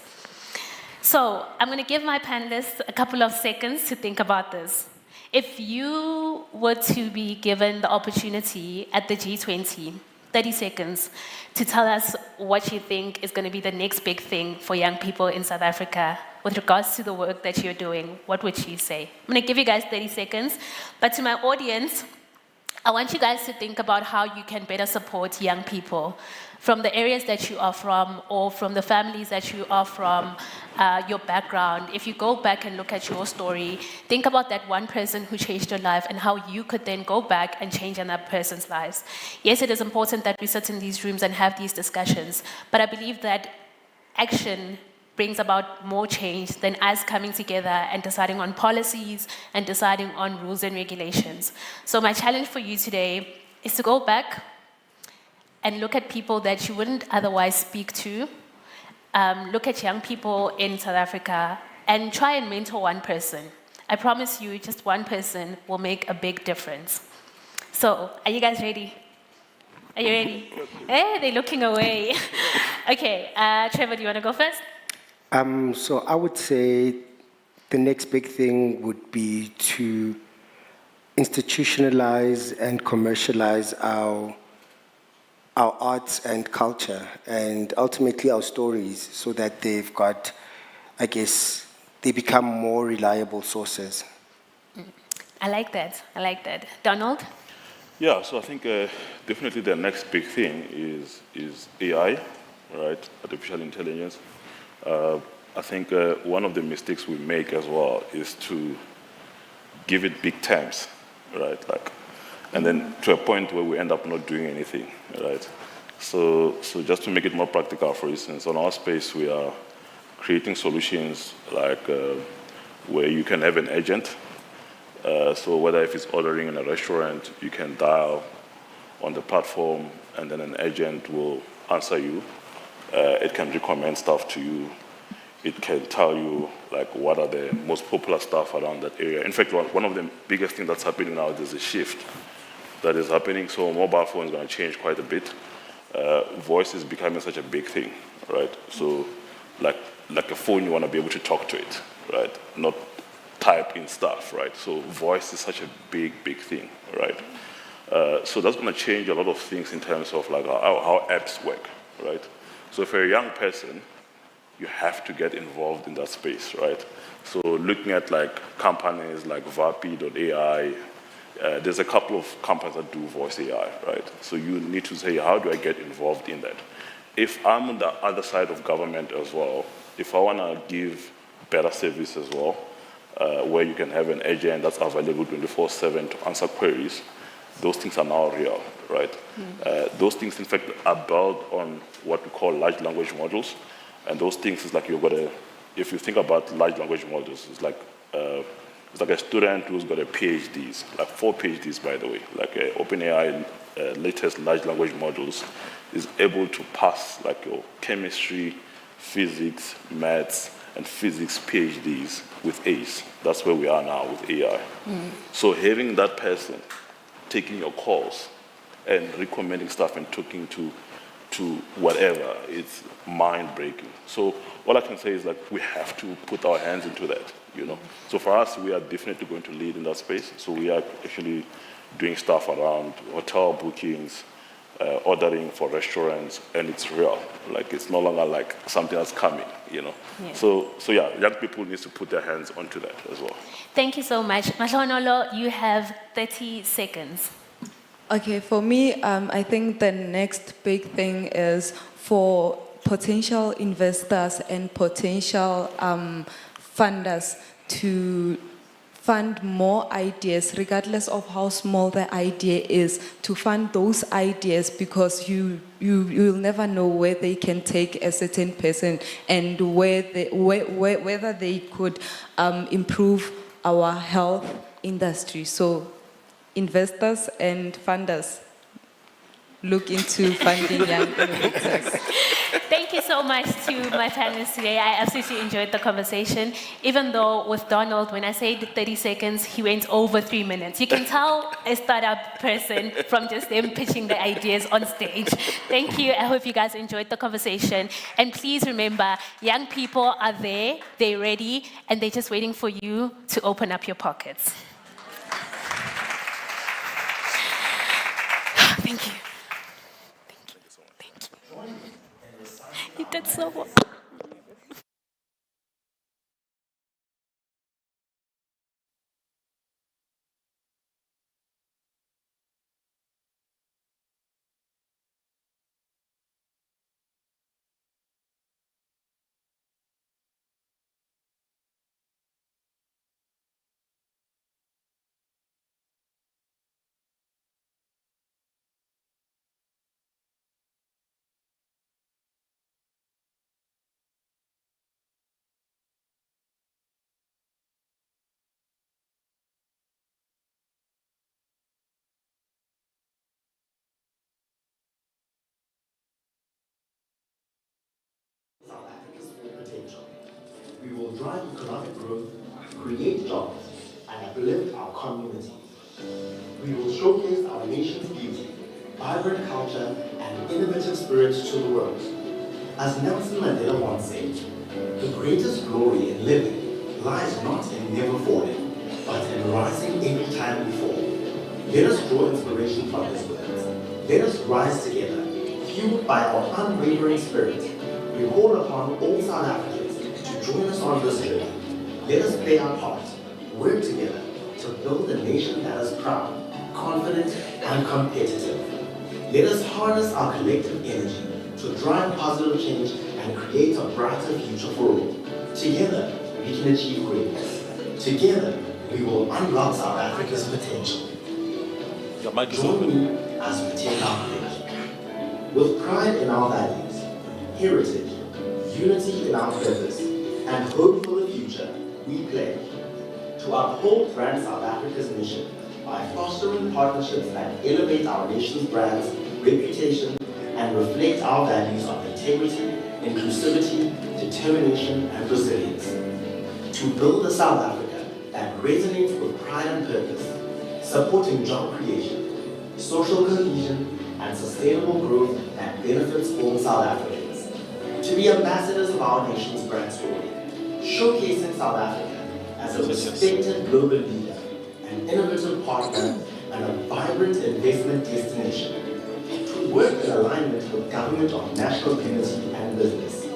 Speaker 20: So I'm going to give my panelists a couple of seconds to think about this. If you were to be given the opportunity at the G20, 30 seconds, to tell us what you think is going to be the next big thing for young people in South Africa with regards to the work that you're doing, what would you say? I'm going to give you guys 30 seconds, but to my audience, I want you guys to think about how you can better support young people from the areas that you are from or from the families that you are from, your background. If you go back and look at your story, think about that one person who changed your life and how you could then go back and change another person's lives. Yes, it is important that we sit in these rooms and have these discussions, but I believe that action brings about more change than us coming together and deciding on policies and deciding on rules and regulations. So my challenge for you today is to go back and look at people that you wouldn't otherwise speak to, look at young people in South Africa, and try and mentor one person. I promise you, just one person will make a big difference. So, are you guys ready? Are you ready? Hey, they're looking away. Okay, Trevor, do you want to go first?
Speaker 21: So I would say the next big thing would be to institutionalize and commercialize our arts and culture, and ultimately our stories, so that they've got I guess, they become more reliable sources.
Speaker 20: I like that. I like that. Donald?
Speaker 19: Yeah, so I think definitely the next big thing is AI, right? Artificial intelligence. I think one of the mistakes we make as well is to give it big terms, right? Like, and then to a point where we end up not doing anything, right? So just to make it more practical, for instance, on our space, we are creating solutions like where you can have an agent. So whether if it's ordering in a restaurant, you can dial on the platform and then an agent will answer you. It can recommend stuff to you. It can tell you like what are the most popular stuff around that area. In fact, one of the biggest things that's happening now is a shift that is happening. So mobile phone is going to change quite a bit. Voice is becoming such a big thing, right? So like a phone, you want to be able to talk to it, right? Not type in stuff, right? So voice is such a big thing, right? So that's going to change a lot of things in terms of like how apps work, right? So if you're a young person, you have to get involved in that space, right? So looking at like companies like Vapi.ai, there's a couple of companies that do voice AI, right? So you need to say, how do I get involved in that? If I'm on the other side of government as well, if I want to give better service as well, where you can have an agent that's available 24/7 to answer queries, those things are now real, right? Those things, in fact, are built on what we call large language models. And those things is like if you think about large language models, it's like a student who's got a PhDs, like 4 PhDs, by the way. Like OpenAI latest large language models is able to pass like your chemistry, physics, maths, and physics PhDs with A's. That's where we are now with AI. So having that person taking your calls and recommending stuff and talking to whatever, it's mind-breaking. So all I can say is like we have to put our hands into that, you know. So for us, we are definitely going to lead in that space. So we are actually doing stuff around hotel bookings, ordering for restaurants, and it's real. Like it's no longer like something that's coming, you know.
Speaker 20: Yeah.
Speaker 19: So yeah, young people need to put their hands onto that as well.
Speaker 20: Thank you so much. Mahlonolo, you have 30 seconds.
Speaker 3: Okay, for me, I think the next big thing is for potential investors and potential funders to fund more ideas, regardless of how small the idea is, to fund those ideas because you'll never know where they can take a certain person and whether they could improve our health industry. So investors and funders, look into funding young innovators.
Speaker 20: Thank you so much to my panelists today. I absolutely enjoyed the conversation. Even though with Donald, when I said 30 seconds, he went over 3 minutes. You can tell a startup person from just them pitching the ideas on stage. Thank you. I hope you guys enjoyed the conversation. And please remember, young people are there, they're ready, and they're just waiting for you to open up your pockets. Thank you. Thank you. You did so well.
Speaker 7: We will drive economic growth, create jobs, and uplift our communities. We will showcase our nation's beauty, vibrant culture, and innovative spirits to the world. As Nelson Mandela once said, the greatest glory in living lies not in never falling, but in rising every time we fall. Let us draw inspiration from his words. Let us rise together, fueled by our unwavering spirit. We call upon all South Africans to join us on this journey. Let us play our part, work together to build a nation that is proud, confident, and competitive. Let us harness our collective energy to drive positive change and create a brighter future for all. Together, we can achieve greatness. Together, we will unlock South Africa's potential. Join me as we take our pledge. With pride in our values, heritage, unity in our purpose, and hope for the future, we pledge to uphold Brand South Africa's mission by fostering partnerships that elevate our nation's brand's reputation and reflect our values of integrity, inclusivity, determination, and resilience. To build a South Africa that resonates with pride and purpose, supporting job creation, social cohesion, and sustainable growth that benefits all South Africans. To be ambassadors of our nation's brand story, showcasing South Africa as a respected global leader, an innovative partner, and a vibrant investment destination. To work in alignment with government of national unity and business,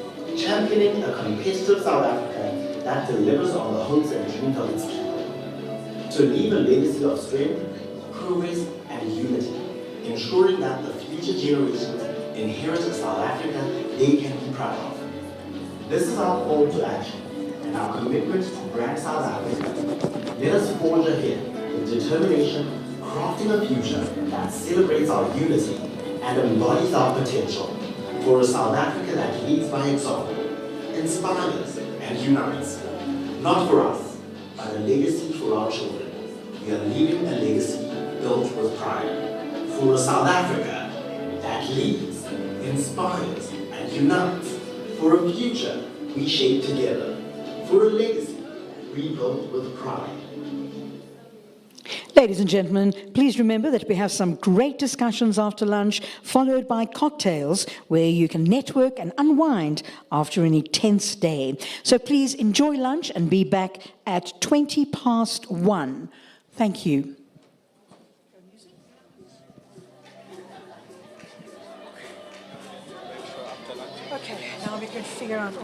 Speaker 7: championing a competitive South Africa that delivers on the hopes and dreams of its people. To leave a legacy of strength, progress, and unity, ensuring that the future generations inherit a South Africa they can be proud of. This is our call to action and our commitment to brand South Africa. Let us forge ahead with determination, crafting a future that celebrates our unity and embodies our potential for a South Africa that leads by example, inspires and unites. Not for us, but a legacy for our children. We are leaving a legacy built with pride. For a South Africa that leads, inspires and unites. For a future we shape together. For a legacy we build with pride.
Speaker 2: Ladies and gentlemen, please remember that we have some great discussions after lunch, followed by cocktails where you can network and unwind after an intense day. So please enjoy lunch and be back at 1:20. Thank you.
Speaker 1: Okay, now we can figure out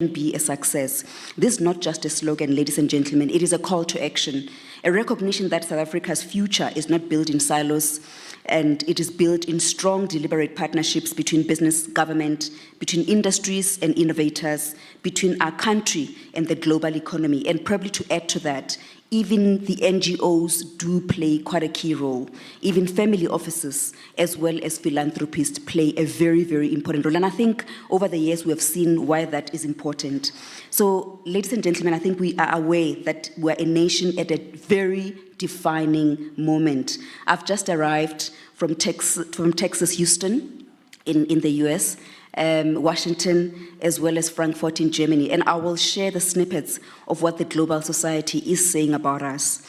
Speaker 13: be a success. This is not just a slogan, ladies and gentlemen, it is a call to action, a recognition that South Africa's future is not built in silos, and it is built in strong, deliberate partnerships between business, government, between industries and innovators, between our country and the global economy. And probably to add to that, even the NGOs do play quite a key role. Even family offices, as well as philanthropists, play a very, very important role. And I think over the years we have seen why that is important. So, ladies and gentlemen, I think we are aware that we're a nation at a very defining moment. I've just arrived from Texas, Houston, in the US, Washington, as well as Frankfurt in Germany. And I will share the snippets of what the global society is saying about us.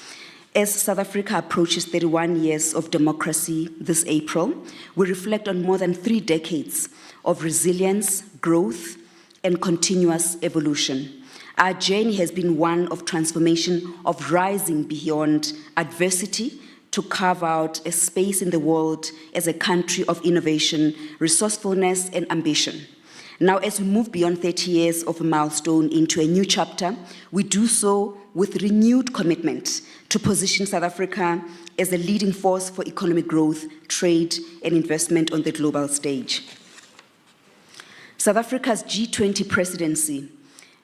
Speaker 13: As South Africa approaches 31 years of democracy this April, we reflect on more than 3 decades of resilience, growth, and continuous evolution. Our journey has been one of transformation, of rising beyond adversity to carve out a space in the world as a country of innovation, resourcefulness, and ambition. Now, as we move beyond 30 years of a milestone into a new chapter, we do so with renewed commitment to position South Africa as a leading force for economic growth, trade, and investment on the global stage. South Africa's G20 presidency,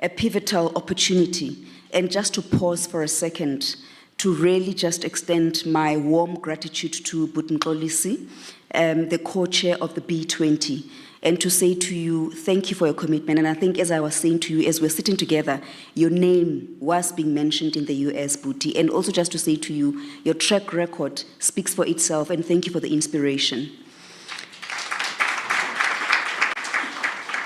Speaker 13: a pivotal opportunity, and just to pause for a second, to really just extend my warm gratitude to Butunkolisi, the co-chair of the B20, and to say to you, thank you for your commitment. And I think as I was saying to you, as we're sitting together, your name was being mentioned in the US, Buti, and also just to say to you, your track record speaks for itself, and thank you for the inspiration.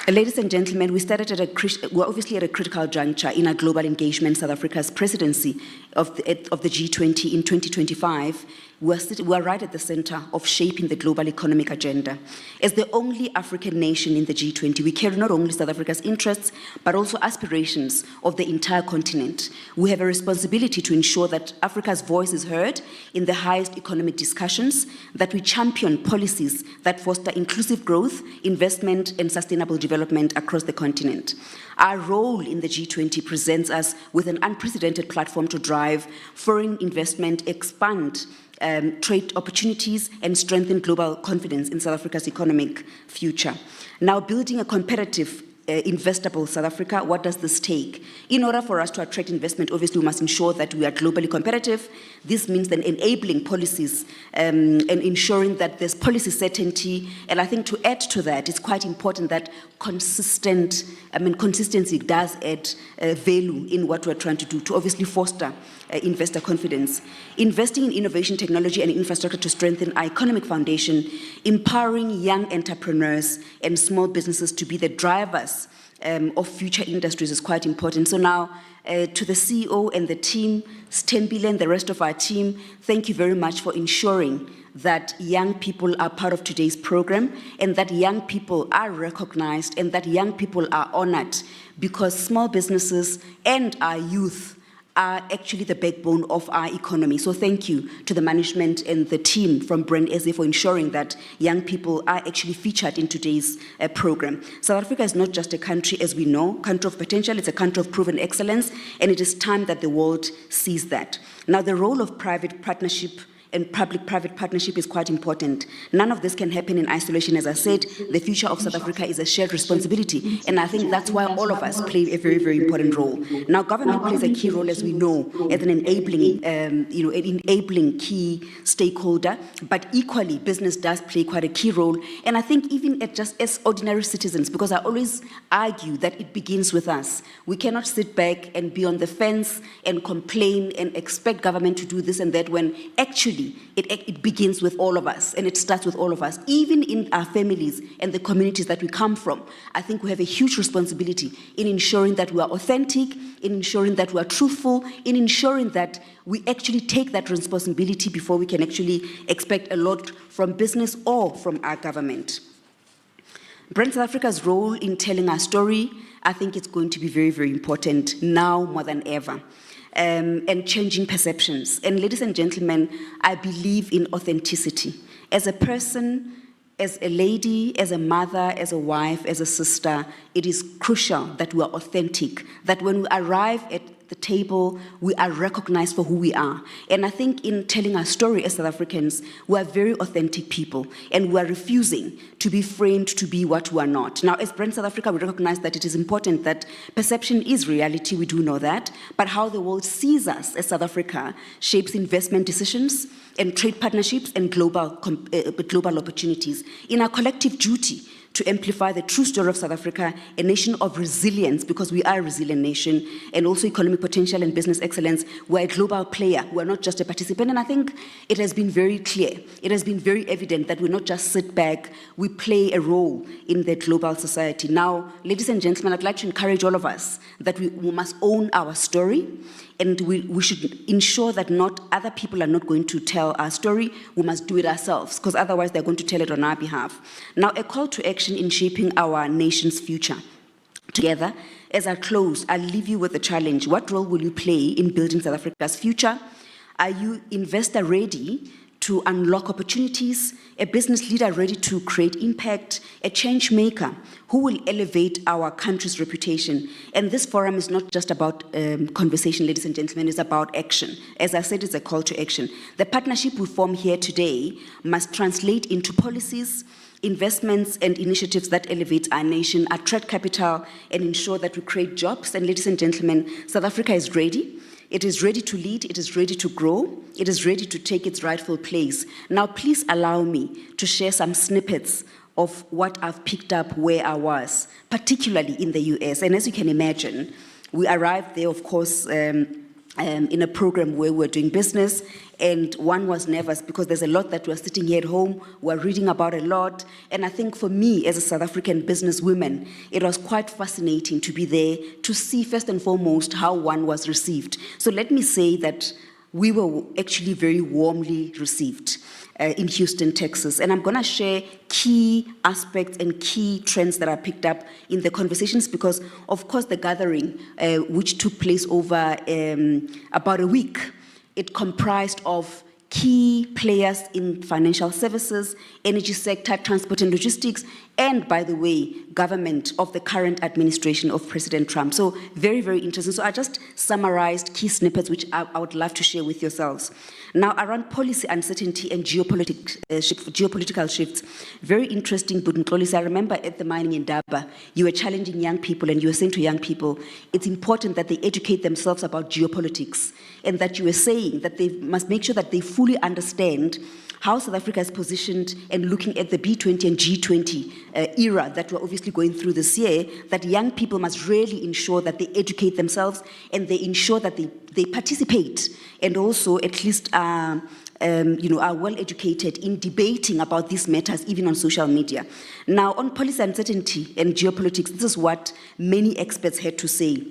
Speaker 13: Ladies and gentlemen, we're obviously at a critical juncture in our global engagement. South Africa's presidency of the G20 in 2025, we're right at the center of shaping the global economic agenda. As the only African nation in the G20, we carry not only South Africa's interests, but also aspirations of the entire continent. We have a responsibility to ensure that Africa's voice is heard in the highest economic discussions, that we champion policies that foster inclusive growth, investment, and sustainable development across the continent. Our role in the G20 presents us with an unprecedented platform to drive foreign investment, expand trade opportunities, and strengthen global confidence in South Africa's economic future. Now, building a competitive, investable South Africa, what does this take? In order for us to attract investment, obviously we must ensure that we are globally competitive. This means then enabling policies and ensuring that there's policy certainty. And I think to add to that, it's quite important that consistency does add value in what we're trying to do to obviously foster investor confidence. Investing in innovation, technology, and infrastructure to strengthen our economic foundation, empowering young entrepreneurs and small businesses to be the drivers of future industries is quite important. So now, to the CEO and the team, Stembile and the rest of our team, thank you very much for ensuring that young people are part of today's program, and that young people are recognized, and that young people are honored, because small businesses and our youth are actually the backbone of our economy. So thank you to the management and the team from Brand SA for ensuring that young people are actually featured in today's program. South Africa is not just a country, as we know, country of potential, it's a country of proven excellence, and it is time that the world sees that. Now, the role of private partnership and public-private partnership is quite important. None of this can happen in isolation. As I said, the future of South Africa is a shared responsibility, and I think that's why all of us play a very, very important role. Now, government plays a key role, as we know, as an enabling key stakeholder, but equally, business does play quite a key role, and I think even just as ordinary citizens, because I always argue that it begins with us. We cannot sit back and be on the fence and complain and expect government to do this and that, when actually it begins with all of us, and it starts with all of us, even in our families and the communities that we come from. I think we have a huge responsibility in ensuring that we are authentic, in ensuring that we are truthful, in ensuring that we actually take that responsibility before we can actually expect a lot from business or from our government. Brand South Africa's role in telling our story, I think it's going to be very, very important now more than ever. And changing perceptions. And ladies and gentlemen, I believe in authenticity. As a person, as a lady, as a mother, as a wife, as a sister, it is crucial that we are authentic, that when we arrive at the table, we are recognized for who we are. And I think in telling our story as South Africans, we are very authentic people, and we are refusing to be framed to be what we are not. Now, as Brand South Africa, we recognize that it is important that perception is reality, we do know that, but how the world sees us as South Africa shapes investment decisions and trade partnerships and global opportunities. In our collective duty to amplify the true story of South Africa, a nation of resilience, because we are a resilient nation, and also economic potential and business excellence. We're a global player. We're not just a participant. And I think it has been very clear, it has been very evident that we not just sit back, we play a role in the global society. Now, ladies and gentlemen, I'd like to encourage all of us that we must own our story, and we should ensure that not other people are not going to tell our story. We must do it ourselves, because otherwise they're going to tell it on our behalf. Now, a call to action in shaping our nation's future. Together, as I close, I'll leave you with a challenge. What role will you play in building South Africa's future? Are you investor ready to unlock opportunities, a business leader ready to create impact, a change maker who will elevate our country's reputation? And this forum is not just about conversation, ladies and gentlemen, it's about action. As I said, it's a call to action. The partnership we form here today must translate into policies, investments and initiatives that elevate our nation, attract capital, and ensure that we create jobs. And ladies and gentlemen, South Africa is ready. It is ready to lead, it is ready to grow, it is ready to take its rightful place. Now, please allow me to share some snippets of what I've picked up where I was, particularly in the US. And as you can imagine, we arrived there, of course, in a program where we're doing business, and one was nervous because there's a lot that we're sitting here at home, we're reading about a lot, and I think for me as a South African businesswoman, it was quite fascinating to be there to see first and foremost how one was received. So let me say that we were actually very warmly received in Houston, Texas. And I'm going to share key aspects and key trends that I picked up in the conversations because, of course, the gathering, which took place over about a week, it comprised of key players in financial services, energy sector, transport and logistics, and, by the way, government of the current administration of President Trump. So very, very interesting. So I just summarized key snippets which I would love to share with yourselves. Now, around policy uncertainty and geopolitical shifts, very interesting, Buduntlolisi. I remember at the mining in Daba, you were challenging young people and you were saying to young people, it's important that they educate themselves about geopolitics, and that you were saying that they must make sure that they fully understand how South Africa is positioned, and looking at the B20 and G20 era that we're obviously going through this year, that young people must really ensure that they educate themselves and they ensure that they participate and also at least are well educated in debating about these matters, even on social media. Now, on policy uncertainty and geopolitics, this is what many experts had to say.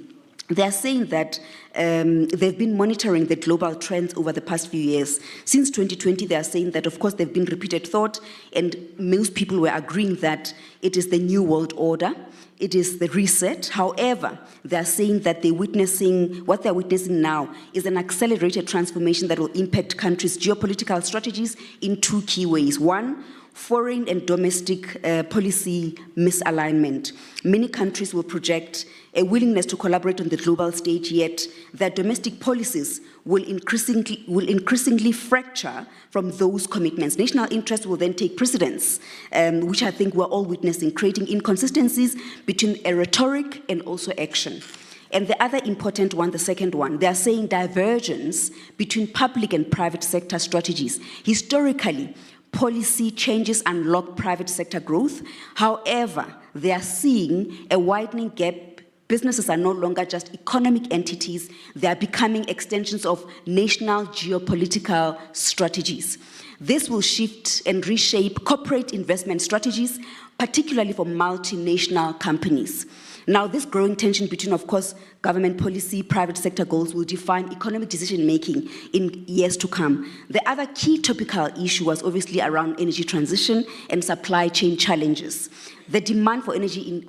Speaker 13: They are saying that they've been monitoring the global trends over the past few years. Since 2020, they are saying that, of course, they've been repeated thought, and most people were agreeing that it is the new world order, it is the reset. However, they are saying that what they're witnessing now is an accelerated transformation that will impact countries' geopolitical strategies in two key ways. One, foreign and domestic policy misalignment. Many countries will project a willingness to collaborate on the global stage, yet their domestic policies will increasingly fracture from those commitments. National interest will then take precedence, which I think we're all witnessing, creating inconsistencies between a rhetoric and also action. And the other important one, the second one, they are saying divergence between public and private sector strategies. Historically, policy changes unlock private sector growth. However, they are seeing a widening gap. Businesses are no longer just economic entities. They are becoming extensions of national geopolitical strategies. This will shift and reshape corporate investment strategies, particularly for multinational companies. Now, this growing tension between, of course, government policy, private sector goals will define economic decision-making in years to come. The other key topical issue was obviously around energy transition and supply chain challenges. The demand for energy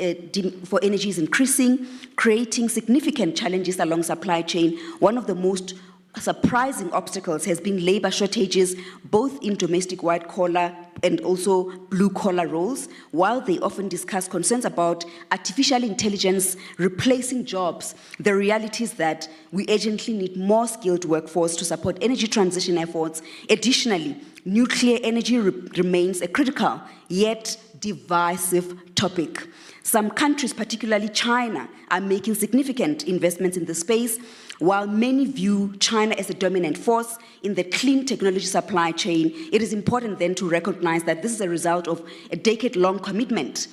Speaker 13: is increasing, creating significant challenges along supply chain. One of the most surprising obstacles has been labor shortages, both in domestic white-collar and also blue-collar roles, while they often discuss concerns about artificial intelligence replacing jobs, the reality is that we urgently need more skilled workforce to support energy transition efforts. Additionally, nuclear energy remains a critical yet divisive topic. Some countries, particularly China, are making significant investments in the space, while many view China as a dominant force in the clean technology supply chain. It is important then to recognize that this is a result of a decade-long commitment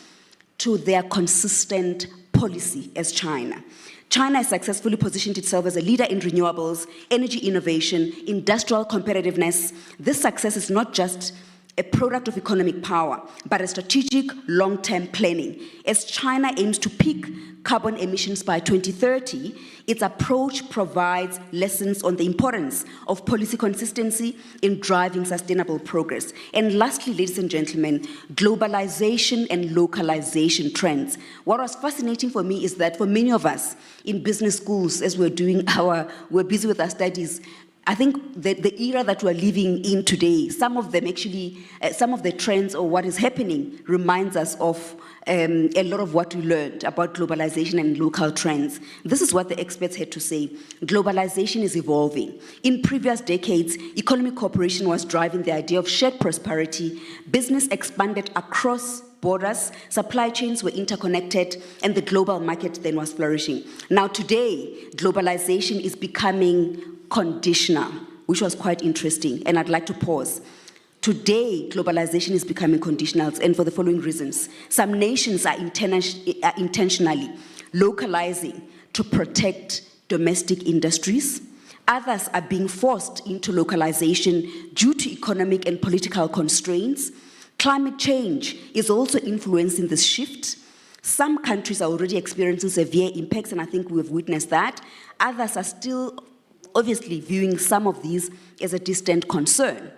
Speaker 13: to their consistent policy as China. China has successfully positioned itself as a leader in renewables, energy innovation, industrial competitiveness. This success is not just a product of economic power, but a strategic long-term planning. As China aims to peak carbon emissions by 2030, its approach provides lessons on the importance of policy consistency in driving sustainable progress. And lastly, ladies and gentlemen, globalization and localization trends. What was fascinating for me is that for many of us in business schools, as we're busy with our studies, I think that the era that we're living in today, some of the trends or what is happening reminds us of a lot of what we learned about globalization and local trends. This is what the experts had to say. Globalization is evolving. In previous decades, economic cooperation was driving the idea of shared prosperity. Business expanded across borders, supply chains were interconnected, and the global market then was flourishing. Now today, globalization is becoming conditional, which was quite interesting, and I'd like to pause. Today, globalization is becoming conditional, and for the following reasons. Some nations are intentionally localizing to protect domestic industries. Others are being forced into localization due to economic and political constraints. Climate change is also influencing this shift. Some countries are already experiencing severe impacts, and I think we've witnessed that. Others are still obviously viewing some of these as a distant concern.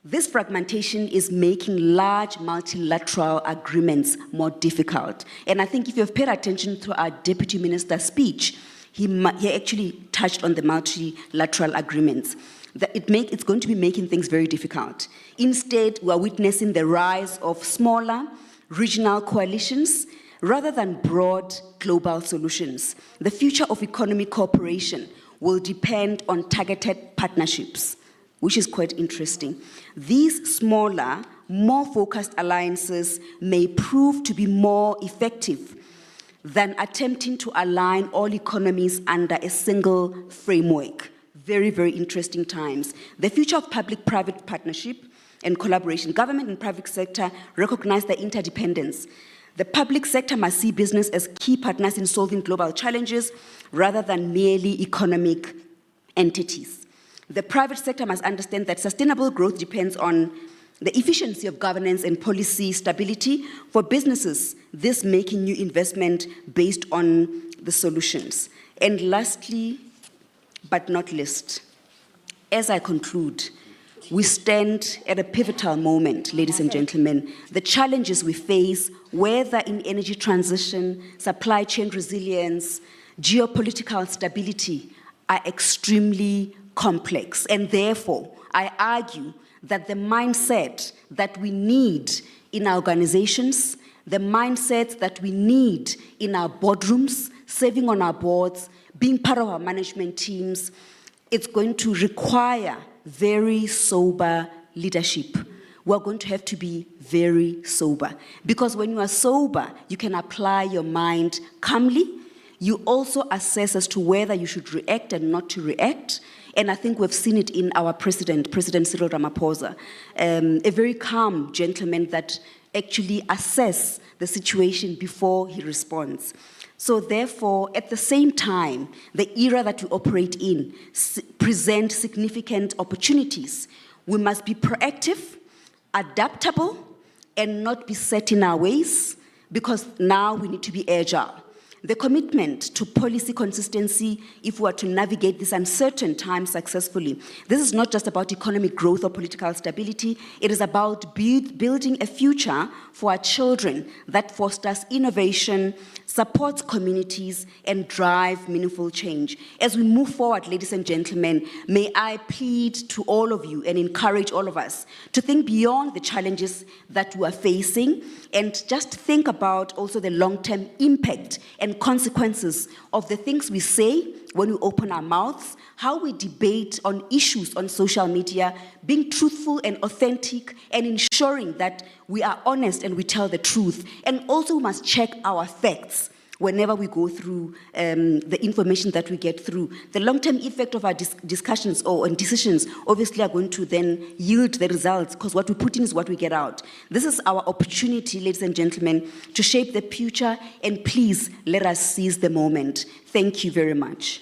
Speaker 13: This fragmentation is making large multilateral agreements more difficult. And I think if you've paid attention to our Deputy Minister's speech, he actually touched on the multilateral agreements. It's going to be making things very difficult. Instead, we're witnessing the rise of smaller regional coalitions rather than broad global solutions. The future of economic cooperation will depend on targeted partnerships, which is quite interesting. These smaller, more focused alliances may prove to be more effective than attempting to align all economies under a single framework. Very, very interesting times. The future of public-private partnership and collaboration. Government and private sector recognize their interdependence. The public sector must see business as key partners in solving global challenges rather than merely economic entities. The private sector must understand that sustainable growth depends on the efficiency of governance and policy stability. For businesses, this making new investment based on the solutions. And lastly, but not least, as I conclude, we stand at a pivotal moment, ladies and gentlemen. The challenges we face, whether in energy transition, supply chain resilience, geopolitical stability, are extremely complex. And therefore, I argue that the mindset that we need in our organizations, the mindset that we need in our boardrooms, serving on our boards, being part of our management teams, it's going to require very sober leadership. We're going to have to be very sober. Because when you are sober, you can apply your mind calmly. You also assess as to whether you should react and not to react. And I think we've seen it in our President Cyril Ramaphosa, a very calm gentleman that actually assesses the situation before he responds. So therefore, at the same time, the era that we operate in presents significant opportunities. We must be proactive, adaptable, and not be set in our ways, because now we need to be agile. the commitment to policy consistency if we are to navigate this uncertain time successfully. This is not just about economic growth or political stability, it is about building a future for our children that fosters innovation, supports communities, and drive meaningful change. As we move forward, ladies and gentlemen, may I plead to all of you and encourage all of us to think beyond the challenges that we are facing and just think about also the long-term impact and consequences of the things we say when we open our mouths, how we debate on issues on social media, being truthful and authentic, and ensuring that we are honest and we tell the truth. And also we must check our facts whenever we go through the information that we get through. The long-term effect of our discussions or decisions obviously are going to then yield the results, because what we put in is what we get out. This is our opportunity, ladies and gentlemen, to shape the future, and please let us seize the moment. Thank you very much.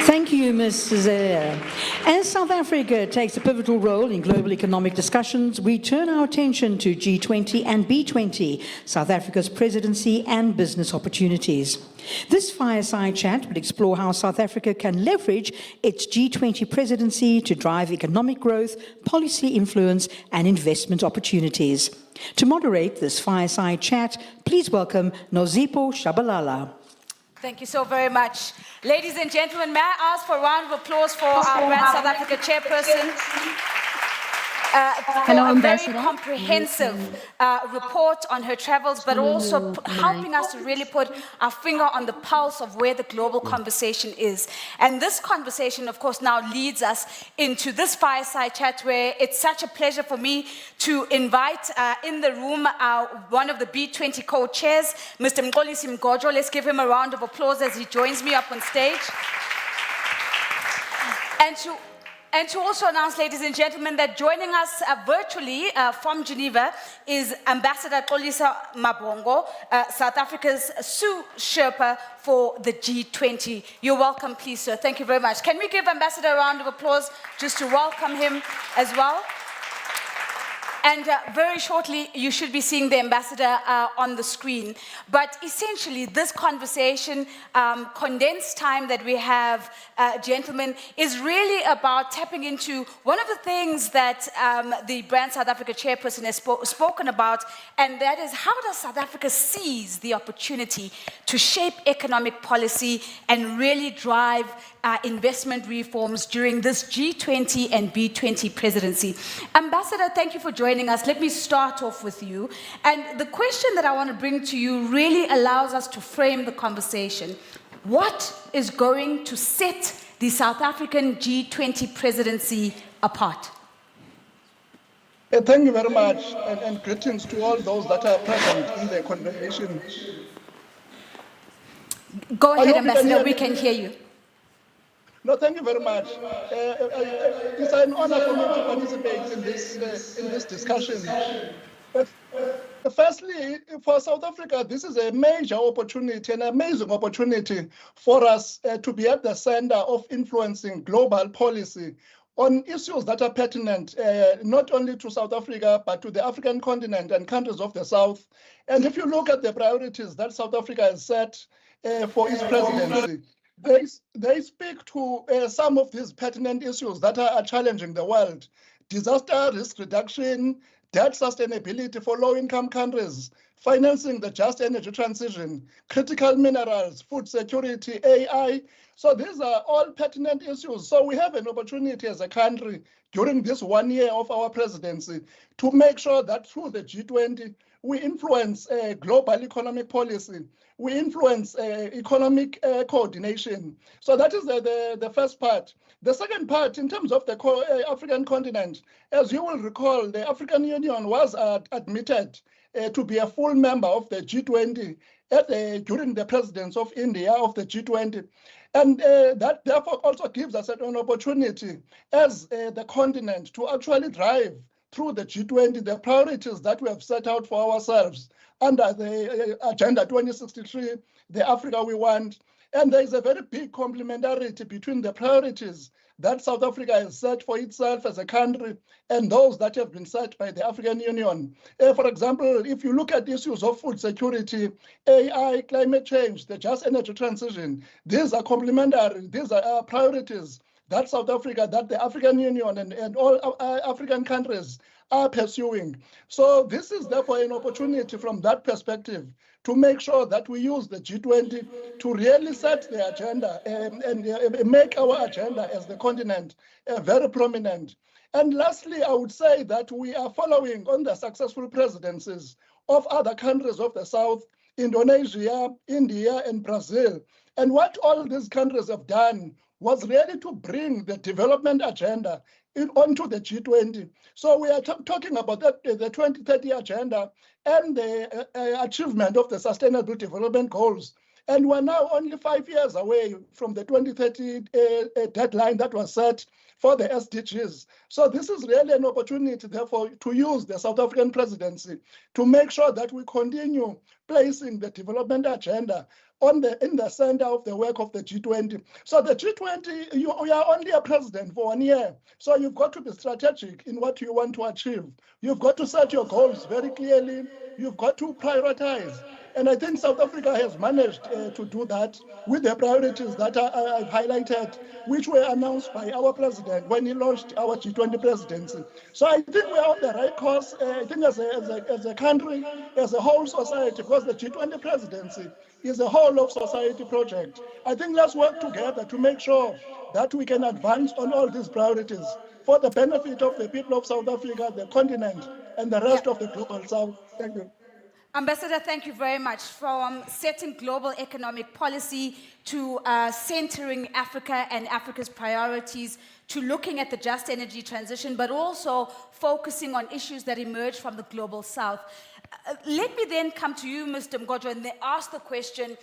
Speaker 2: Thank you, Ms. Cizere. As South Africa takes a pivotal role in global economic discussions, we turn our attention to G20 and B20, South Africa's presidency and business opportunities. This fireside chat will explore how South Africa can leverage its G20 presidency to drive economic growth, policy influence, and investment opportunities. To moderate this fireside chat, please welcome Nozipho Shabalala.
Speaker 15: Thank you so very much. Ladies and gentlemen, may I ask for a round of applause for our Brand South Africa chairperson? For
Speaker 12: Hello,
Speaker 15: a very
Speaker 12: Ambassador.
Speaker 15: comprehensive report on her travels, but also helping us to really put our finger on the pulse of where the global conversation is. And this conversation, of course, now leads us into this fireside chat, where it's such a pleasure for me to invite in the room one of the B20 co-chairs, Mr. Mxolisi Mgojo. Let's give him a round of applause as he joins me up on stage. And to also announce, ladies and gentlemen, that joining us virtually from Geneva is Ambassador Xolisa Mabongo, South Africa's sous Sherpa for the G20. You're welcome, please, sir. Thank you very much. Can we give Ambassador a round of applause just to welcome him as well? And very shortly, you should be seeing the ambassador on the screen. But essentially, this conversation, condensed time that we have, gentlemen, is really about tapping into one of the things that the Brand South Africa chairperson has spoken about, and that is how does South Africa seize the opportunity to shape economic policy and really drive investment reforms during this G20 and B20 presidency. Ambassador, thank you for joining us. Let me start off with you. And the question that I want to bring to you really allows us to frame the conversation. What is going to set the South African G20 presidency apart?
Speaker 22: Thank you very much, and greetings to all those that are present in the conversation.
Speaker 15: Go ahead, Ambassador, we can hear you.
Speaker 22: No, thank you very much. It's an honor for me to participate in this discussion. Firstly, for South Africa, this is a major opportunity, an amazing opportunity for us to be at the center of influencing global policy on issues that are pertinent not only to South Africa, but to the African continent and countries of the South. And if you look at the priorities that South Africa has set for its presidency, they speak to some of these pertinent issues that are challenging the world: disaster risk reduction, debt sustainability for low-income countries, financing the just energy transition, critical minerals, food security, AI. So these are all pertinent issues. So we have an opportunity as a country during this 1 year of our presidency to make sure that through the G20, we influence global economic policy. We influence economic coordination. So that is the first part. The second part, in terms of the African continent, as you will recall, the African Union was admitted to be a full member of the G20 during the presidency of India of the G20. And that therefore also gives us an opportunity as the continent to actually drive through the G20 the priorities that we have set out for ourselves under the Agenda 2063, the Africa we want. And there is a very big complementarity between the priorities that South Africa has set for itself as a country and those that have been set by the African Union. For example, if you look at issues of food security, AI, climate change, the just energy transition, these are complementary, these are priorities that South Africa, that the African Union and all African countries are pursuing. So this is therefore an opportunity from that perspective to make sure that we use the G20 to really set the agenda and make our agenda as the continent very prominent. And lastly, I would say that we are following on the successful presidencies of other countries of the South, Indonesia, India, and Brazil. And what all these countries have done was really to bring the development agenda onto the G20. So we are talking about the 2030 agenda and the achievement of the Sustainable Development Goals. And we're now only 5 years away from the 2030 deadline that was set for the SDGs. So this is really an opportunity, therefore, to use the South African presidency to make sure that we continue placing the development agenda in the center of the work of the G20. So the G20, you are only a president for 1 year. So you've got to be strategic in what you want to achieve. You've got to set your goals very clearly. You've got to prioritize. And I think South Africa has managed to do that with the priorities that I've highlighted, which were announced by our president when he launched our G20 presidency. So I think we're on the right course, I think as a country, as a whole society, because the G20 presidency is a whole of society project. I think let's work together to make sure that we can advance on all these priorities for the benefit of the people of South Africa, the continent, and the rest of the global South. Thank you.
Speaker 15: Ambassador, thank you very much. From setting global economic policy to centering Africa and Africa's priorities to looking at the just energy transition, but also focusing on issues that emerge from the global South. Let me then come to you, Mr. Mgodro, and ask the question,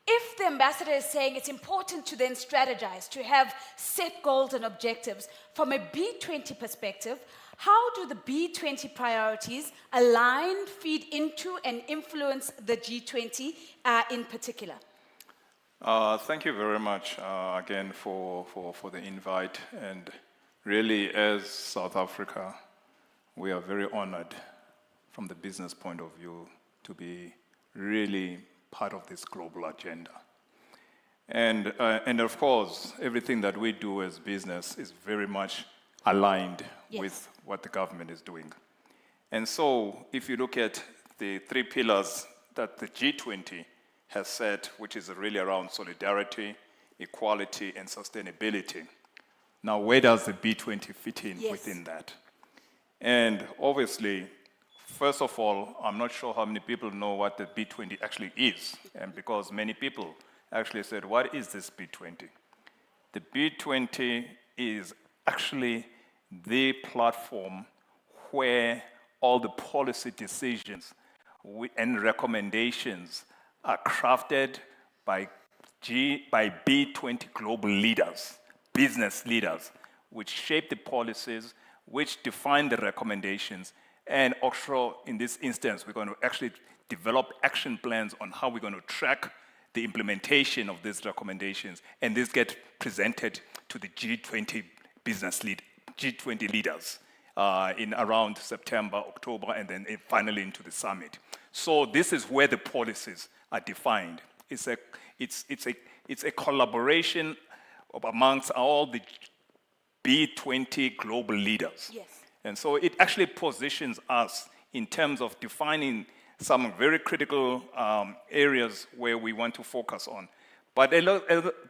Speaker 15: if the ambassador is saying it's important to then strategize, to have set goals and objectives, from a B20 perspective, how do the B20 priorities align, feed into, and influence the G20 in particular?
Speaker 11: Thank you very much again for the invite. And really, as South Africa, we are very honored from the business point of view to be really part of this global agenda. And of course, everything that we do as business is very much aligned with what the government is doing. And so if you look at the 3 pillars that the G20 has set, which is really around solidarity, equality, and sustainability. Now, where does the B20 fit in within that? And obviously, first of all, I'm not sure how many people know what the B20 actually is, and because many people actually said, what is this B20? The B20 is actually the platform where all the policy decisions and recommendations are crafted by B20 global leaders, business leaders, which shape the policies, which define the recommendations, and also in this instance, we're going to actually develop action plans on how we're going to track the implementation of these recommendations, and this get presented to the G20 G20 leaders in around September, October, and then finally into the summit. So this is where the policies are defined. It's a collaboration amongst all the B20 global leaders.
Speaker 15: Yes.
Speaker 11: And so it actually positions us in terms of defining some very critical areas where we want to focus on. But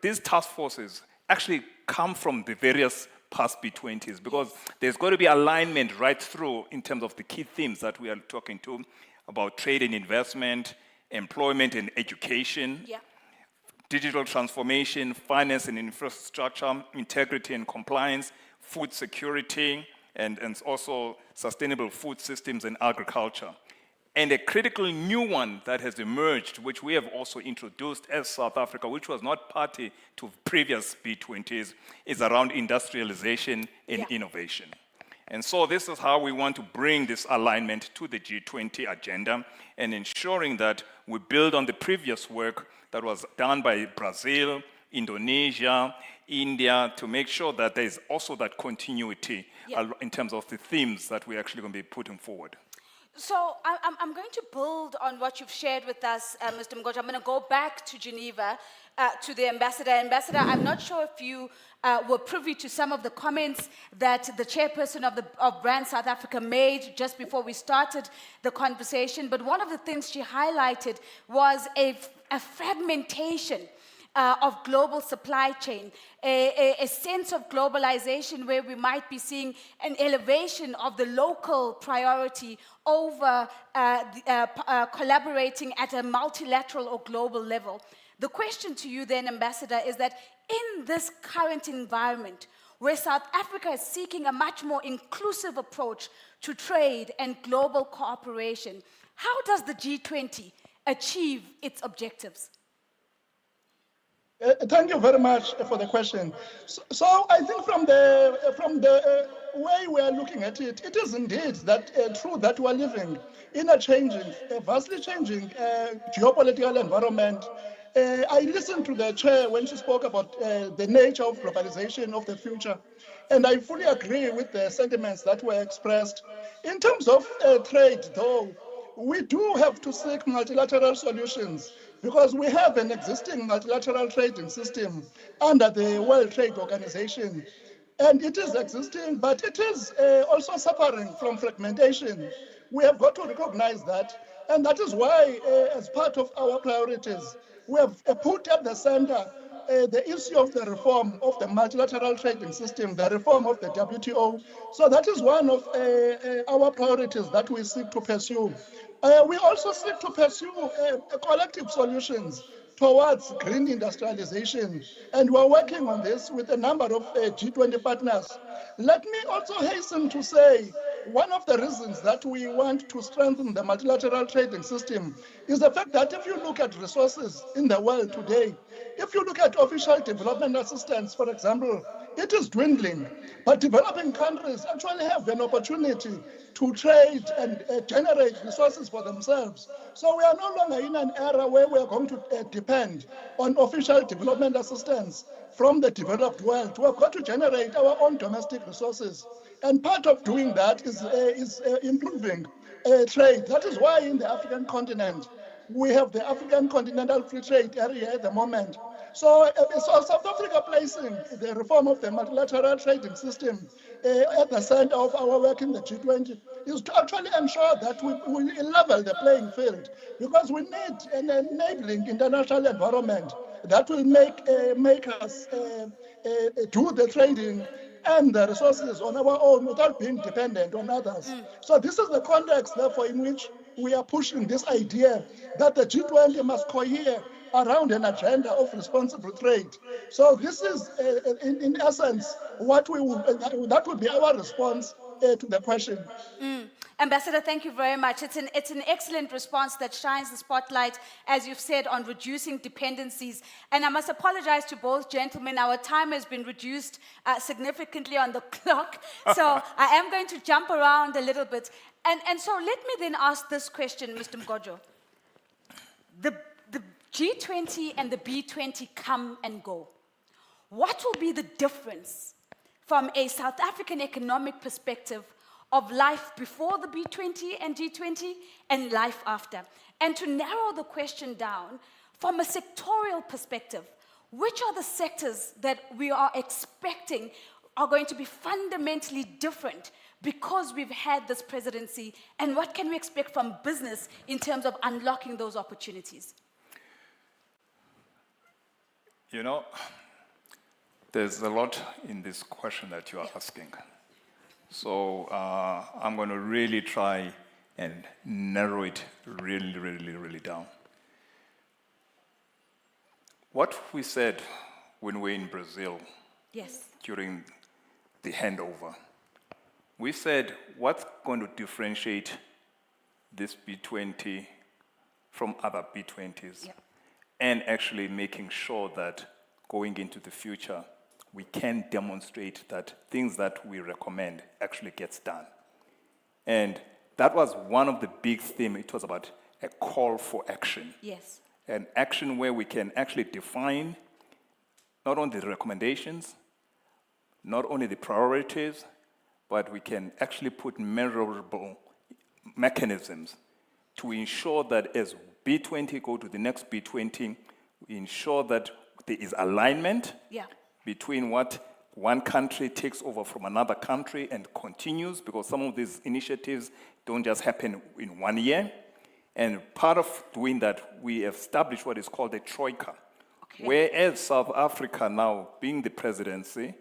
Speaker 11: these task forces actually come from the various past B20s, because there's got to be alignment right through in terms of the key themes that we are talking to about trade and investment, employment and education, digital transformation, finance and infrastructure, integrity and compliance, food security, and also sustainable food systems and agriculture. And a critical new one that has emerged, which we have also introduced as South Africa, which was not party to previous B20s, is around industrialization and innovation. And so this is how we want to bring this alignment to the G20 agenda and ensuring that we build on the previous work that was done by Brazil, Indonesia, India, to make sure that there's also that continuity in terms of the themes that we're actually going to be putting forward.
Speaker 15: So I'm going to build on what you've shared with us, Mr. Mgojo. I'm going to go back to Geneva, to the ambassador. Ambassador, I'm not sure if you were privy to some of the comments that the chairperson of Brand South Africa made just before we started the conversation, but one of the things she highlighted was a fragmentation of global supply chain, a sense of globalization where we might be seeing an elevation of the local priority over collaborating at a multilateral or global level. The question to you then, Ambassador, is that in this current environment, where South Africa is seeking a much more inclusive approach to trade and global cooperation, how does the G20 achieve its objectives?
Speaker 22: Thank you very much for the question. So I think from the way we are looking at it, it is indeed that true that we are living in a changing, vastly changing geopolitical environment. I listened to the chair when she spoke about the nature of globalization of the future, and I fully agree with the sentiments that were expressed. In terms of trade, though, we do have to seek multilateral solutions because we have an existing multilateral trading system under the World Trade Organization. And it is existing, but it is also suffering from fragmentation. We have got to recognize that. And that is why, as part of our priorities, we have put at the center the issue of the reform of the multilateral trading system, the reform of the WTO. So that is one of our priorities that we seek to pursue. We also seek to pursue collective solutions towards green industrialization, and we're working on this with a number of G20 partners. Let me also hasten to say one of the reasons that we want to strengthen the multilateral trading system is the fact that if you look at resources in the world today, if you look at official development assistance, for example, it is dwindling, but developing countries actually have an opportunity to trade and generate resources for themselves. So we are no longer in an era where we are going to depend on official development assistance from the developed world. We have got to generate our own domestic resources. And part of doing that is improving trade. That is why in the African continent, we have the African Continental Free Trade Area at the moment. So South Africa placing the reform of the multilateral trading system at the center of our work in the G20 is to actually ensure that we level the playing field, because we need an enabling international environment that will make us do the trading and the resources on our own without being dependent on others. So this is the context, therefore, in which we are pushing this idea that the G20 must cohere around an agenda of responsible trade. So this is, in essence, what that would be our response to the question.
Speaker 15: Ambassador, thank you very much. It's an excellent response that shines the spotlight, as you've said, on reducing dependencies. And I must apologize to both gentlemen. Our time has been reduced significantly on the clock. So I am going to jump around a little bit. And so let me then ask this question, Mr. Mgojo. The G20 and the B20 come and go. What will be the difference from a South African economic perspective of life before the B20 and G20 and life after? And to narrow the question down, from a sectorial perspective, which are the sectors that we are expecting are going to be fundamentally different because we've had this presidency, and what can we expect from business in terms of unlocking those opportunities?
Speaker 11: You know, there's a lot in this question that you are asking. So I'm going to really try and narrow it really down. What we said when we were in Brazil during the handover, we said what's going to differentiate this B20 from other B20s, and actually making sure that going into the future, we can demonstrate that things that we recommend actually gets done. And that was one of the big themes. It was about a call for action.
Speaker 15: Yes.
Speaker 11: An action where we can actually define not only the recommendations, not only the priorities, but we can actually put measurable mechanisms to ensure that as B20 go to the next B20, we ensure that there is alignment between what one country takes over from another country and continues, because some of these initiatives don't just happen in 1 year. And part of doing that, we established what is called a troika. Whereas South Africa now, being the presidency,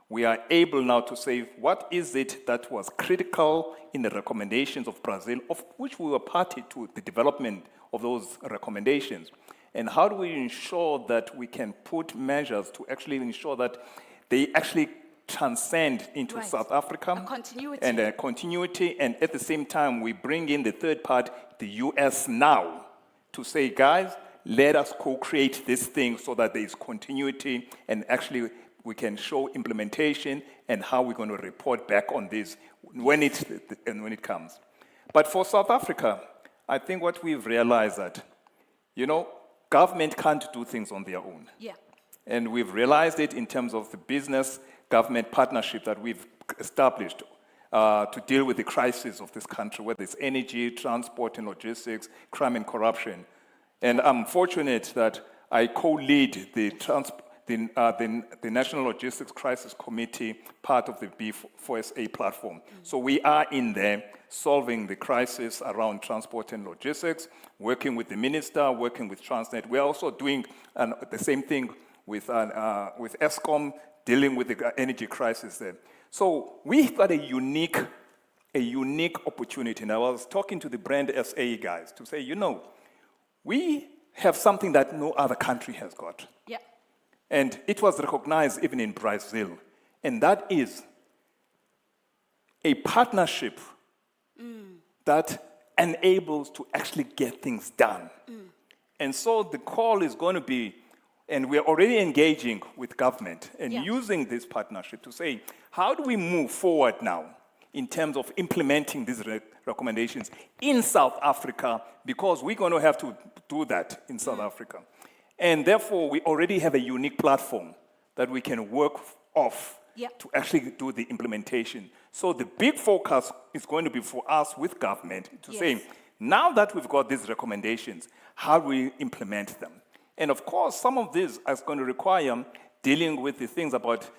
Speaker 11: we are able now to say, what is it that was critical in the recommendations of Brazil, of which we were party to the development of those recommendations? And how do we ensure that we can put measures to actually ensure that they actually transcend into South Africa?
Speaker 15: A continuity.
Speaker 11: And a continuity, and at the same time, we bring in the third part, the US now, to say, guys, let us co-create this thing so that there is continuity, and actually we can show implementation and how we're going to report back on this when it comes. But for South Africa, I think what we've realized that, government can't do things on their own.
Speaker 15: Yeah.
Speaker 11: And we've realized it in terms of the business-government partnership that we've established to deal with the crisis of this country, whether it's energy, transport and logistics, crime and corruption. And I'm fortunate that I co-lead the National Logistics Crisis Committee, part of the B4SA platform. So we are in there solving the crisis around transport and logistics, working with the minister, working with Transnet. We're also doing the same thing with Eskom, dealing with the energy crisis there. So we've got a unique opportunity. And I was talking to the Brand SA guys to say, we have something that no other country has got.
Speaker 15: Yeah.
Speaker 11: And it was recognized even in Brazil. And that is a partnership that enables to actually get things done. And so the call is going to be, and we're already engaging with government and using this partnership to say, how do we move forward now in terms of implementing these recommendations in South Africa, because we're going to have to do that in South Africa. And therefore, we already have a unique platform that we can work off to actually do the implementation. So the big focus is going to be for us with government to say, now that we've got these recommendations, how do we implement them? And of course, some of this is going to require dealing with the things about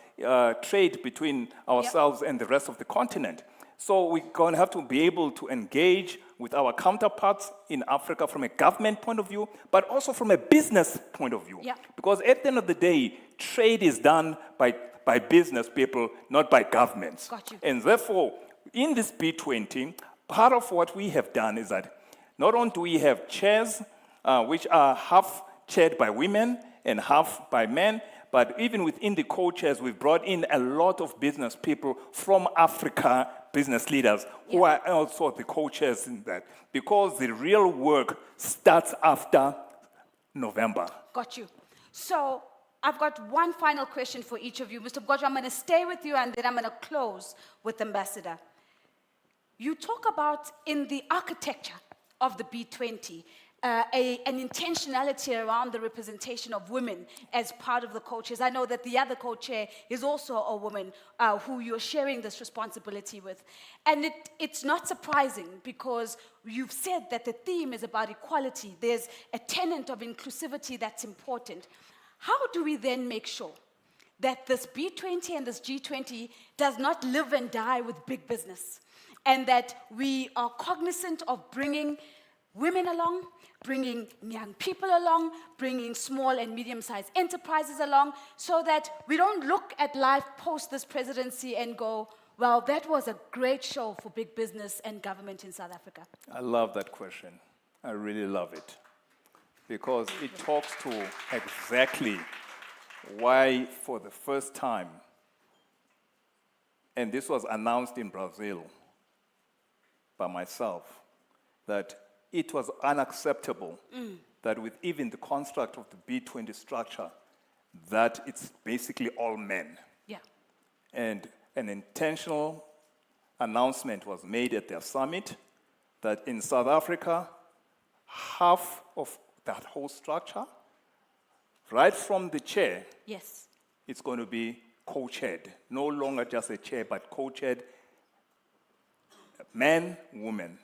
Speaker 11: trade between ourselves and the rest of the continent. So we're going to have to be able to engage with our counterparts in Africa from a government point of view, but also from a business point of view. Because at the end of the day, trade is done by business people, not by governments. And therefore, in this B20, part of what we have done is that not only do we have chairs, which are half chaired by women and half by men, but even within the co-chairs, we've brought in a lot of business people from Africa, business leaders, who are also the co-chairs in that, because the real work starts after November.
Speaker 15: Got you. So I've got one final question for each of you. Mr. Mgojo, I'm going to stay with you, and then I'm going to close with Ambassador. You talk about, in the architecture of the B20, an intentionality around the representation of women as part of the co-chairs. I know that the other co-chair is also a woman who you're sharing this responsibility with. And it's not surprising, because you've said that the theme is about equality. There's a tenet of inclusivity that's important. How do we then make sure that this B20 and this G20 does not live and die with big business, and that we are cognizant of bringing women along, bringing young people along, bringing small and medium-sized enterprises along, so that we don't look at life post this presidency and go, well, that was a great show for big business and government in South Africa?
Speaker 11: I love that question. I really love it, because it talks to exactly why, for the first time, and this was announced in Brazil by myself, that it was unacceptable that with even the construct of the B20 structure, that it's basically all men.
Speaker 15: Yeah.
Speaker 11: And an intentional announcement was made at their summit that in South Africa, half of that whole structure, right from the chair it's going to be co-chaired. No longer just a chair, but co-chaired. Men, women,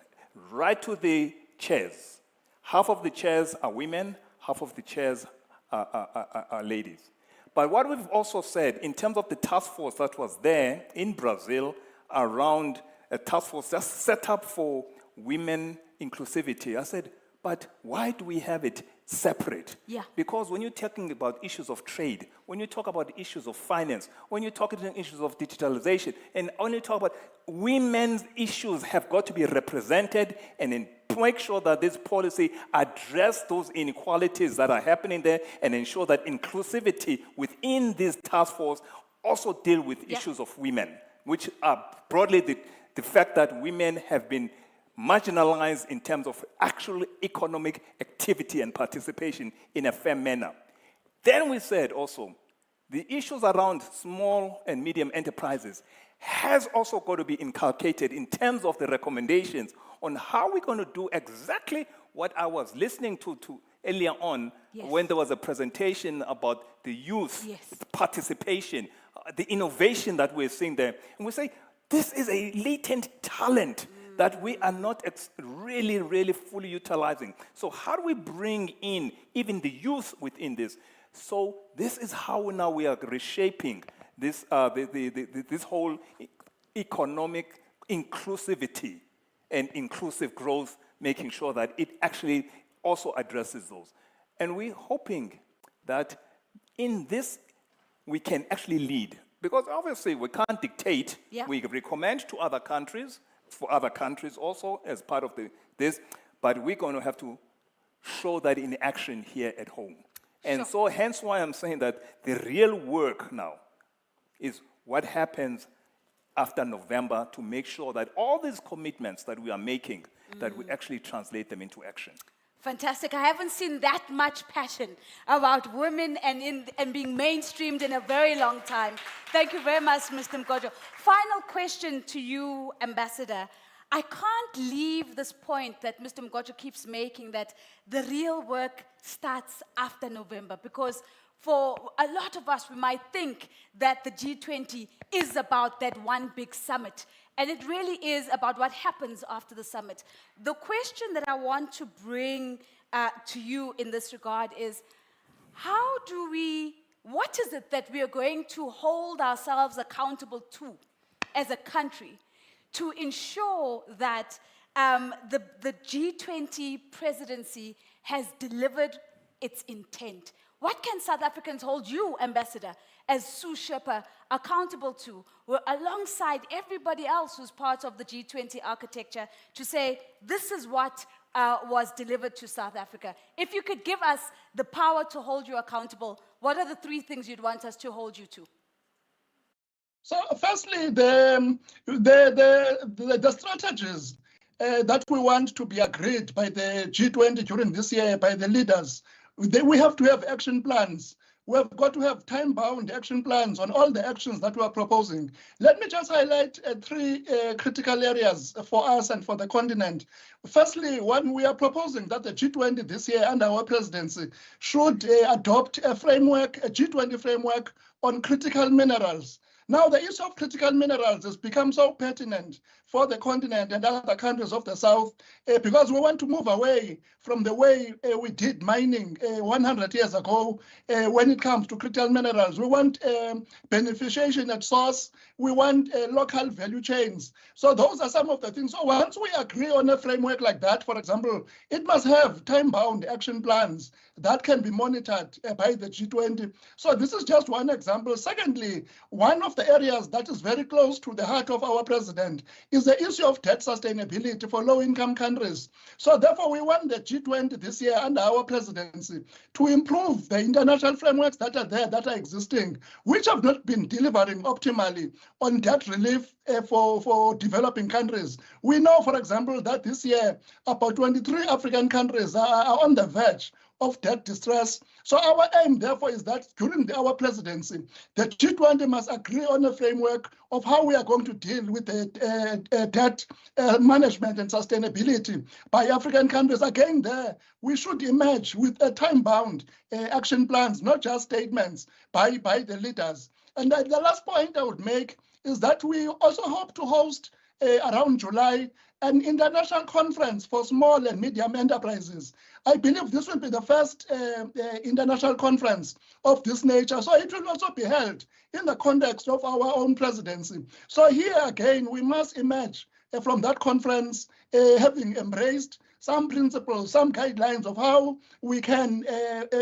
Speaker 11: right to the chairs. Half of the chairs are women, half of the chairs are ladies. But what we've also said, in terms of the task force that was there in Brazil, around a task force just set up for women inclusivity, I said, but why do we have it separate?
Speaker 15: Yeah.
Speaker 11: Because when you're talking about issues of trade, when you talk about issues of finance, when you talk about issues of digitalization, and when you talk about women's issues have got to be represented and then make sure that this policy address those inequalities that are happening there and ensure that inclusivity within this task force also deal with issues of women, which are broadly the fact that women have been marginalized in terms of actual economic activity and participation in a fair manner. Then we said also, the issues around small and medium enterprises has also got to be inculcated in terms of the recommendations on how we're going to do exactly what I was listening to earlier on when there was a presentation about the youth participation, the innovation that we're seeing there. And we say, this is a latent talent that we are not really fully utilizing. So how do we bring in even the youth within this? So this is how now we are reshaping this, this whole economic inclusivity and inclusive growth, making sure that it actually also addresses those. And we're hoping that in this we can actually lead. Because obviously we can't dictate, we recommend to other countries, for other countries also as part of this, but we're going to have to show that in action here at home. And so hence why I'm saying that the real work now is what happens after November to make sure that all these commitments that we are making, that we actually translate them into action.
Speaker 15: Fantastic. I haven't seen that much passion about women and being mainstreamed in a very long time. Thank you very much, Mr. Mgojo. Final question to you, Ambassador. I can't leave this point that Mr. Mgojo keeps making, that the real work starts after November, because for a lot of us, we might think that the G20 is about that one big summit. And it really is about what happens after the summit. The question that I want to bring to you in this regard is, what is it that we are going to hold ourselves accountable to as a country to ensure that the G20 presidency has delivered its intent? What can South Africans hold you, Ambassador, as Sue Sherpa, accountable to, alongside everybody else who's part of the G20 architecture, to say, this is what was delivered to South Africa? If you could give us the power to hold you accountable, what are the 3 things you'd want us to hold you to?
Speaker 22: So firstly, the strategies that we want to be agreed by the G20 during this year, by the leaders, we have to have action plans. We have got to have time-bound action plans on all the actions that we are proposing. Let me just highlight 3 critical areas for us and for the continent. Firstly, one, we are proposing that the G20 this year under our presidency should adopt a framework, a G20 framework on critical minerals. Now, the issue of critical minerals has become so pertinent for the continent and other countries of the South because we want to move away from the way we did mining 100 years ago when it comes to critical minerals. We want beneficiation at source. We want local value chains. So those are some of the things. So once we agree on a framework like that, for example, it must have time-bound action plans that can be monitored by the G20. So this is just one example. Secondly, one of the areas that is very close to the heart of our president is the issue of debt sustainability for low-income countries. So therefore, we want the G20 this year under our presidency to improve the international frameworks that are there, that are existing, which have not been delivering optimally on debt relief for developing countries. We know, for example, that this year, about 23 African countries are on the verge of debt distress. So our aim, therefore, is that during our presidency, the G20 must agree on a framework of how we are going to deal with the debt management and sustainability by African countries. Again, there, we should emerge with a time-bound action plans, not just statements by the leaders. And the last point I would make is that we also hope to host around July an international conference for small and medium enterprises. I believe this will be the first international conference of this nature. So it will also be held in the context of our own presidency. So here again, we must emerge from that conference having embraced some principles, some guidelines of how we can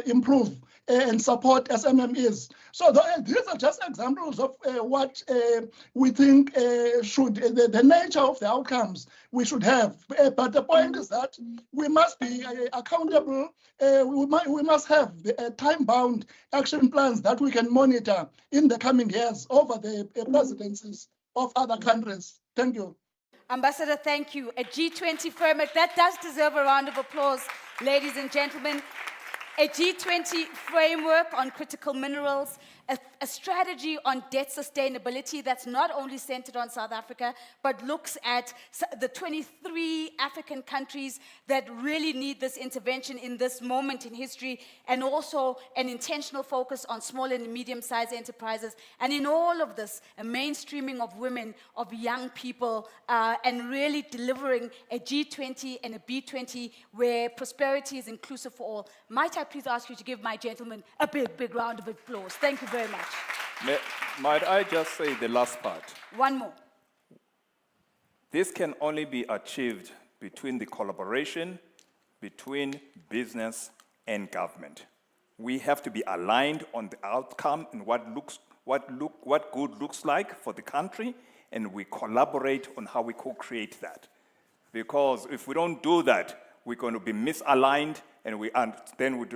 Speaker 22: improve and support SMMEs. So these are just examples of what we think should, the nature of the outcomes we should have. But the point is that we must be accountable. We must have time-bound action plans that we can monitor in the coming years over the presidencies of other countries. Thank you.
Speaker 15: Ambassador, thank you. A G20 framework, that does deserve a round of applause, ladies and gentlemen. A G20 framework on critical minerals, a strategy on debt sustainability that's not only centered on South Africa, but looks at the 23 African countries that really need this intervention in this moment in history, and also an intentional focus on small and medium-sized enterprises. And in all of this, a mainstreaming of women, of young people, and really delivering a G20 and a B20 where prosperity is inclusive for all. Might I please ask you to give my gentleman a big, big round of applause. Thank you very much.
Speaker 11: Might I just say the last part?
Speaker 15: One more.
Speaker 11: This can only be achieved between the collaboration between business and government. We have to be aligned on the outcome and what good looks like for the country, and we collaborate on how we co-create that. Because if we don't do that, we're going to be misaligned, and then we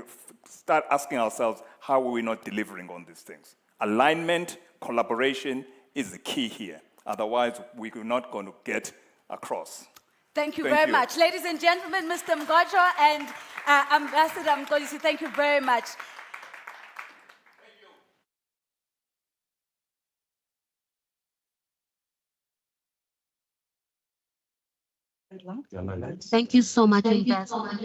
Speaker 11: start asking ourselves, how are we not delivering on these things? Alignment, collaboration is the key here. Otherwise, we're not going to get across.
Speaker 15: Thank you very much. Ladies and gentlemen, Mr. Mgojo and Ambassador Mgodisi, thank you very much.
Speaker 10: Thank you so much, Ambassador.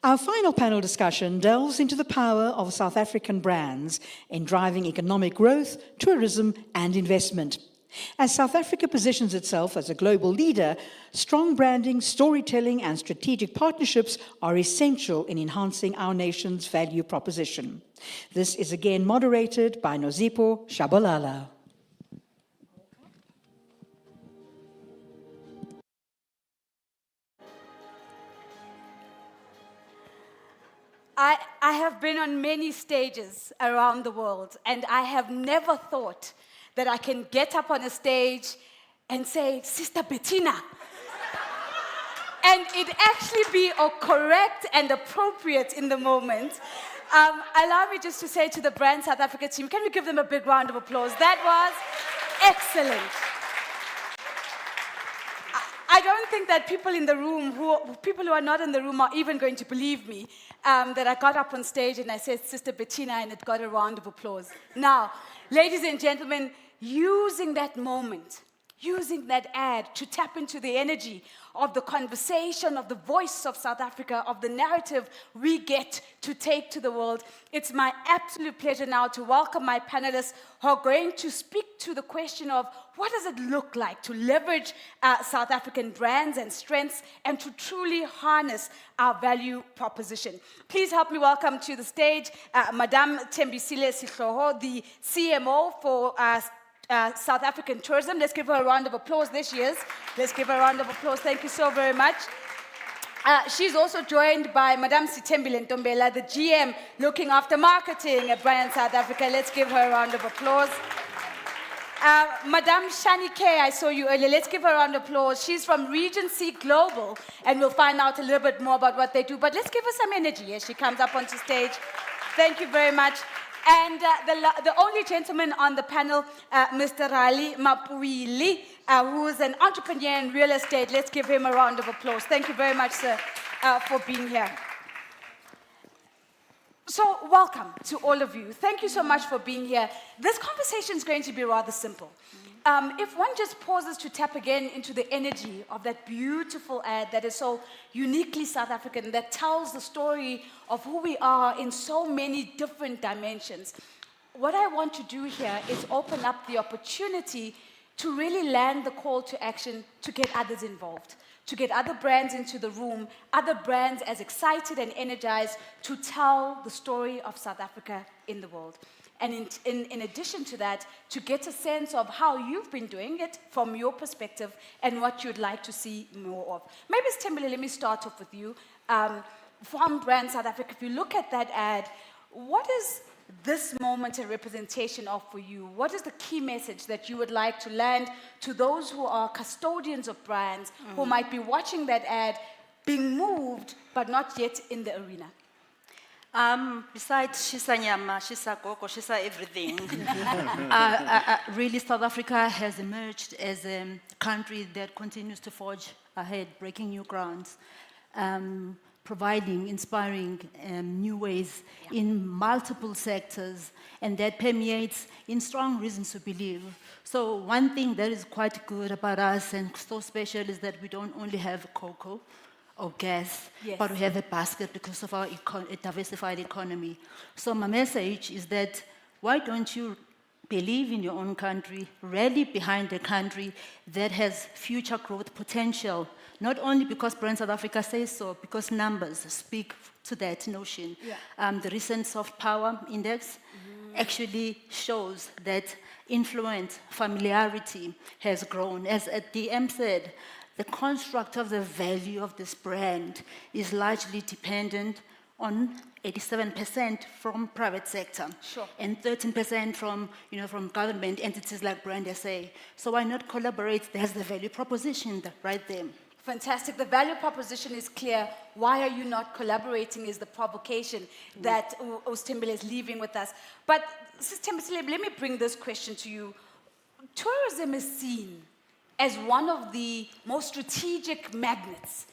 Speaker 2: Our final panel discussion delves into the power of South African brands in driving economic growth, tourism, and investment. As South Africa positions itself as a global leader, strong branding, storytelling, and strategic partnerships are essential in enhancing our nation's value proposition. This is again moderated by Nozipho Shabalala.
Speaker 15: I have been on many stages around the world, and I have never thought that I can get up on a stage and say, Sister Bettina, and it actually be correct and appropriate in the moment. Allow me just to say to the Brand South Africa team, can we give them a big round of applause? That was excellent. I don't think that people in the room, people who are not in the room, are even going to believe me that I got up on stage and I said, Sister Bettina, and it got a round of applause. Now, ladies and gentlemen, using that moment using that ad to tap into the energy of the conversation, of the voice of South Africa, of the narrative we get to take to the world. It's my absolute pleasure now to welcome my panelists who are going to speak to the question of what does it look like to leverage South African brands and strengths and to truly harness our value proposition. Please help me welcome to the stage Madame Thembisile Sihloho, the CMO for South African tourism. Let's give her a round of applause. There she is. Let's give her a round of applause. Thank you so very much. She's also joined by Madame Sithembile Ntombela, the GM looking after marketing at Brand South Africa. Let's give her a round of applause. Madame Shani K, I saw you earlier. Let's give her a round of applause. She's from Regency Global, and we'll find out a little bit more about what they do. But let's give her some energy as she comes up onto stage. Thank you very much. And the only gentleman on the panel, Mr. Rali Mapuili, who is an entrepreneur in real estate. Let's give him a round of applause. Thank you very much, sir, for being here. So welcome to all of you. Thank you so much for being here. This conversation is going to be rather simple. If one just pauses to tap again into the energy of that beautiful ad that is so uniquely South African, that tells the story of who we are in so many different dimensions, what I want to do here is open up the opportunity to really land the call to action to get others involved, to get other brands into the room, other brands as excited and energized to tell the story of South Africa in the world. And in addition to that, to get a sense of how you've been doing it from your perspective and what you'd like to see more of. Maybe, Thembile, let me start off with you. From Brand South Africa, if you look at that ad, what is this moment a representation of for you? What is the key message that you would like to land to those who are custodians of brands, who might be watching that ad, being moved, but not yet in the arena?
Speaker 9: Besides Shisa Nyama, Shisa Koko, Shisa everything, really South Africa has emerged as a country that continues to forge ahead, breaking new grounds, providing, inspiring new ways in multiple sectors, and that permeates in strong reasons to believe. So one thing that is quite good about us and so special is that we don't only have cocoa or gas, but we have a basket because of our diversified economy. So my message is that why don't you believe in your own country, rally behind a country that has future growth potential, not only because Brand South Africa says so, because numbers speak to that notion. The recent soft power index actually shows that influence, familiarity has grown. As DM said, the construct of the value of this brand is largely dependent on 87% from private sector and 13% from, from government entities like Brand SA. So why not collaborate? There's the value proposition right there.
Speaker 15: Fantastic. The value proposition is clear. Why are you not collaborating is the provocation that Thembile is leaving with us. But Thembile, let me bring this question to you. Tourism is seen as one of the most strategic magnets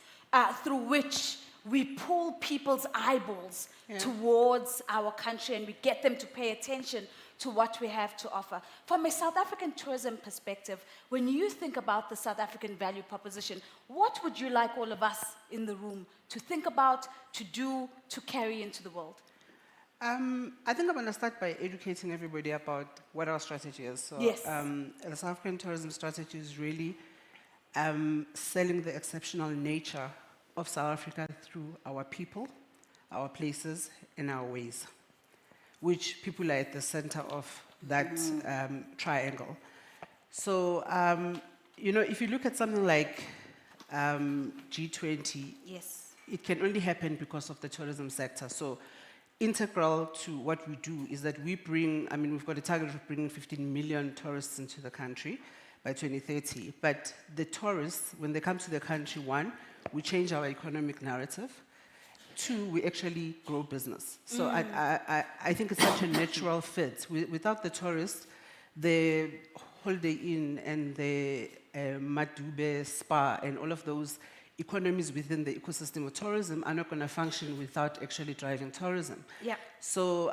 Speaker 15: through which we pull people's eyeballs towards our country and we get them to pay attention to what we have to offer. From a South African tourism perspective, when you think about the South African value proposition, what would you like all of us in the room to think about, to do, to carry into the world?
Speaker 12: I think I'm going to start by educating everybody about what our strategy is. So, the South African tourism strategy is really selling the exceptional nature of South Africa through our people, our places, and our ways, which people are at the center of that triangle. So, if you look at something like G20, it can only happen because of the tourism sector. So, integral to what we do is that we bring, we've got a target of bringing 15 million tourists into the country by 2030. But the tourists, when they come to the country, one, we change our economic narrative. Two, we actually grow business. So I think it's such a natural fit. Without the tourists, the Holiday Inn and the Madube Spa and all of those economies within the ecosystem of tourism are not going to function without actually driving tourism. So,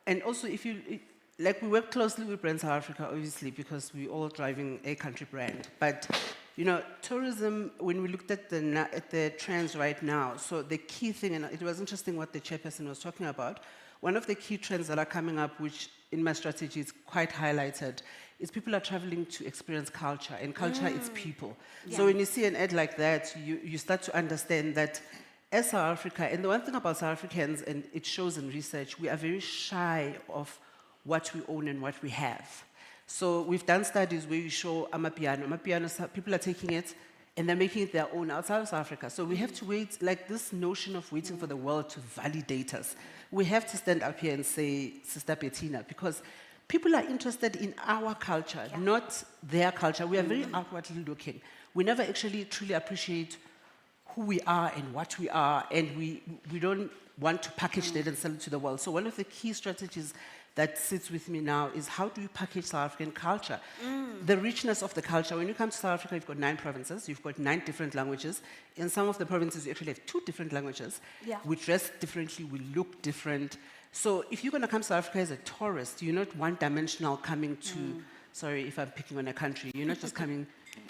Speaker 12: and also if you, like we work closely with Brand South Africa, obviously, because we're all driving a country brand. But, you know, tourism, when we looked at the trends right now, so the key thing, and it was interesting what the chairperson was talking about, one of the key trends that are coming up, which in my strategy is quite highlighted, is people are traveling to experience culture, and culture is people.
Speaker 9: Yeah.
Speaker 12: So when you see an ad like that, you start to understand that as South Africa, and the one thing about South Africans, and it shows in research, we are very shy of what we own and what we have. So we've done studies where you show Amapiano, people are taking it and they're making it their own outside of South Africa. So we have to wait, like this notion of waiting for the world to validate us. We have to stand up here and say, Sister Bettina, because people are interested in our culture, not their culture. We are very outwardly looking. We never actually truly appreciate who we are and what we are, and we don't want to package that and sell it to the world. So one of the key strategies that sits with me now is how do you package South African culture? The richness of the culture. When you come to South Africa, you've got 9 provinces, you've got 9 different languages. In some of the provinces, you actually have 2 different languages.
Speaker 9: Yeah.
Speaker 12: We dress differently, we look different. So if you're going to come to South Africa as a tourist, you're not one-dimensional coming to, sorry if I'm picking on a country, you're not just coming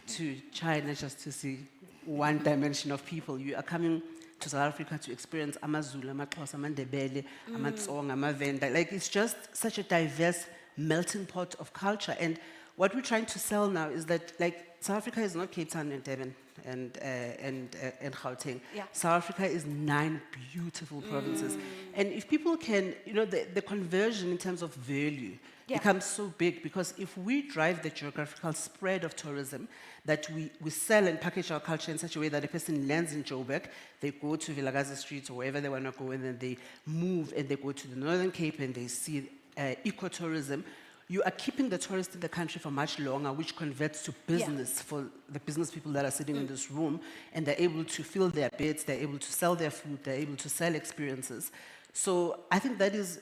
Speaker 12: to China just to see one dimension of people. You are coming to South Africa to experience AmaZulu, AmaXhosa, AmaNdebele, AmaTsonga, AmaVenda. Like, it's just such a diverse melting pot of culture. And what we're trying to sell now is that, like, South Africa is not Cape Town and Durban and Gauteng.
Speaker 9: Yeah.
Speaker 12: South Africa is 9 beautiful provinces. And if people can, you know, the conversion in terms of value becomes so big, because if we drive the geographical spread of tourism, that we sell and package our culture in such a way that a person lands in Joburg, they go to Vilakazi Street or wherever they want to go, and then they move and they go to the Northern Cape and they see ecotourism, you are keeping the tourist in the country for much longer, which converts to business for the business people that are sitting in this room, and they're able to fill their beds, they're able to sell their food, they're able to sell experiences. So I think that is,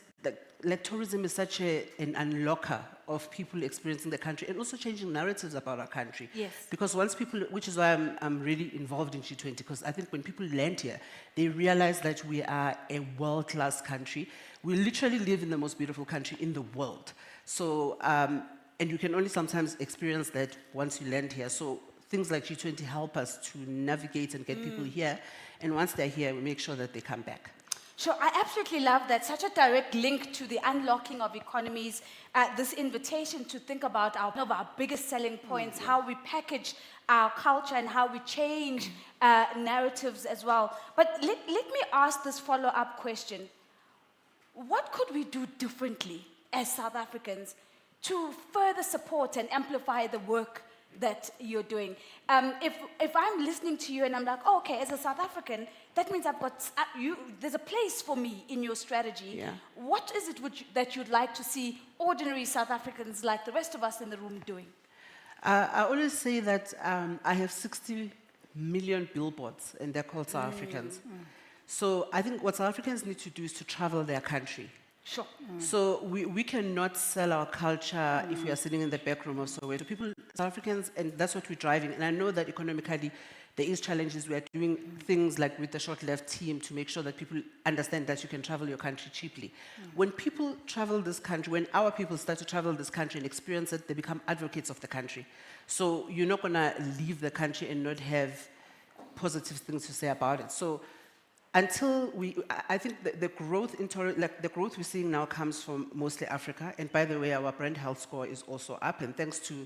Speaker 12: like tourism is such an unlocker of people experiencing the country and also changing narratives about our country.
Speaker 9: Yes.
Speaker 12: Because once people, which is why I'm really involved in G20, because I think when people land here, they realize that we are a world-class country. We literally live in the most beautiful country in the world. So, and you can only sometimes experience that once you land here. So things like G20 help us to navigate and get people here. And once they're here, we make sure that they come back.
Speaker 8: Sure, I absolutely love that. Such a direct link to the unlocking of economies, this invitation to think about one of our biggest selling points, how we package our culture and how we change narratives as well. But let me ask this follow-up question. What could we do differently as South Africans to further support and amplify the work that you're doing? If I'm listening to you and I'm like, oh, okay, as a South African, that means I've got there's a place for me in your strategy.
Speaker 12: Yeah.
Speaker 8: What is it that you'd like to see ordinary South Africans like the rest of us in the room doing?
Speaker 12: I always say that I have 60 million billboards, and they're called South Africans. So I think what South Africans need to do is to travel their country.
Speaker 8: Sure.
Speaker 12: So we cannot sell our culture if we are sitting in the back room of Soweto. People, South Africans, and that's what we're driving. And I know that economically there is challenges. We are doing things like with the short left team to make sure that people understand that you can travel your country cheaply. When people travel this country, when our people start to travel this country and experience it, they become advocates of the country. So you're not going to leave the country and not have positive things to say about it. So until I think the growth the growth we're seeing now comes from mostly Africa. And by the way, our brand health score is also up. And thanks to,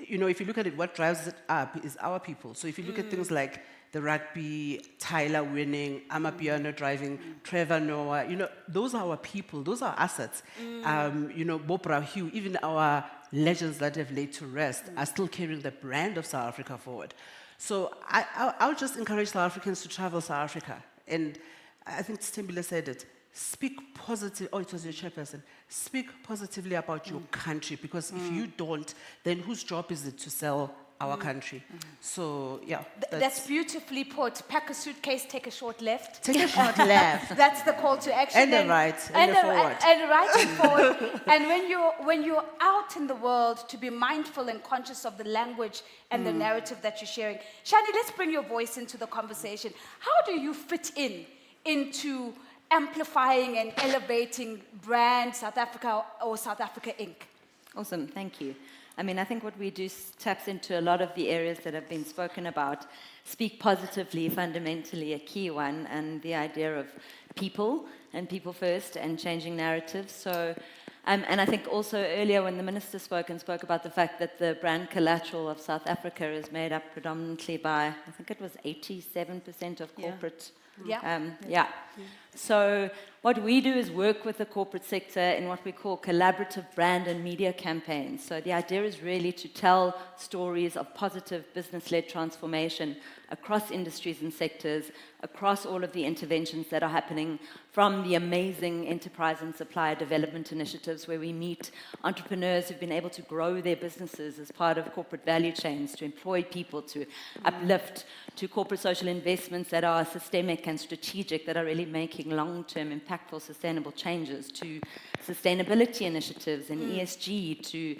Speaker 12: you know, if you look at it, what drives it up is our people. So if you look at things like the rugby, Tyler winning, Amapiano driving, Trevor Noah, you know, those are our people, those are assets. You know, Bopra Hugh, even our legends that have laid to rest are still carrying the brand of South Africa forward. So I'll just encourage South Africans to travel South Africa. And I think Stembile said it. Speak positive. Oh, it was your chairperson. Speak positively about your country, because if you don't, then whose job is it to sell our country? So, yeah.
Speaker 8: That's beautifully put. Pack a suitcase, take a short left.
Speaker 12: Take a short left.
Speaker 8: That's the call to action.
Speaker 12: And a right, and a forward.
Speaker 8: And right and forward. And when you're out in the world, to be mindful and conscious of the language and the narrative that you're sharing. Shani, let's bring your voice into the conversation. How do you fit into amplifying and elevating brand South Africa or South Africa Inc.?
Speaker 14: Awesome, thank you. I mean, I think what we do taps into a lot of the areas that have been spoken about. Speak positively, fundamentally a key one, and the idea of people and people first and changing narratives. So, and I think also earlier when the minister spoke about the fact that the brand collateral of South Africa is made up predominantly by, I think it was 87% of corporate. Yeah. So what we do is work with the corporate sector in what we call collaborative brand and media campaigns. So the idea is really to tell stories of positive business-led transformation across industries and sectors, across all of the interventions that are happening, from the amazing enterprise and supplier development initiatives where we meet entrepreneurs who've been able to grow their businesses as part of corporate value chains, to employ people, to uplift, to corporate social investments that are systemic and strategic, that are really making long-term impactful sustainable changes, to sustainability initiatives and ESG, to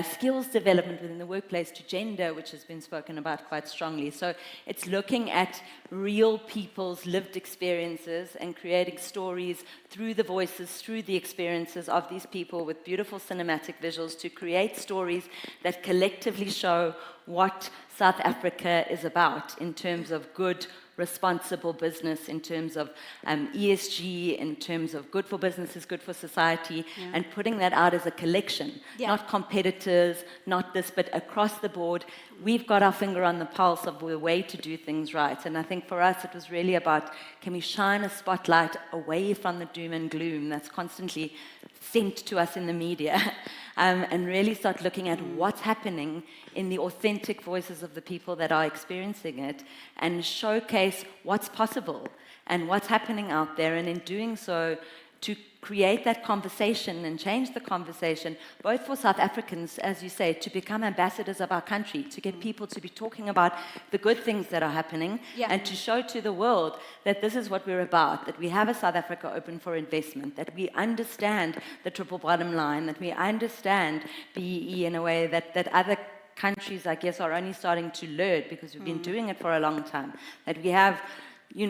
Speaker 14: skills development within the workplace, to gender, which has been spoken about quite strongly. So it's looking at real people's lived experiences and creating stories through the voices, through the experiences of these people with beautiful cinematic visuals to create stories that collectively show what South Africa is about in terms of good, responsible business, in terms of ESG, in terms of good for businesses, good for society, and putting that out as a collection, not competitors, not this, but across the board. We've got our finger on the pulse of the way to do things right. And I think for us, it was really about, can we shine a spotlight away from the doom and gloom that's constantly sent to us in the media, and really start looking at what's happening in the authentic voices of the people that are experiencing it, and showcase what's possible and what's happening out there, and in doing so, to create that conversation and change the conversation, both for South Africans, as you say, to become ambassadors of our country, to get people to be talking about the good things that are happening, and to show to the world that this is what we're about, that we have a South Africa open for investment, that we understand the triple bottom line, that we understand BEE in a way that other countries, I guess, are only starting to learn because we've been doing it for a long time, that we have,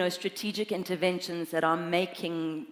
Speaker 14: strategic interventions that are making,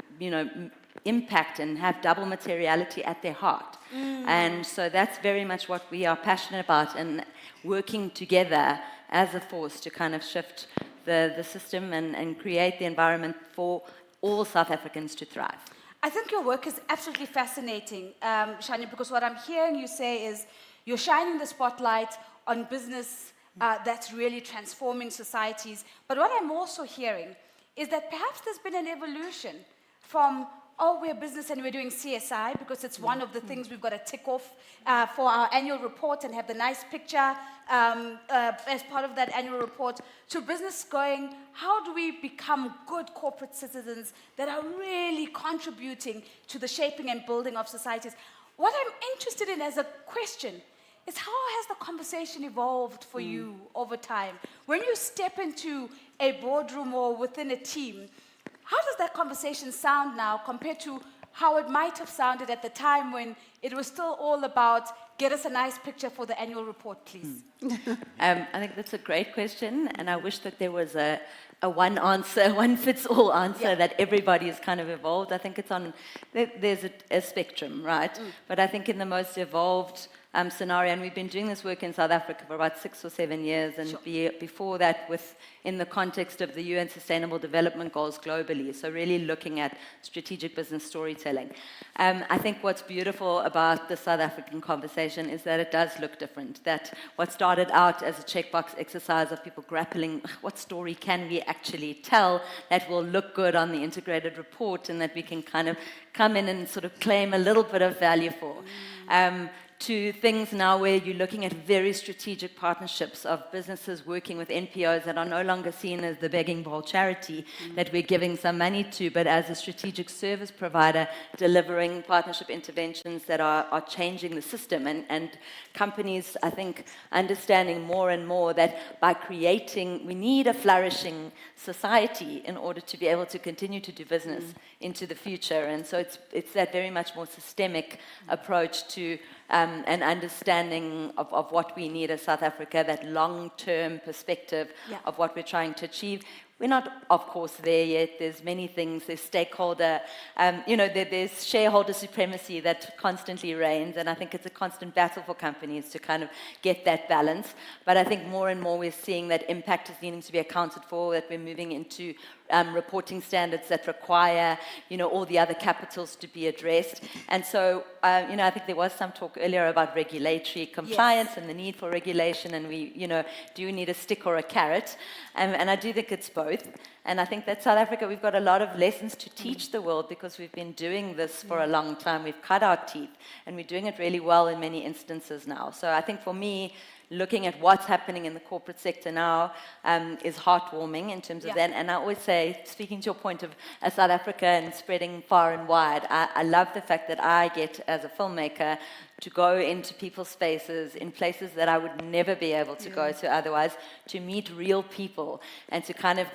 Speaker 14: impact and have double materiality at their heart. And so that's very much what we are passionate about, and working together as a force to kind of shift the system and create the environment for all South Africans to thrive.
Speaker 8: I think your work is absolutely fascinating, Shani, because what I'm hearing you say is you're shining the spotlight on business that's really transforming societies. But what I'm also hearing is that perhaps there's been an evolution from, we're a business and we're doing CSI because it's one of the things we've got to tick off for our annual report and have the nice picture as part of that annual report, to business going, how do we become good corporate citizens that are really contributing to the shaping and building of societies? What I'm interested in as a question is, how has the conversation evolved for you over time? When you step into a boardroom or within a team, how does that conversation sound now compared to how it might have sounded at the time when it was still all about, get us a nice picture for the annual report, please?
Speaker 14: I think that's a great question, and I wish that there was a one answer, one fits all answer that everybody has kind of evolved. I think it's there's a spectrum, right? But I think in the most evolved scenario, and we've been doing this work in South Africa for about 6 or 7 years, and before that in the context of the UN Sustainable Development Goals globally, so really looking at strategic business storytelling. I think what's beautiful about the South African conversation is that it does look different, that what started out as a checkbox exercise of people grappling, what story can we actually tell that will look good on the integrated report and that we can kind of come in and sort of claim a little bit of value for. To things now where you're looking at very strategic partnerships of businesses working with NPOs that are no longer seen as the begging bowl charity that we're giving some money to, but as a strategic service provider delivering partnership interventions that are changing the system. And companies, I think, understanding more and more that by creating, we need a flourishing society in order to be able to continue to do business into the future. And so it's that very much more systemic approach to an understanding of what we need as South Africa, that long-term perspective of what we're trying to achieve. We're not, of course, there yet. There's many things. There's stakeholder, there's shareholder supremacy that constantly reigns, and I think it's a constant battle for companies to kind of get that balance. But I think more and more we're seeing that impact is needing to be accounted for, that we're moving into reporting standards that require, all the other capitals to be addressed. And so, I think there was some talk earlier about regulatory compliance and the need for regulation, and we, do need a stick or a carrot? And I do think it's both. And I think that South Africa, we've got a lot of lessons to teach the world because we've been doing this for a long time. We've cut our teeth, and we're doing it really well in many instances now. So I think for me, looking at what's happening in the corporate sector now is heartwarming in terms of that. And I always say, speaking to your point of South Africa and spreading far and wide, I love the fact that I get, as a filmmaker, to go into people's spaces in places that I would never be able to go to otherwise, to meet real people and to kind of,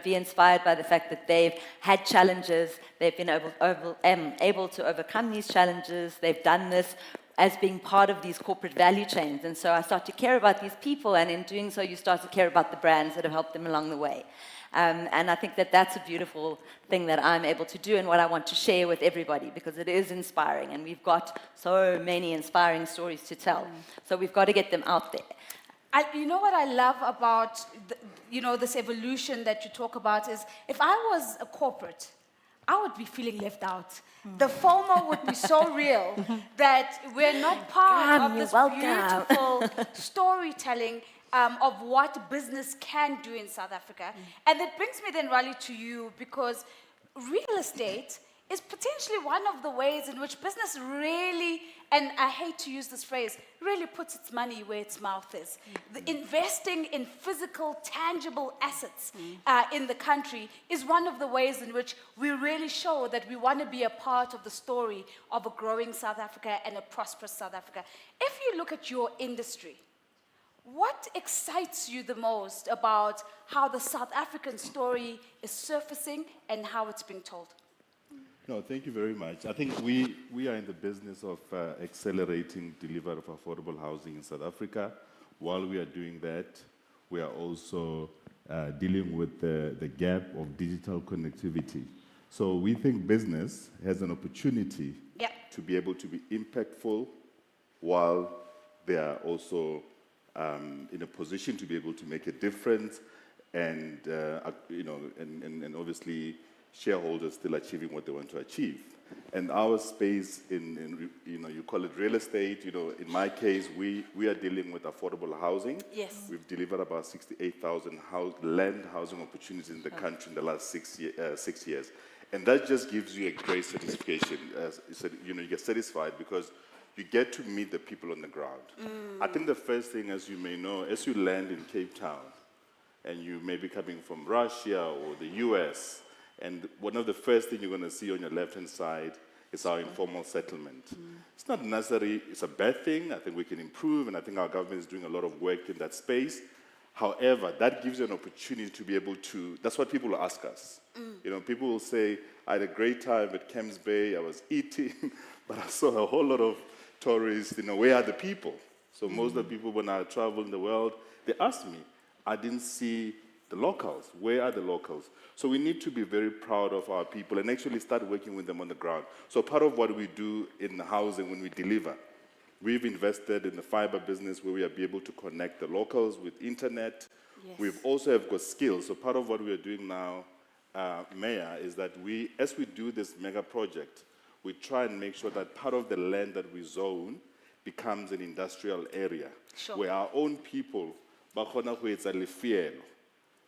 Speaker 14: be inspired by the fact that they've had challenges, they've been able to overcome these challenges, they've done this as being part of these corporate value chains. And so I start to care about these people, and in doing so, you start to care about the brands that have helped them along the way. And I think that that's a beautiful thing that I'm able to do and what I want to share with everybody, because it is inspiring, and we've got so many inspiring stories to tell. So we've got to get them out there.
Speaker 8: You know what I love about, this evolution that you talk about is, if I was a corporate, I would be feeling left out. The FOMO would be so real that we're not part of this beautiful storytelling of what business can do in South Africa. And that brings me then, Raleigh, to you, because real estate is potentially one of the ways in which business really, and I hate to use this phrase, really puts its money where its mouth is. The investing in physical, tangible assets in the country is one of the ways in which we really show that we want to be a part of the story of a growing South Africa and a prosperous South Africa. If you look at your industry, what excites you the most about how the South African story is surfacing and how it's being told?
Speaker 19: No, thank you very much. I think we are in the business of accelerating delivery of affordable housing in South Africa. While we are doing that, we are also dealing with the gap of digital connectivity. So we think business has an opportunity to be able to be impactful while they are also in a position to be able to make a difference, and and obviously shareholders still achieving what they want to achieve. And our space in you call it real estate, in my case, we are dealing with affordable housing.
Speaker 8: Yes.
Speaker 19: We've delivered about 68,000 land housing opportunities in the country in the last 6 years. And that just gives you a great satisfaction. You get satisfied because you get to meet the people on the ground. I think the first thing, as you may know, as you land in Cape Town, and you may be coming from Russia or the US, and one of the first things you're going to see on your left-hand side is our informal settlement. It's not necessary, it's a bad thing. I think we can improve, and I think our government is doing a lot of work in that space. However, that gives you an opportunity to be able to, that's what people will ask us. People will say, I had a great time at Camps Bay, I was eating, but I saw a whole lot of tourists, where are the people? So most of the people, when I travel in the world, they ask me, I didn't see the locals. Where are the locals? So we need to be very proud of our people and actually start working with them on the ground. So part of what we do in housing when we deliver, we've invested in the fiber business where we are able to connect the locals with internet. Yes. We've also have got skills. So part of what we are doing now, Mayor, is that as we do this mega project, we try and make sure that part of the land that we zone becomes an industrial area where our own people,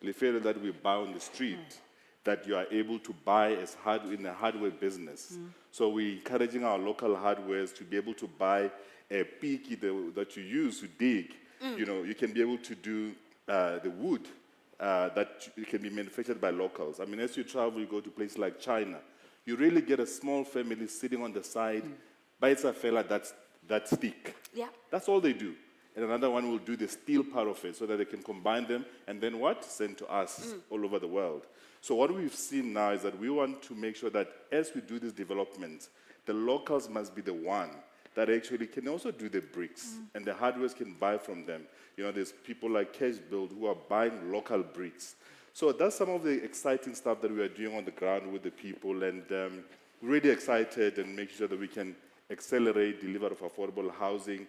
Speaker 19: Lefielo that we buy on the street, that you are able to buy as in the hardware business. So we're encouraging our local hardwares to be able to buy a piki that you use to dig. You can be able to do the wood that can be manufactured by locals. I mean, as you travel, you go to places like China, you really get a small family sitting on the side, by its fella that stick. Yeah. That's all they do. And another one will do the steel part of it so that they can combine them and then send to us all over the world. So what we've seen now is that we want to make sure that as we do this development, the locals must be the one that actually can also do the bricks and the hardware can buy from them. There's people like Cash Build who are buying local bricks.
Speaker 16: So that's some of the exciting stuff that we are doing on the ground with the people, and really excited and make sure that we can accelerate delivery of affordable housing.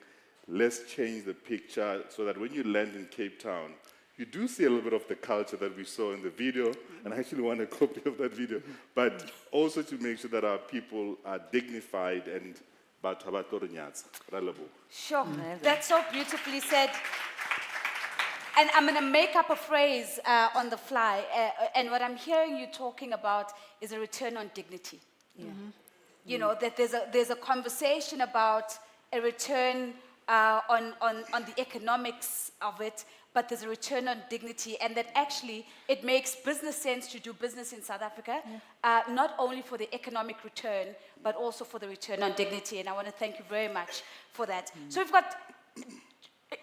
Speaker 16: Let's change the picture so that when you land in Cape Town, you do see a little bit of the culture that we saw in the video, and I actually want a copy of that video, but also to make sure that our people are dignified and
Speaker 8: Sure, that's so beautifully said. And I'm going to make up a phrase on the fly, and what I'm hearing you talking about is a return on dignity. You know, that there's a conversation about a return on the economics of it, but there's a return on dignity, and that actually it makes business sense to do business in South Africa, not only for the economic return, but also for the return on dignity. And I want to thank you very much for that. So we've got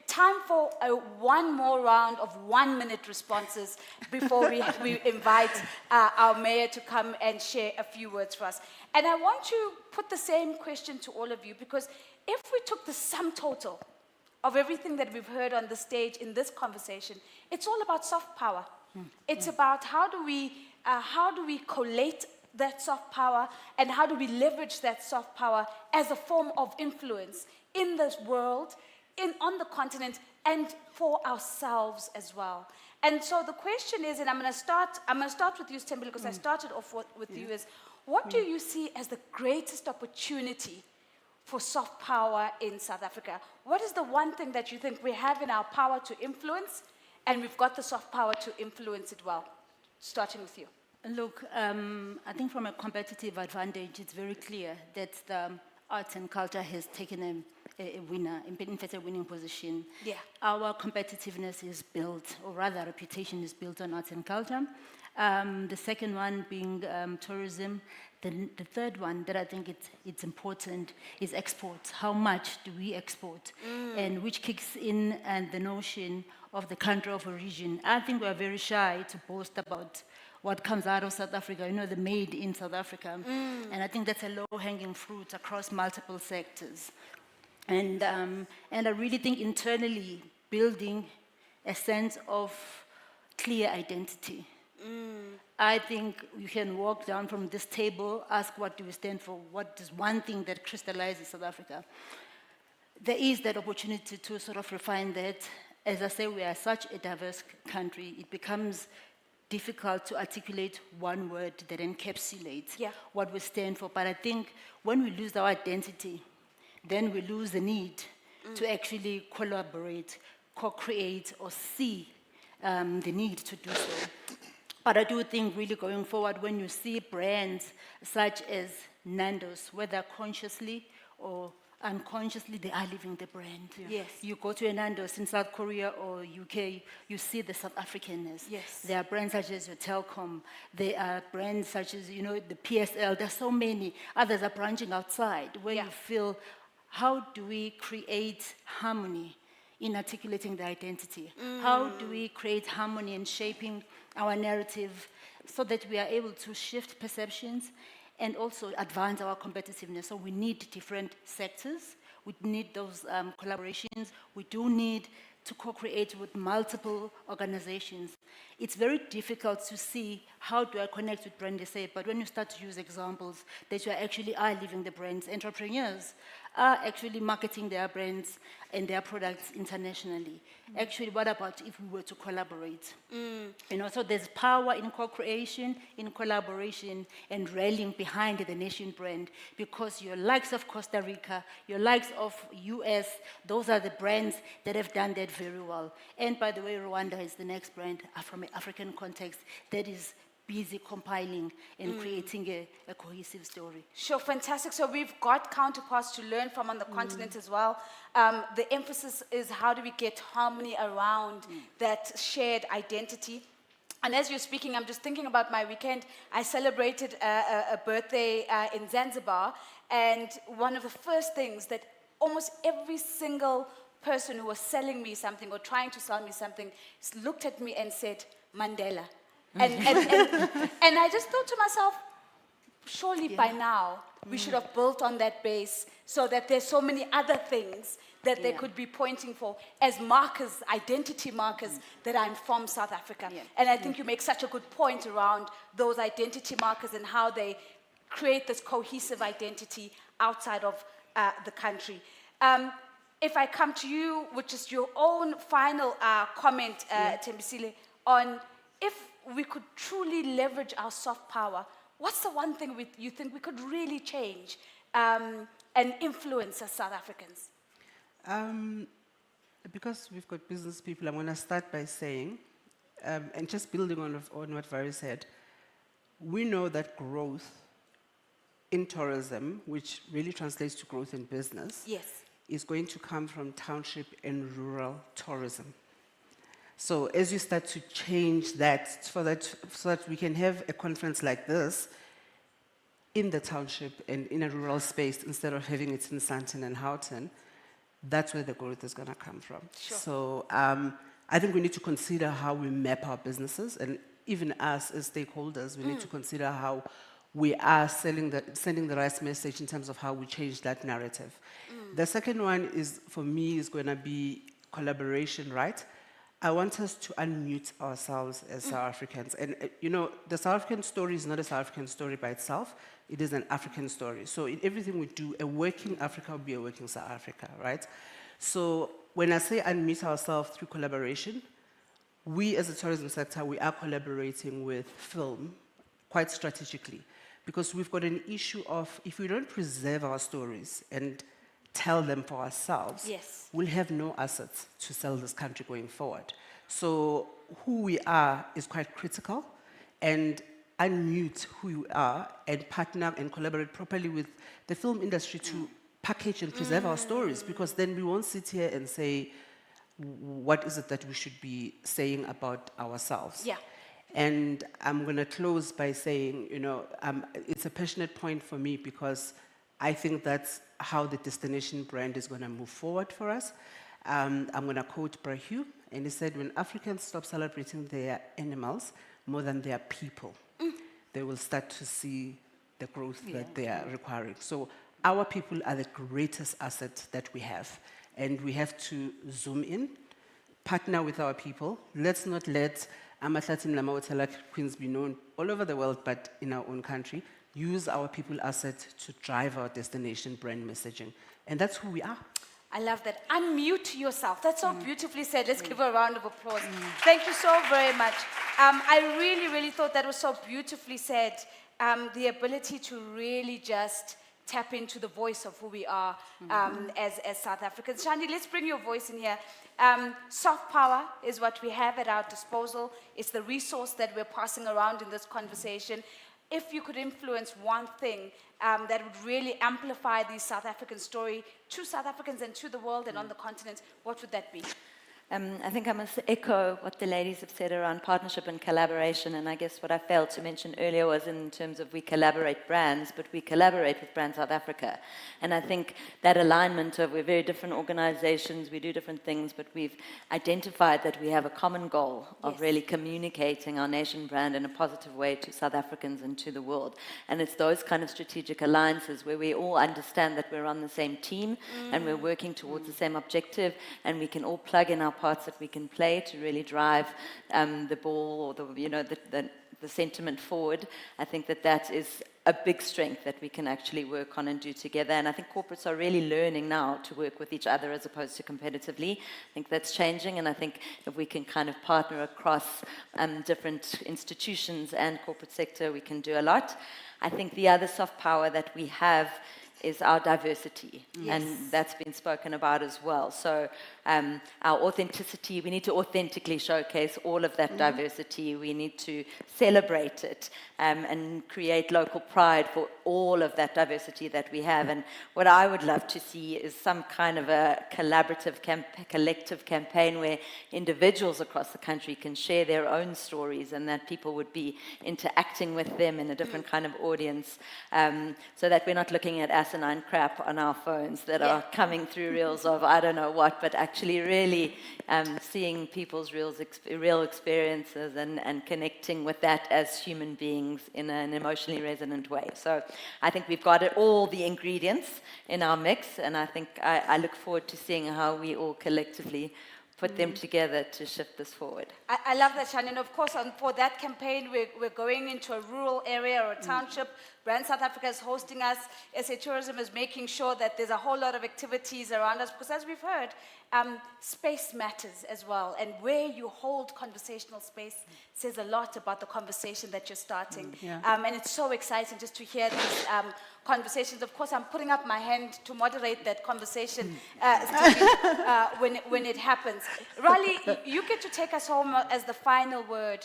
Speaker 8: time for one more round of 1-minute responses before we invite our mayor to come and share a few words for us. And I want to put the same question to all of you, because if we took the sum total of everything that we've heard on the stage in this conversation, it's all about soft power. It's about how do we collate that soft power, and how do we leverage that soft power as a form of influence in this world, on the continent, and for ourselves as well. And so the question is, and I'm going to start with you, Stembele, because I started off with you, is what do you see as the greatest opportunity for soft power in South Africa? What is the one thing that you think we have in our power to influence, and we've got the soft power to influence it well? Starting with you.
Speaker 9: Look, I think from a competitive advantage, it's very clear that the arts and culture has taken a winning position.
Speaker 8: Yeah.
Speaker 9: Our competitiveness is built, or rather reputation is built on arts and culture. The second one being tourism. The third one that I think it's important is exports. How much do we export? And which kicks in the notion of the country of origin. I think we're very shy to boast about what comes out of South Africa, you know, the made in South Africa. And I think that's a low-hanging fruit across multiple sectors. And I really think internally building a sense of clear identity. I think you can walk down from this table, ask what do we stand for, what is one thing that crystallizes South Africa. There is that opportunity to sort of refine that. As I say, we are such a diverse country, it becomes difficult to articulate one word that encapsulates what we stand for. But I think when we lose our identity, then we lose the need to actually collaborate, co-create, or see the need to do so. But I do think really going forward, when you see brands such as Nando's, whether consciously or unconsciously, they are living the brand.
Speaker 8: Yes.
Speaker 9: You go to a Nando's in South Korea or UK, you see the South Africanness.
Speaker 8: Yes.
Speaker 9: There are brands such as your Telkom. There are brands such as, you know, the PSL. There's so many. Others are branching outside where you feel, how do we create harmony in articulating the identity? How do we create harmony in shaping our narrative so that we are able to shift perceptions and also advance our competitiveness? So we need different sectors. We need those collaborations. We do need to co-create with multiple organizations. It's very difficult to see how do I connect with brand SA, but when you start to use examples that you actually are living the brands, entrepreneurs are actually marketing their brands and their products internationally. Actually, what about if we were to collaborate? You know, so there's power in co-creation, in collaboration, and rallying behind the nation brand, because your likes of Costa Rica, your likes of US, those are the brands that have done that very well. And by the way, Rwanda is the next brand from an African context that is busy compiling and creating a cohesive story.
Speaker 8: Sure, fantastic. So we've got counterparts to learn from on the continent as well. The emphasis is how do we get harmony around that shared identity. And as you're speaking, I'm just thinking about my weekend. I celebrated a birthday in Zanzibar, and one of the first things that almost every single person who was selling me something or trying to sell me something looked at me and said, Mandela. And I just thought to myself, surely by now, we should have built on that base so that there's so many other things that they could be pointing for as markers, identity markers, that I'm from South Africa. And I think you make such a good point around those identity markers and how they create this cohesive identity outside of the country. If I come to you, which is your own final comment, Thembisile, on if we could truly leverage our soft power, what's the one thing you think we could really change and influence as South Africans?
Speaker 12: Because we've got business people, I'm going to start by saying, and just building on what Vary said, we know that growth in tourism, which really translates to growth in business, is going to come from township and rural tourism. So as you start to change that, so that we can have a conference like this in the township and in a rural space instead of having it in Sandton and Houghton, that's where the growth is going to come from. So I think we need to consider how we map our businesses, and even us as stakeholders, we need to consider how we are sending the right message in terms of how we change that narrative. The second one is, for me, is going to be collaboration, right? I want us to unmute ourselves as South Africans. And, you know, the South African story is not a South African story by itself. It is an African story. So in everything we do, a working Africa will be a working South Africa, right? So when I say unmute ourselves through collaboration, we as a tourism sector, we are collaborating with film quite strategically, because we've got an issue of, if we don't preserve our stories and tell them for ourselves, we'll have no assets to sell this country going forward. So who we are is quite critical, and unmute who you are and partner and collaborate properly with the film industry to package and preserve our stories, because then we won't sit here and say, what is it that we should be saying about ourselves? And I'm going to close by saying, you know, it's a passionate point for me, because I think that's how the destination brand is going to move forward for us. I'm going to quote Brahu, and he said, when Africans stop celebrating their animals more than their people, they will start to see the growth that they are requiring. So our people are the greatest asset that we have, and we have to zoom in, partner with our people. Let's not let Amatlatin Lamaotela Queens be known all over the world, but in our own country. Use our people asset to drive our destination brand messaging. And that's who we are.
Speaker 8: I love that. Unmute yourself. That's so beautifully said. Let's give her a round of applause. Thank you so very much. I really, really thought that was so beautifully said. The ability to really just tap into the voice of who we are as South Africans. Shani, let's bring your voice in here. Soft power is what we have at our disposal. It's the resource that we're passing around in this conversation. If you could influence one thing that would really amplify the South African story to South Africans and to the world and on the continent, what would that be?
Speaker 14: I think I must echo what the ladies have said around partnership and collaboration, and I guess what I failed to mention earlier was in terms of we collaborate brands, but we collaborate with Brand South Africa. And I think that alignment of we're very different organizations, we do different things, but we've identified that we have a common goal of really communicating our nation brand in a positive way to South Africans and to the world. And it's those kind of strategic alliances where we all understand that we're on the same team and we're working towards the same objective, and we can all plug in our parts that we can play to really drive the ball or the sentiment forward. I think that is a big strength that we can actually work on and do together. And I think corporates are really learning now to work with each other as opposed to competitively. I think that's changing, and I think if we can kind of partner across different institutions and corporate sector, we can do a lot. I think the other soft power that we have is our diversity, and that's been spoken about as well. So our authenticity, we need to authentically showcase all of that diversity. We need to celebrate it and create local pride for all of that diversity that we have. And what I would love to see is some kind of a collaborative, collective campaign where individuals across the country can share their own stories, and that people would be interacting with them in a different kind of audience, so that we're not looking at us asinine crap on our phones that are coming through reels of I don't know what, but actually really seeing people's real experiences and connecting with that as human beings in an emotionally resonant way. So I think we've got all the ingredients in our mix, and I think I look forward to seeing how we all collectively put them together to shift this forward.
Speaker 8: I love that, Shannon. Of course, for that campaign, we're going into a rural area or a township. Brand South Africa is hosting us. SA Tourism is making sure that there's a whole lot of activities around us, because as we've heard, space matters as well. And where you hold conversational space says a lot about the conversation that you're starting. And it's so exciting just to hear these conversations. Of course, I'm putting up my hand to moderate that conversation when it happens. Raleigh, you get to take us home as the final word.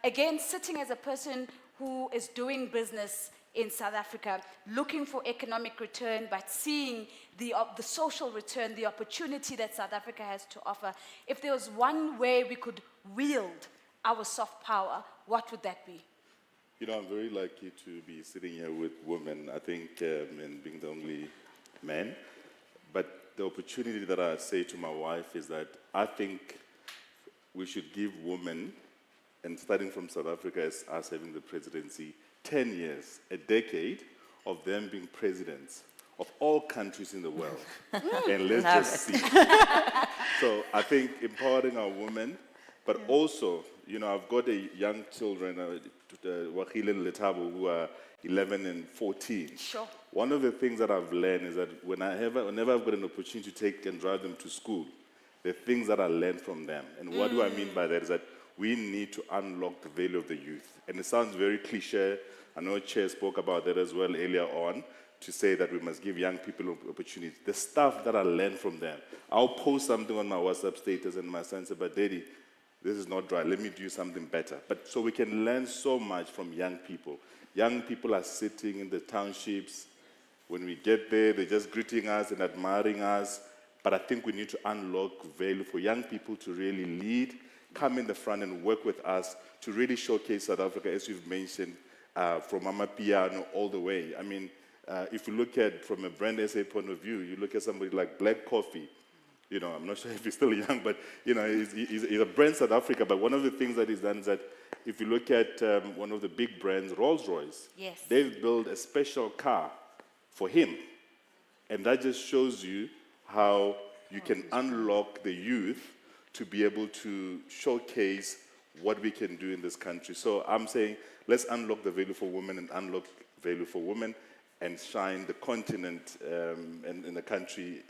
Speaker 8: Again, sitting as a person who is doing business in South Africa, looking for economic return, but seeing the social return, the opportunity that South Africa has to offer. If there was one way we could wield our soft power, what would that be?
Speaker 16: You know, I'm very lucky to be sitting here with women, I think, and being the only man. But the opportunity that I say to my wife is that I think we should give women, and starting from South Africa as us having the presidency, 10 years, a decade of them being presidents of all countries in the world. And let's just see. So I think empowering our women, but also, you know, I've got young children, Wakil and Letabo, who are 11 and 14.
Speaker 8: Sure.
Speaker 16: One of the things that I've learned is that whenever I've got an opportunity to take and drive them to school, the things that I learned from them. And what do I mean by that is that we need to unlock the value of the youth. And it sounds very cliche. I know Chair spoke about that as well earlier on, to say that we must give young people opportunities. The stuff that I learned from them. I'll post something on my WhatsApp status and my son said, but Daddy, this is not right. Let me do something better. But so we can learn so much from young people. Young people are sitting in the townships. When we get there, they're just greeting us and admiring us. But I think we need to unlock value for young people to really lead, come in the front and work with us to really showcase South Africa, as you've mentioned, from Amapiano all the way. I mean, if you look at from a brand SA point of view, you look at somebody like Black Coffee. You know, I'm not sure if he's still young, but, you know, he's a brand South Africa. But one of the things that he's done is that if you look at one of the big brands, Rolls-Royce, they've built a special car for him. And that just shows you how you can unlock the youth to be able to showcase what we can do in this country. So I'm saying, let's unlock the value for women and unlock value for women and shine the continent and the country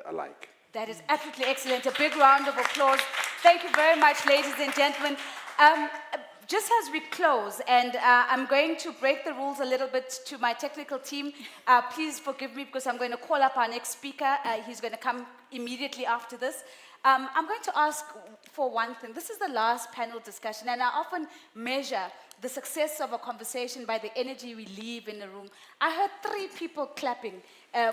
Speaker 16: alike.
Speaker 8: That is absolutely excellent. A big round of applause. Thank you very much, ladies and gentlemen. Just as we close, and I'm going to break the rules a little bit to my technical team. Please forgive me because I'm going to call up our next speaker. He's going to come immediately after this. I'm going to ask for one thing. This is the last panel discussion, and I often measure the success of a conversation by the energy we leave in the room. I heard 3 people clapping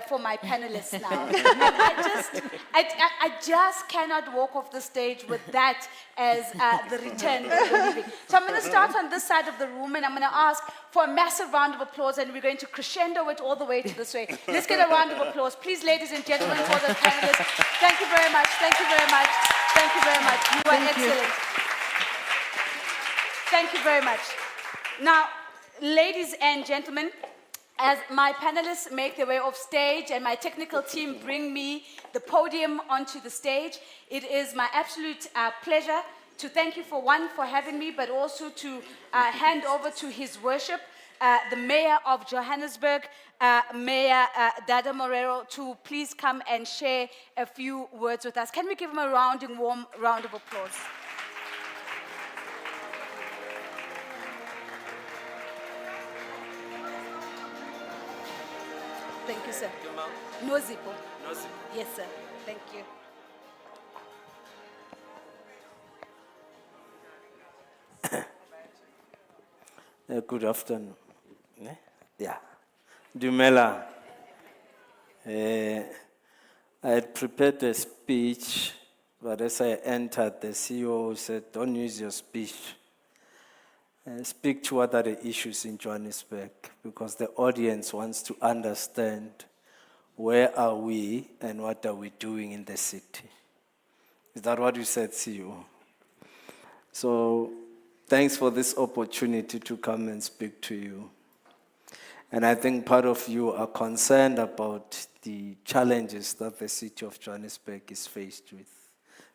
Speaker 8: for my panelists now. And I just cannot walk off the stage with that as the return that we're leaving. So I'm going to start on this side of the room, and I'm going to ask for a massive round of applause, and we're going to crescendo it all the way to this way. Let's get a round of applause, please, ladies and gentlemen, for the panelists. Thank you very much. Thank you very much. Thank you very much. You were excellent. Thank you very much. Now, ladies and gentlemen, as my panelists make their way off stage and my technical team bring me the podium onto the stage, it is my absolute pleasure to thank you for having me, but also to hand over to His Worship, the Mayor of Johannesburg, Mayor Dada Morero, to please come and share a few words with us. Can we give him a warm round of applause? Thank you, sir. No zippo.
Speaker 17: No zippo.
Speaker 8: Yes, sir. Thank you.
Speaker 17: Good afternoon. Yeah. Dumela. I had prepared a speech, but as I entered, the CEO said, don't use your speech. speak to what are the issues in Johannesburg, because the audience wants to understand where are we and what are we doing in the city. Is that what you said, CEO? So thanks for this opportunity to come and speak to you. And I think part of you are concerned about the challenges that the city of Johannesburg is faced with.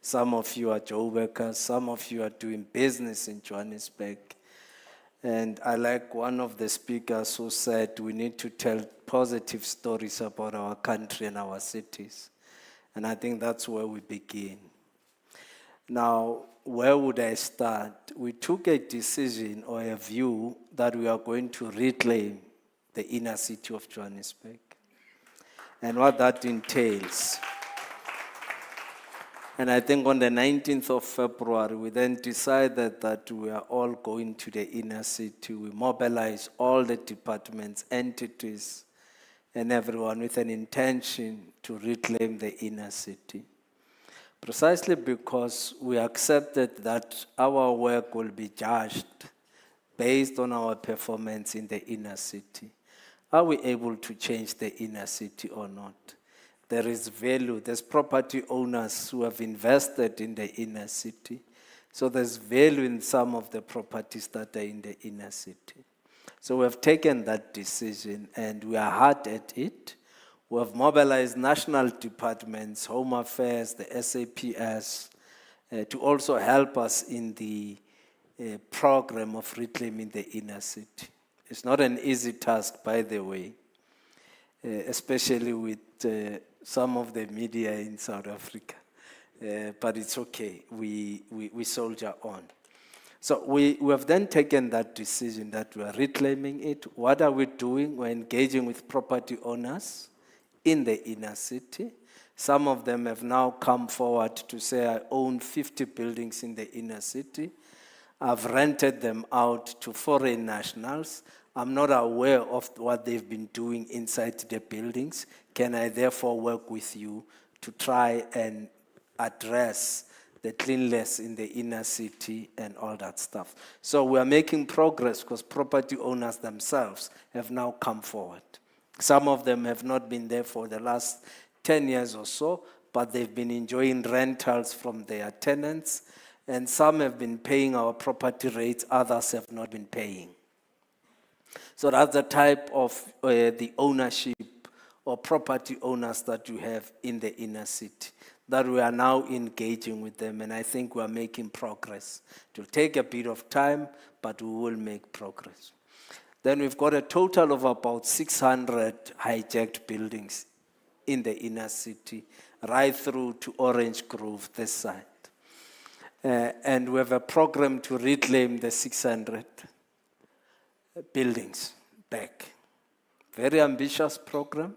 Speaker 17: Some of you are job workers, some of you are doing business in Johannesburg. And I like one of the speakers who said we need to tell positive stories about our country and our cities. And I think that's where we begin. Now, where would I start? We took a decision or a view that we are going to reclaim the inner city of Johannesburg and what that entails. And I think on the 19th of February, we then decided that we are all going to the inner city. We mobilize all the departments, entities, and everyone with an intention to reclaim the inner city. Precisely because we accepted that our work will be judged based on our performance in the inner city. Are we able to change the inner city or not? There is value. There's property owners who have invested in the inner city. So there's value in some of the properties that are in the inner city. So we have taken that decision and we are hard at it. We have mobilized national departments, Home Affairs, the SAPS, to also help us in the program of reclaiming the inner city. It's not an easy task, by the way, especially with some of the media in South Africa. But it's okay. We soldier on. So we have then taken that decision that we are reclaiming it. What are we doing? We're engaging with property owners in the inner city. Some of them have now come forward to say, I own 50 buildings in the inner city. I've rented them out to foreign nationals. I'm not aware of what they've been doing inside the buildings. Can I therefore work with you to try and address the cleanliness in the inner city and all that stuff? So we are making progress because property owners themselves have now come forward. Some of them have not been there for the last 10 years or so, but they've been enjoying rentals from their tenants, and some have been paying our property rates, others have not been paying. So that's the type of the ownership or property owners that you have in the inner city, that we are now engaging with them, and I think we are making progress. It will take a bit of time, but we will make progress. Then we've got a total of about 600 hijacked buildings in the inner city, right through to Orange Grove, this side. And we have a program to reclaim the 600 buildings back. Very ambitious program,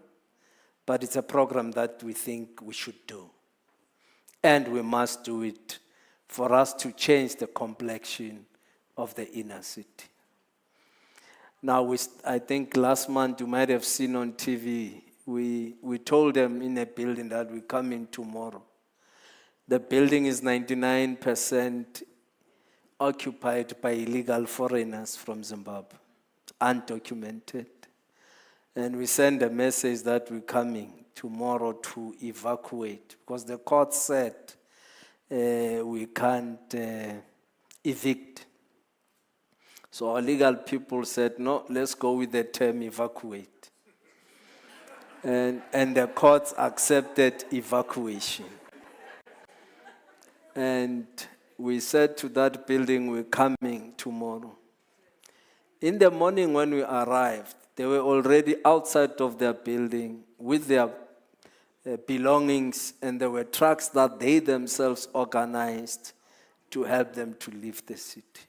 Speaker 17: but it's a program that we think we should do. And we must do it for us to change the complexion of the inner city. Now, I think last month you might have seen on TV, we told them in a building that we come in tomorrow. The building is 99% occupied by illegal foreigners from Zimbabwe, undocumented. And we send a message that we're coming tomorrow to evacuate, because the court said we can't evict. So our legal people said, no, let's go with the term evacuate. And the courts accepted evacuation. And we said to that building, we're coming tomorrow. In the morning when we arrived, they were already outside of their building with their belongings, and there were trucks that they themselves organized to help them to leave the city.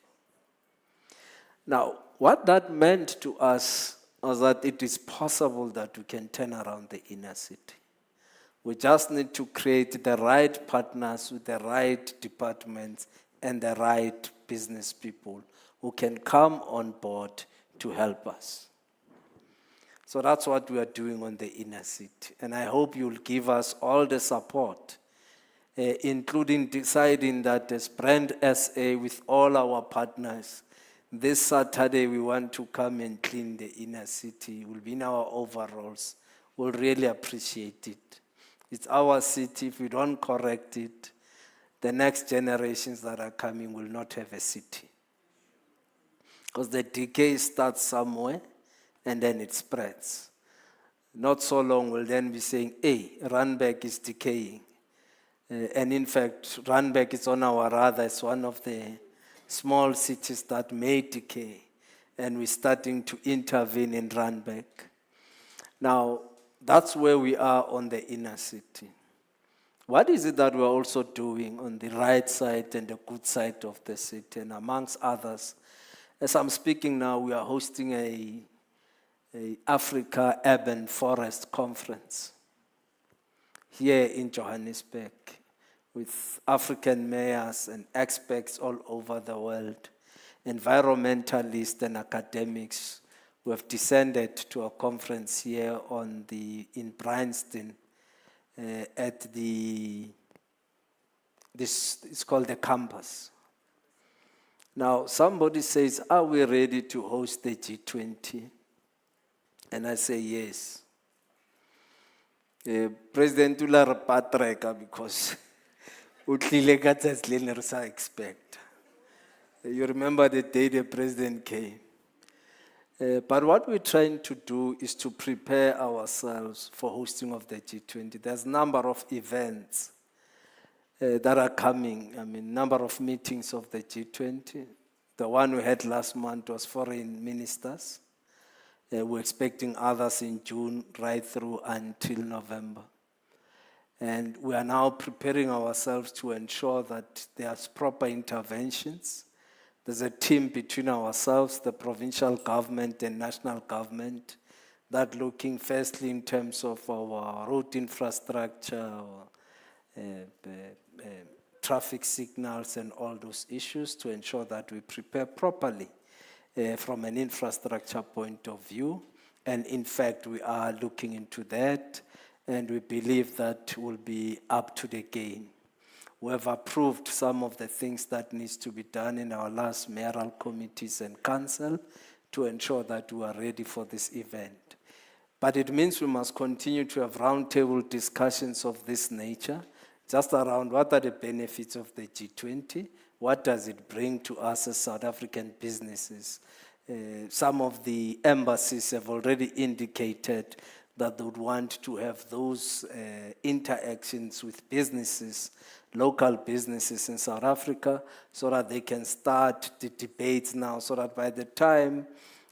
Speaker 17: Now, what that meant to us was that it is possible that we can turn around the inner city. We just need to create the right partners with the right departments and the right business people who can come on board to help us. So that's what we are doing on the inner city. And I hope you'll give us all the support, including deciding that as Brand SA with all our partners, this Saturday we want to come and clean the inner city. We'll be in our overalls. We'll really appreciate it. It's our city. If we don't correct it, the next generations that are coming will not have a city. Because the decay starts somewhere and then it spreads. Not so long we'll then be saying, hey, Randburg is decaying. And in fact, Randburg is on our radar. It's one of the small cities that may decay. And we're starting to intervene in Randburg. Now, that's where we are on the inner city. What is it that we're also doing on the right side and the good side of the city? And amongst others, as I'm speaking now, we are hosting a Africa Urban Forest Conference here in Johannesburg with African mayors and experts all over the world, environmentalists and academics who have descended to a conference here in Bryanston at it's called the campus. Now, somebody says, are we ready to host the G20? And I say yes. President Ular Patreka, because expect. You remember the day the president came. But what we're trying to do is to prepare ourselves for hosting of the G20. There's a number of events that are coming. I mean, number of meetings of the G20. The one we had last month was foreign ministers. We're expecting others in June right through until November. And we are now preparing ourselves to ensure that there's proper interventions. There's a team between ourselves, the provincial government and national government, that looking firstly in terms of our road infrastructure, traffic signals and all those issues to ensure that we prepare properly from an infrastructure point of view. And in fact, we are looking into that, and we believe that will be up to the game. We have approved some of the things that needs to be done in our last mayoral committees and council to ensure that we are ready for this event. But it means we must continue to have roundtable discussions of this nature, just around what are the benefits of the G20, what does it bring to us as South African businesses. Some of the embassies have already indicated that they would want to have those interactions with businesses, local businesses in South Africa, so that they can start the debates now, so that by the time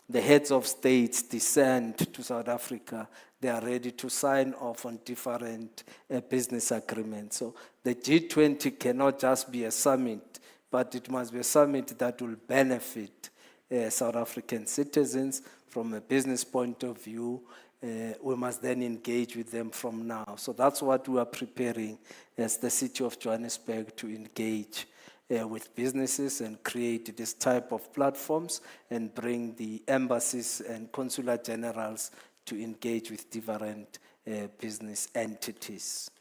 Speaker 17: the heads of states descend to South Africa, they are ready to sign off on different business agreements. So the G20 cannot just be a summit, but it must be a summit that will benefit South African citizens from a business point of view. We must then engage with them from now. So that's what we are preparing as the City of Johannesburg to engage with businesses and create this type of platforms and bring the embassies and consular generals to engage with different business entities.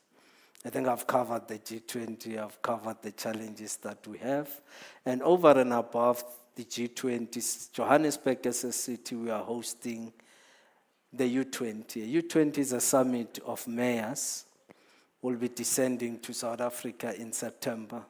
Speaker 17: I think I've covered the G20, I've covered the challenges that we have. And over and above the G20, Johannesburg as a city, we are hosting the U20. U20 is a summit of mayors. We'll be descending to South Africa in September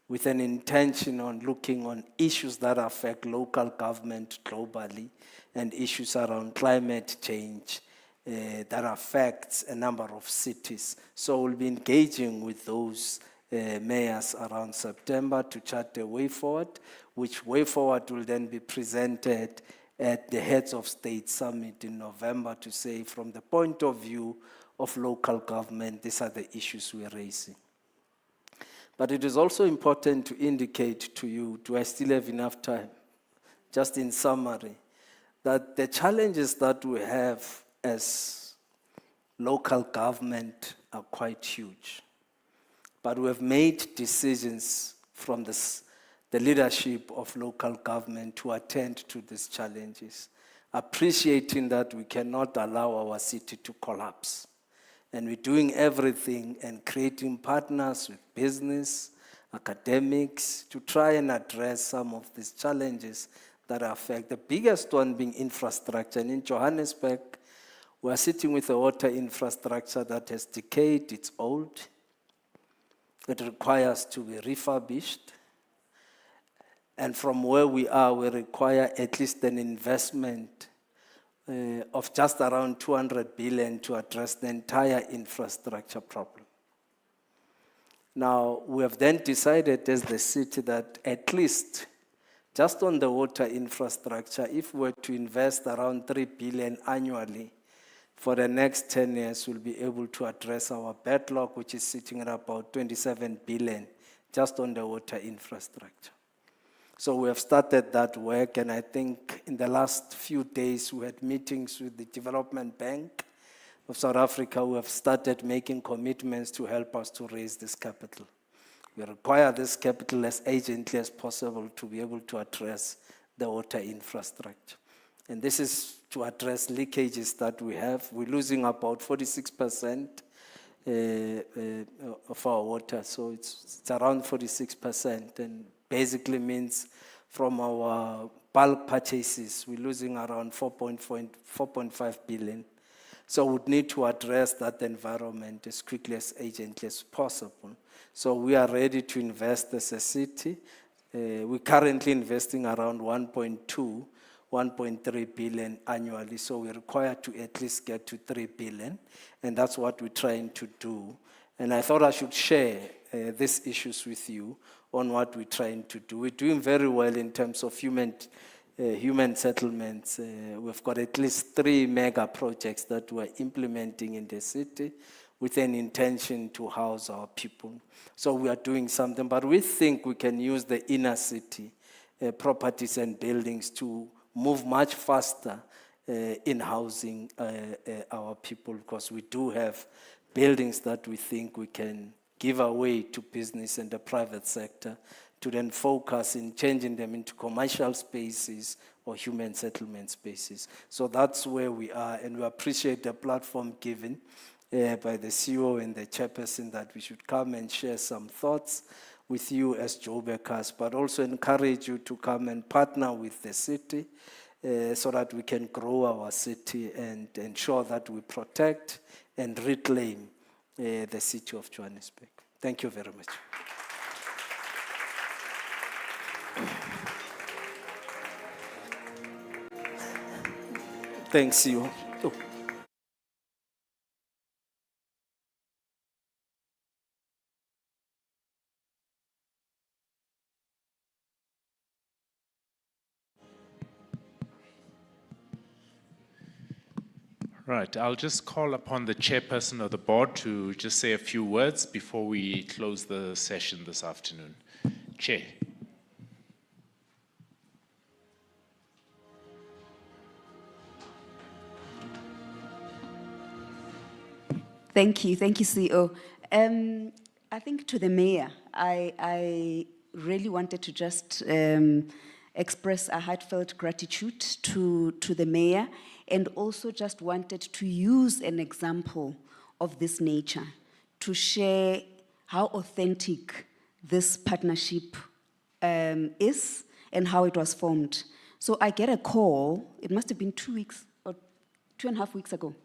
Speaker 17: with an intention on looking on issues that affect local government globally and issues around climate change that affects a number of cities. So we'll be engaging with those mayors around September to chart a way forward, which way forward will then be presented at the Heads of State Summit in November to say, from the point of view of local government, these are the issues we're raising. But it is also important to indicate to you, do I still have enough time? Just in summary, that the challenges that we have as local government are quite huge. But we have made decisions from the leadership of local government to attend to these challenges, appreciating that we cannot allow our city to collapse. And we're doing everything and creating partners with business, academics, to try and address some of these challenges that affect. The biggest one being infrastructure. And in Johannesburg, we are sitting with a water infrastructure that has decayed, it's old. It requires to be refurbished. And from where we are, we require at least an investment of just around 200 billion to address the entire infrastructure problem. Now, we have then decided as the city that at least just on the water infrastructure, if we were to invest around 3 billion annually, for the next 10 years, we'll be able to address our backlog, which is sitting at about 27 billion, just on the water infrastructure. So we have started that work, and I think in the last few days, we had meetings with the Development Bank of South Africa, who have started making commitments to help us to raise this capital. We require this capital as urgently as possible to be able to address the water infrastructure. And this is to address leakages that we have. We're losing about 46% of our water, so it's around 46%, and basically means from our bulk purchases, we're losing around 4.5 billion. So we need to address that environment as quickly, as urgently as possible. So we are ready to invest as a city. We're currently investing around 1.3 billion annually, so we require to at least get to 3 billion, and that's what we're trying to do. And I thought I should share these issues with you on what we're trying to do. We're doing very well in terms of human settlements. We've got at least 3 mega projects that we're implementing in the city with an intention to house our people. So we are doing something, but we think we can use the inner city properties and buildings to move much faster in housing our people, because we do have buildings that we think we can give away to business and the private sector to then focus in changing them into commercial spaces or human settlement spaces. So that's where we are, and we appreciate the platform given by the CEO and the chairperson that we should come and share some thoughts with you as Joburgers, but also encourage you to come and partner with the city so that we can grow our city and ensure that we protect and reclaim the city of Johannesburg. Thank you very much. Thanks, you. Oh.
Speaker 6: Right, I'll just call upon the chairperson of the board to just say a few words before we close the session this afternoon. Chair.
Speaker 13: Thank you, CEO. I think to the mayor, I really wanted to just express a heartfelt gratitude to the mayor, and also just wanted to use an example of this nature to share how authentic this partnership is and how it was formed. So I get a call, it must have been 2 weeks or 2.5 weeks ago.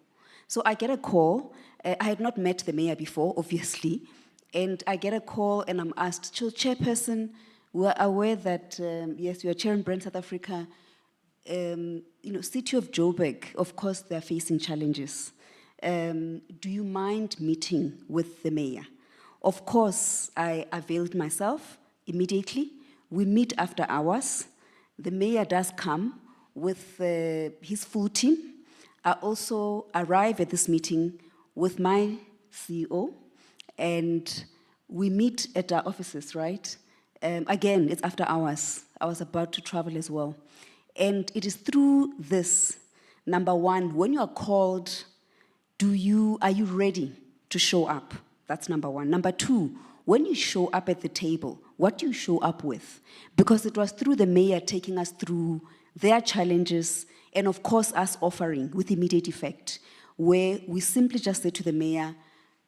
Speaker 13: So I get a call, I had not met the mayor before, obviously, and I get a call and I'm asked, Chairperson, we're aware that, yes, you are chairing Brand South Africa. City of Joburg, of course, they're facing challenges. Do you mind meeting with the mayor? Of course, I availed myself immediately. We meet after hours. The mayor does come with his full team. I also arrive at this meeting with my CEO, and we meet at our offices, right? Again, it's after hours. I was about to travel as well. And it is through this, number one, when you are called, are you ready to show up? That's number one. Number two, when you show up at the table, what do you show up with? Because it was through the mayor taking us through their challenges, and of course us offering with immediate effect, where we simply just say to the mayor,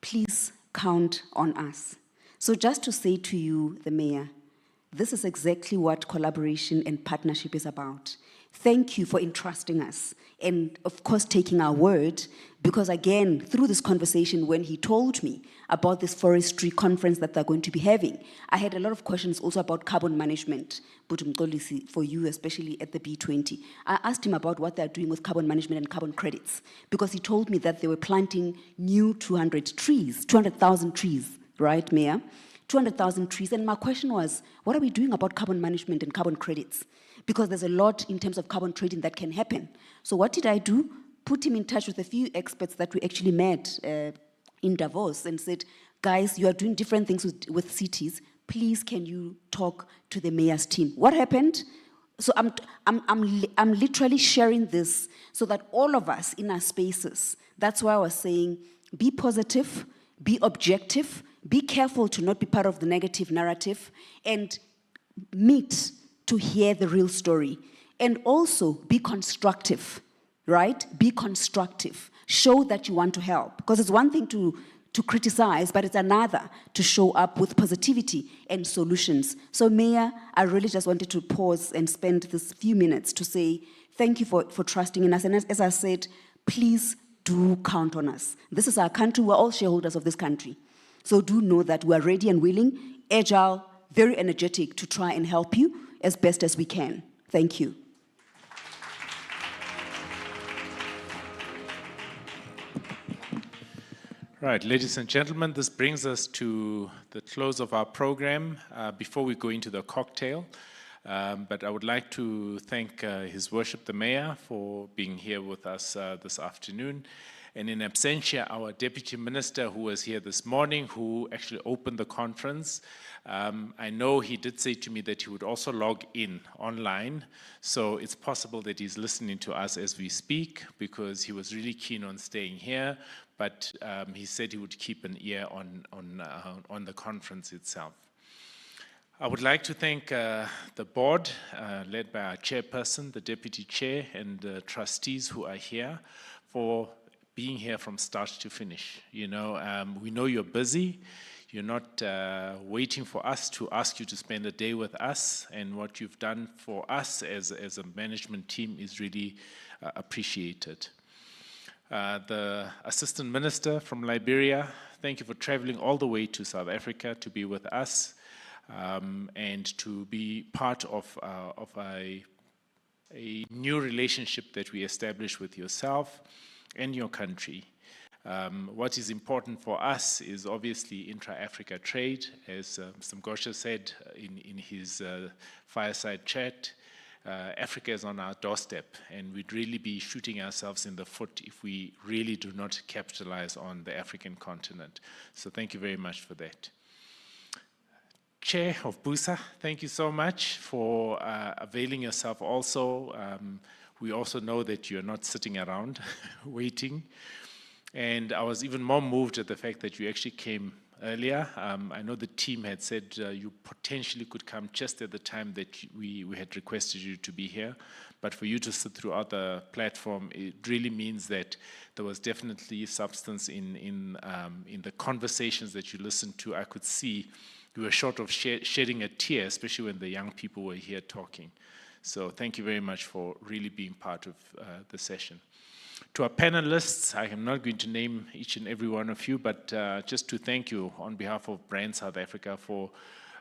Speaker 13: please count on us. So just to say to you, the mayor, This is exactly what collaboration and partnership is about. Thank you for entrusting us and, of course, taking our word, because, again, through this conversation, when he told me about this forestry conference that they're going to be having, I had a lot of questions also about carbon management, for you, especially at the B20. I asked him about what they're doing with carbon management and carbon credits, because he told me that they were planting new 200,000 trees, right, Mayor? 200,000 trees. And my question was, what are we doing about carbon management and carbon credits? Because there's a lot in terms of carbon trading that can happen. So what did I do? Put him in touch with a few experts that we actually met in Davos and said, guys, you are doing different things with cities. Please, can you talk to the mayor's team? What happened? So I'm literally sharing this so that all of us in our spaces, that's why I was saying, be positive, be objective, be careful to not be part of the negative narrative, and meet to hear the real story. And also be constructive, right? Be constructive. Show that you want to help. Because it's one thing to criticize, but it's another to show up with positivity and solutions. So, Mayor, I really just wanted to pause and spend this few minutes to say thank you for trusting in us. And as I said, please do count on us. This is our country. We're all shareholders of this country. So do know that we are ready and willing, agile, very energetic to try and help you as best as we can. Thank you.
Speaker 6: Right, ladies and gentlemen, this brings us to the close of our program before we go into the cocktail. But I would like to thank His Worship the Mayor for being here with us this afternoon. And in absentia, our Deputy Minister who was here this morning, who actually opened the conference. I know he did say to me that he would also log in online. So it's possible that he's listening to us as we speak, because he was really keen on staying here. But he said he would keep an ear on the conference itself. I would like to thank the board, led by our chairperson, the deputy chair, and the trustees who are here for being here from start to finish. You know, we know you're busy. You're not waiting for us to ask you to spend a day with us, and what you've done for us as a management team is really appreciated. The Assistant Minister from Liberia, thank you for traveling all the way to South Africa to be with us and to be part of a new relationship that we established with yourself and your country. What is important for us is obviously intra-Africa trade, as Mr. Mgosha said in his fireside chat. Africa is on our doorstep, and we'd really be shooting ourselves in the foot if we really do not capitalize on the African continent. So thank you very much for that. Chair of BUSA, thank you so much for availing yourself also. We also know that you're not sitting around waiting. And I was even more moved at the fact that you actually came earlier. I know the team had said you potentially could come just at the time that we had requested you to be here. But for you to sit throughout the platform, it really means that there was definitely substance in the conversations that you listened to. I could see you were short of shedding a tear, especially when the young people were here talking. So thank you very much for really being part of the session. To our panelists, I am not going to name each and every one of you, but just to thank you on behalf of Brand South Africa for,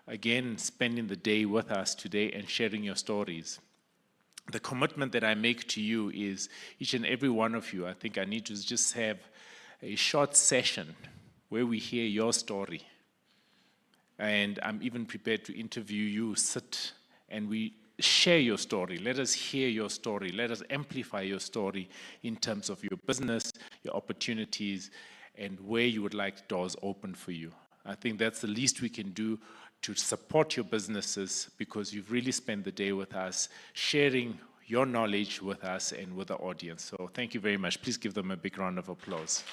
Speaker 6: again, spending the day with us today and sharing your stories. The commitment that I make to you is each and every one of you, I think I need to just have a short session where we hear your story. And I'm even prepared to interview you, sit, and we share your story. Let us hear your story. Let us amplify your story in terms of your business, your opportunities, and where you would like doors open for you. I think that's the least we can do to support your businesses, because you've really spent the day with us, sharing your knowledge with us and with the audience. So thank you very much. Please give them a big round of applause.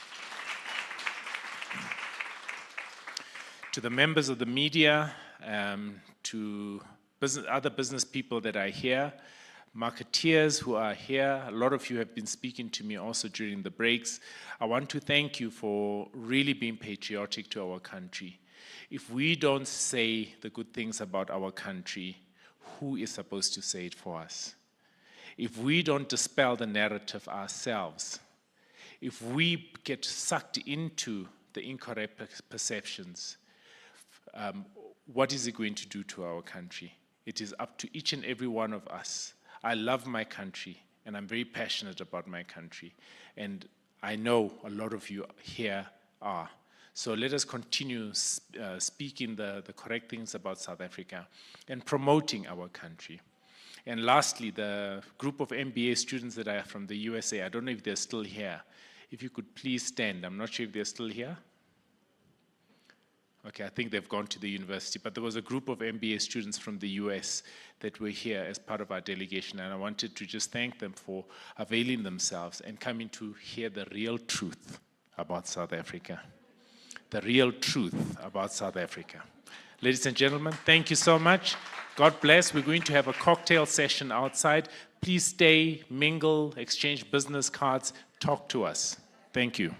Speaker 6: To the members of the media, to other business people that are here, marketeers who are here, a lot of you have been speaking to me also during the breaks. I want to thank you for really being patriotic to our country. If we don't say the good things about our country, who is supposed to say it for us? If we don't dispel the narrative ourselves, if we get sucked into the incorrect perceptions, what is it going to do to our country? It is up to each and every one of us. I love my country, and I'm very passionate about my country. And I know a lot of you here are. So let us continue speaking the correct things about South Africa and promoting our country. And lastly, the group of MBA students that are from the USA, I don't know if they're still here. If you could please stand. I'm not sure if they're still here. Okay, I think they've gone to the university, but there was a group of MBA students from the US that were here as part of our delegation, and I wanted to just thank them for availing themselves and coming to hear the real truth about South Africa. The real truth about South Africa. Ladies and gentlemen, thank you so much. God bless. We're going to have a cocktail session outside. Please stay, mingle, exchange business cards, talk to us. Thank you.